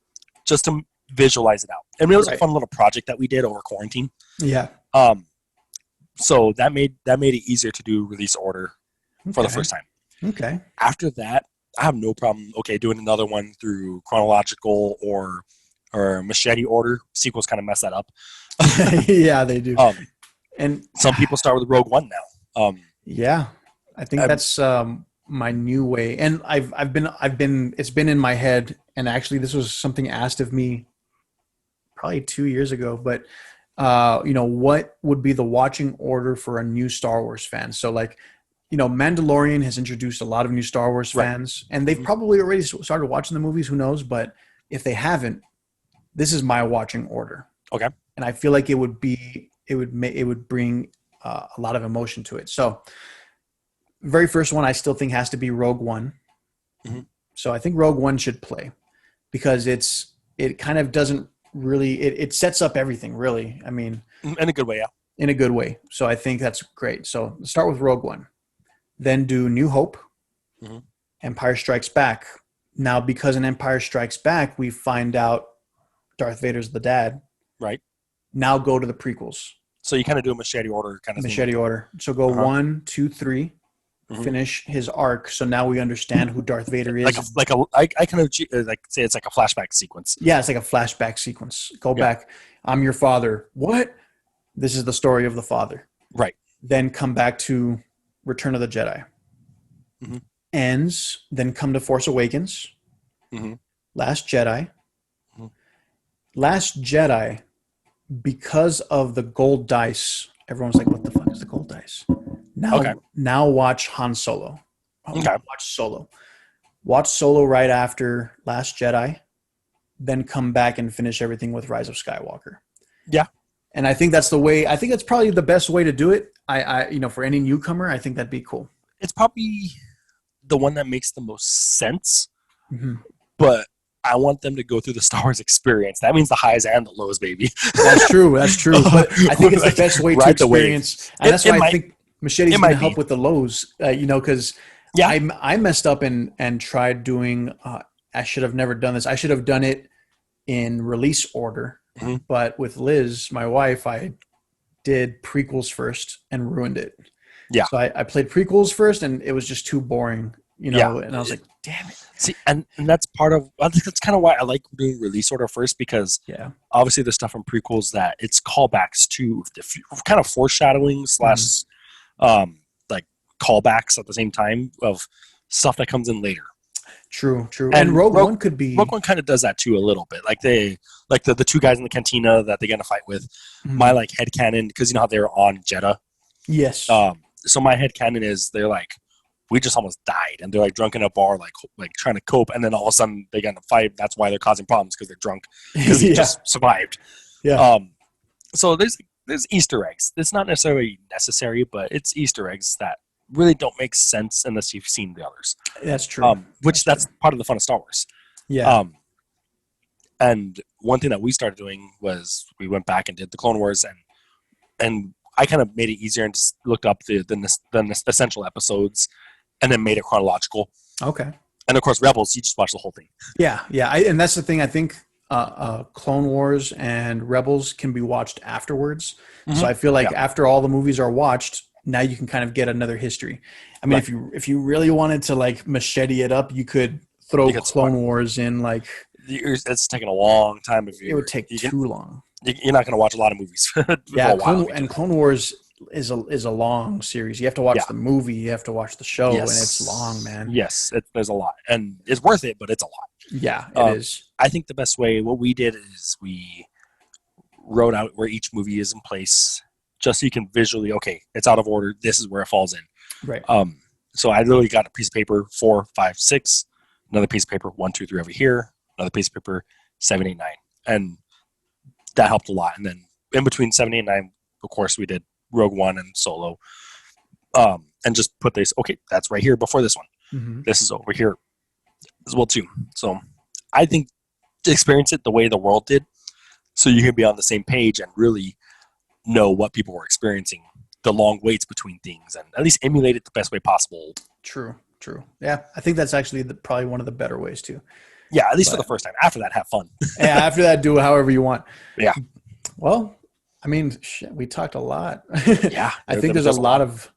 just to visualize it out. And it was a Right. fun little project that we did over quarantine. Yeah. So that made it easier to do release order for the Okay. first time. Okay. After that, I have no problem. Okay, doing another one through chronological or machete order. Sequels kind of mess that up. Yeah, they do. Um, And some people start with Rogue One now. yeah, I think Um, that's my new way. And it's been in my head. And actually, this was something asked of me probably 2 years ago. But what would be the watching order for a new Star Wars fan? So like, Mandalorian has introduced a lot of new Star Wars right. fans, and they've Mhm. probably already started watching the movies. Who knows? But if they haven't, this is my watching order. Okay. And I feel like it would bring a lot of emotion to it. So, very first one I still think has to be Rogue One. Mhm. So I think Rogue One should play because it kind of doesn't really it sets up everything really. I mean, In a good way, yeah. in a good way. So I think that's great. So let's start with Rogue One, then do New Hope, Mhm. Empire Strikes Back. Now, because in Empire Strikes Back we find out Darth Vader's the dad. Right. Now go to the prequels. So you kind of do a machete order kind of Machete thing. order. So go Uh-huh. 1, 2, 3. Mhm. Finish his arc. So now we understand who Darth Vader is. I kind of like say it's like a flashback sequence. Yeah, it's like a flashback sequence. Go Yeah. back. I'm your father. What? This is the story of the father. Right. Then come back to Return of the Jedi. Mhm. Ends. Then come to Force Awakens. Mhm. Last Jedi. Mhm. Last Jedi, because of the gold dice, everyone's like, what the fuck is the gold dice? Okay. Now watch Han Solo. Okay. Watch Solo. Watch Solo right after Last Jedi. then come back and finish everything with Rise of Skywalker. Yeah. And I think that's the way. I think that's probably the best way to do it. For any newcomer, I think that'd be cool. It's probably the one that makes the most sense, Mm-hmm. but I want them to go through the Star Wars experience. That means the highs and the lows, baby. That's true. That's true. But I think it's the best way to experience, and that's why I think Machete's going to help with the lows. Because I messed up and tried doing. I should have never done this. I should have done it in release order. Mm-hmm. But with Liz, my wife, I did prequels first and ruined it. Yeah. So I played prequels first, and it was just too boring. And I was like, damn it. See, and that's part of, I think that's kind of why I like doing release order first, because obviously the stuff from prequels that it's callbacks to kind of foreshadowing / like callbacks at the same time of stuff that comes in later. True. And Rogue One could be. Rogue One kind of does that too a little bit. Like the two guys in the cantina that they get in a fight with. Mm-hmm. My like headcanon, because you know how they're on Jeddah. Yes. So my headcanon is they're like, we just almost died, and they're like drunk in a bar, like trying to cope, and then all of a sudden they get in a fight. That's why they're causing problems, because they're drunk, because they just survived. Yeah. So there's Easter eggs. It's not necessarily necessary, but it's Easter eggs that really don't make sense unless you've seen the others. That's true. That's part of the fun of Star Wars. Yeah. And one thing that we started doing was we went back and did the Clone Wars, and I kind of made it easier and just looked up the essential episodes, and then made it chronological. Okay. And of course, Rebels, you just watch the whole thing. Yeah. And that's the thing. I think Clone Wars and Rebels can be watched afterwards. Mm-hmm. So I feel like after all the movies are watched, now you can kind of get another history. I mean, if you really wanted to like machete it up, you could throw Clone Wars in. Like, it's taking a long time. It would take too long. You're not going to watch a lot of movies. Clone Wars is a long series. You have to watch the movie, you have to watch the show, and it's long, man. Yes, there's a lot, and it's worth it, but it's a lot. Yeah, it is. I think the best way, what we did is we wrote out where each movie is in place, just so you can visually, okay, it's out of order. This is where it falls in. Right. So I literally got a piece of paper 4, 5, 6, another piece of paper 1, 2, 3 over here, another piece of paper 7, 8, 9, and that helped a lot. And then in between 7, 8, 9, of course, we did Rogue One and Solo, and just put this. Okay, that's right here before this one. Mm-hmm. This is over here as well too. So I think to experience it the way the world did, so you can be on the same page and really know what people were experiencing, the long waits between things, and at least emulate it the best way possible. True. Yeah, I think that's actually probably one of the better ways too. Yeah, at least for the first time. After that, have fun. Yeah, after that, do it however you want. Yeah. Well, I mean, we talked a lot. Yeah. I think there's a lot of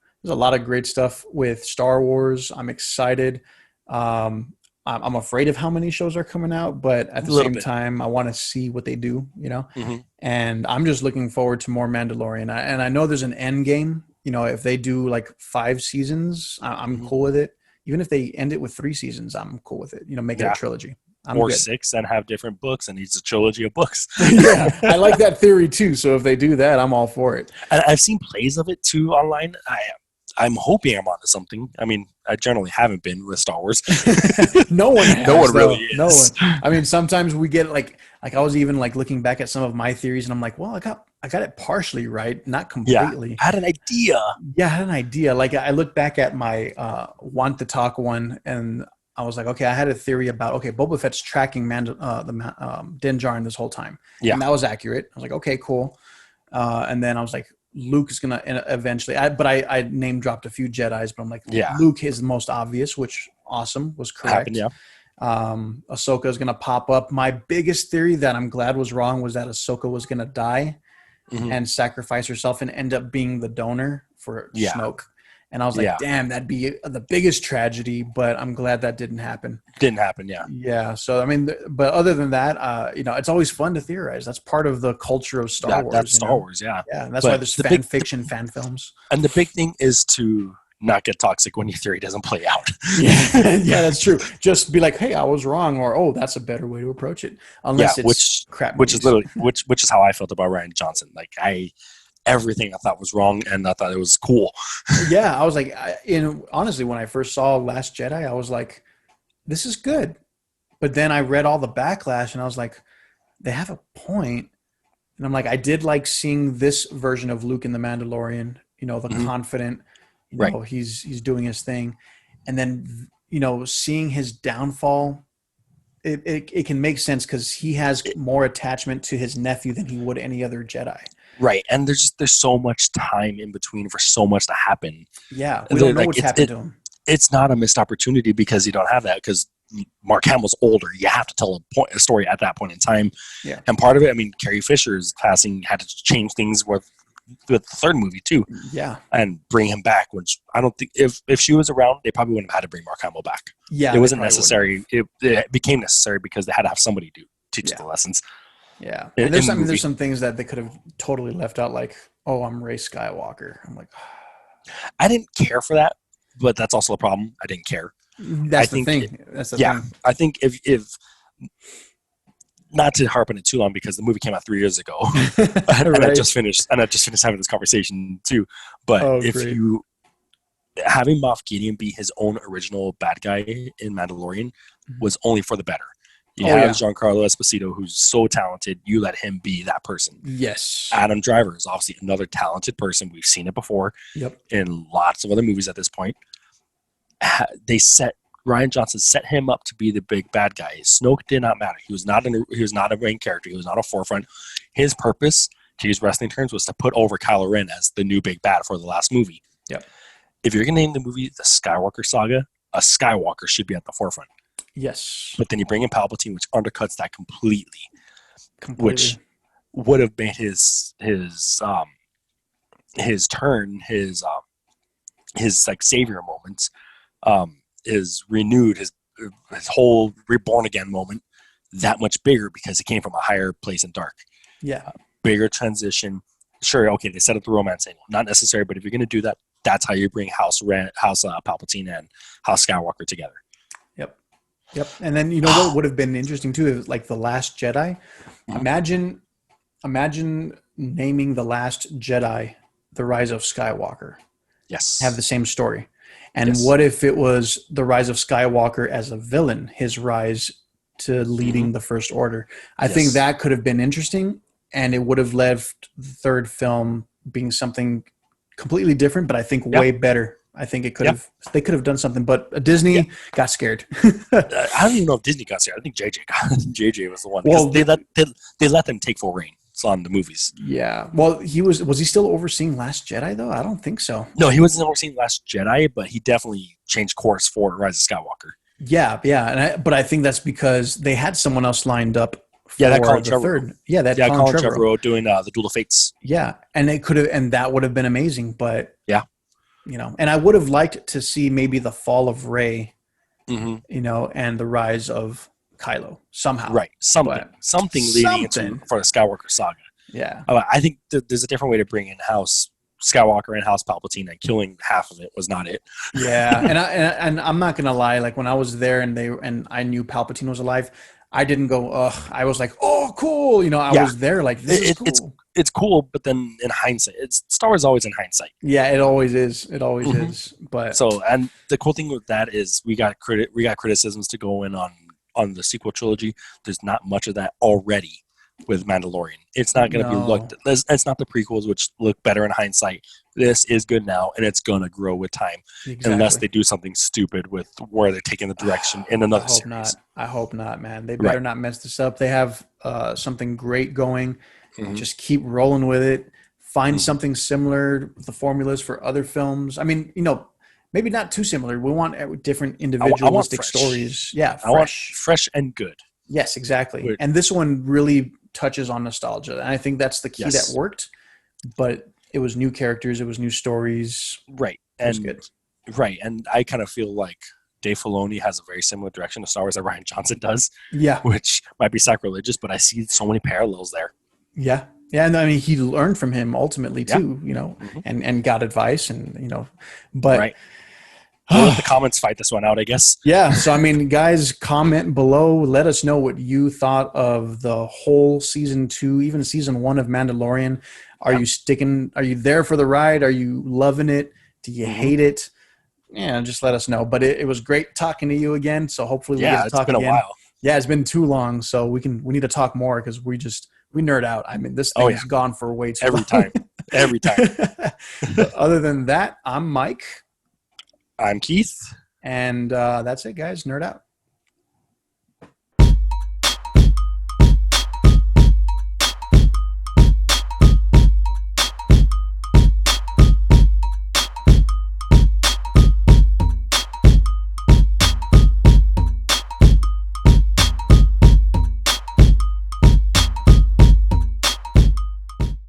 great stuff with Star Wars. I'm excited. I'm afraid of how many shows are coming out, but at the same time, I want to see what they do, Mm-hmm. And I'm just looking forward to more Mandalorian. And I know there's an end game. If they do like 5 seasons, I'm mm-hmm. cool with it. Even if they end it with 3 seasons, I'm cool with it. Make it a trilogy. Or good. 6 and have different books, and it's a trilogy of books. Yeah, I like that theory too. So if they do that, I'm all for it. And I've seen plays of it too online. I'm hoping I'm onto something. I mean, I generally haven't been with Star Wars. No one has. No one really is. No one. I mean, sometimes we get like I was even like looking back at some of my theories, and I'm like, well, I got it partially right, not completely. Yeah, I had an idea. Yeah, I had an idea. Like I looked back at my Want to Talk one, and I was like, okay, I had a theory about, Boba Fett's tracking Din Djarin this whole time. Yeah. And that was accurate. I was like, okay, cool. And then I was like, Luke is going to eventually, I name dropped a few Jedis, but I'm like, Luke is the most obvious, which was correct. Happened, yeah. Ahsoka is going to pop up. My biggest theory that I'm glad was wrong was that Ahsoka was going to die mm-hmm. and sacrifice herself and end up being the donor for Snoke. And I was like, damn, that'd be the biggest tragedy, but I'm glad that didn't happen. Didn't happen, yeah. Yeah, so, I mean, but other than that, it's always fun to theorize. That's part of the culture of Star Wars. That's Star Wars, yeah. Yeah, and that's why there's fan fiction, fan films. And the big thing is to not get toxic when your theory doesn't play out. Yeah, that's true. Just be like, hey, I was wrong, or, oh, that's a better way to approach it. Unless it's crap movies. Which is how I felt about Rian Johnson. Like, everything I thought was wrong, and I thought it was cool. Yeah, I was like, honestly, when I first saw Last Jedi, I was like, this is good. But then I read all the backlash, and I was like, they have a point. And I'm like, I did like seeing this version of Luke in The Mandalorian, you know, the confident, you Right. know, he's doing his thing. And then, you know, seeing his downfall, it can make sense because he has more attachment to his nephew than he would any other Jedi. Right. And there's so much time in between for so much to happen. Yeah, we don't know Like, what's happened to him. It's not a missed opportunity because you don't have that, because Mark Hamill's older. You have to tell a story at that point in time. Yeah. And part of it, I mean, Carrie Fisher's passing had to change things with the third movie too. Yeah. And bring him back, which I don't think, if she was around, they probably wouldn't have had to bring Mark Hamill back. Yeah. It wasn't necessary. It became necessary because they had to have somebody to teach the lessons. Yeah. And there's some things that they could have totally left out, like, oh, I'm Rey Skywalker. I'm like, I didn't care for that, but that's also a problem. I didn't care. That's the thing. I think if not to harp on it too long, because the movie came out 3 years ago, and I just finished having this conversation too. But you having Moff Gideon be his own original bad guy in Mandalorian was only for the better. You have Giancarlo Esposito, who's so talented. You let him be that person. Yes. Adam Driver is obviously another talented person. We've seen it before in lots of other movies at this point. Rian Johnson set him up to be the big bad guy. Snoke did not matter. He was not a main character. He was not a forefront. His purpose, to use wrestling terms, was to put over Kylo Ren as the new big bad for the last movie. Yep. If you're going to name the movie The Skywalker Saga, a Skywalker should be at the forefront. Yes. But then you bring in Palpatine, which undercuts that completely. Which would have made his turn, his like savior moments, is renewed, his whole reborn again moment that much bigger, because he came from a higher place in dark. Yeah. Bigger transition. Sure, okay, they set up the romance angle. Not necessary, but if you're going to do that, that's how you bring House Palpatine and House Skywalker together. Yep. And then, you know what would have been interesting too is like The Last Jedi. Imagine naming The Last Jedi The Rise of Skywalker. Yes. Have the same story. And what if it was the rise of Skywalker as a villain, his rise to leading the First Order? I think that could have been interesting, and it would have left the third film being something completely different, but I think way better. I think they could have done something, but Disney got scared. I don't even know if Disney got scared. I think JJ was the one, because they let them take full reign on the movies. Yeah. Well, was he still overseeing Last Jedi though? I don't think so. No, he wasn't overseeing Last Jedi, but he definitely changed course for Rise of Skywalker. Yeah. But I think that's because they had someone else lined up. That Colin Trevorrow. Colin Trevorrow doing the Duel of Fates. Yeah, and that would have been amazing, but you know, and I would have liked to see maybe the fall of Rey, you know, and the rise of Kylo somehow. Right, something leading into for the Skywalker saga. Yeah, I think there's a different way to bring in House Skywalker and House Palpatine, and killing half of it was not it. Yeah, and I'm not gonna lie, like when I was there and I knew Palpatine was alive, I didn't go, ugh. I was like, oh, cool. You know, I was there like, this is cool. It's cool, but then in hindsight, Star Wars is always in hindsight. Yeah, it always is. It always is. But and the cool thing with that is we got criticisms to go in on the sequel trilogy. There's not much of that already with Mandalorian. It's not going to be looked. It's not the prequels, which look better in hindsight. This is good now, and it's going to grow with time, unless they do something stupid with where they're taking the direction in another series. I hope not, man. They better not mess this up. They have something great going. Just keep rolling with it. Find something similar. The formulas for other films. I mean, you know, maybe not too similar. We want different individualistic stories. Yeah, fresh. I want fresh and good. Yes, exactly. And this one really touches on nostalgia, and I think that's the key that worked. But it was new characters, it was new stories. Right, it was good. Right, and I kind of feel like Dave Filoni has a very similar direction to Star Wars that Rian Johnson does. Yeah, which might be sacrilegious, but I see so many parallels there. Yeah, and I mean he learned from him ultimately too, you know, and got advice, and you know, but. Right. We'll let the comments fight this one out, I guess. Yeah. So, I mean, guys, comment below. Let us know what you thought of the whole season 2, even season 1 of Mandalorian. Are you there for the ride? Are you loving it? Do you hate it? Yeah, just let us know. But it was great talking to you again. So hopefully we get to talk again. It's been a while. Yeah, it's been too long, so we need to talk more because we nerd out. I mean, this Oh thing yeah, has gone for way too every long. time, every time. But other than that, I'm Mike, I'm Keith. and that's it, guys. Nerd out.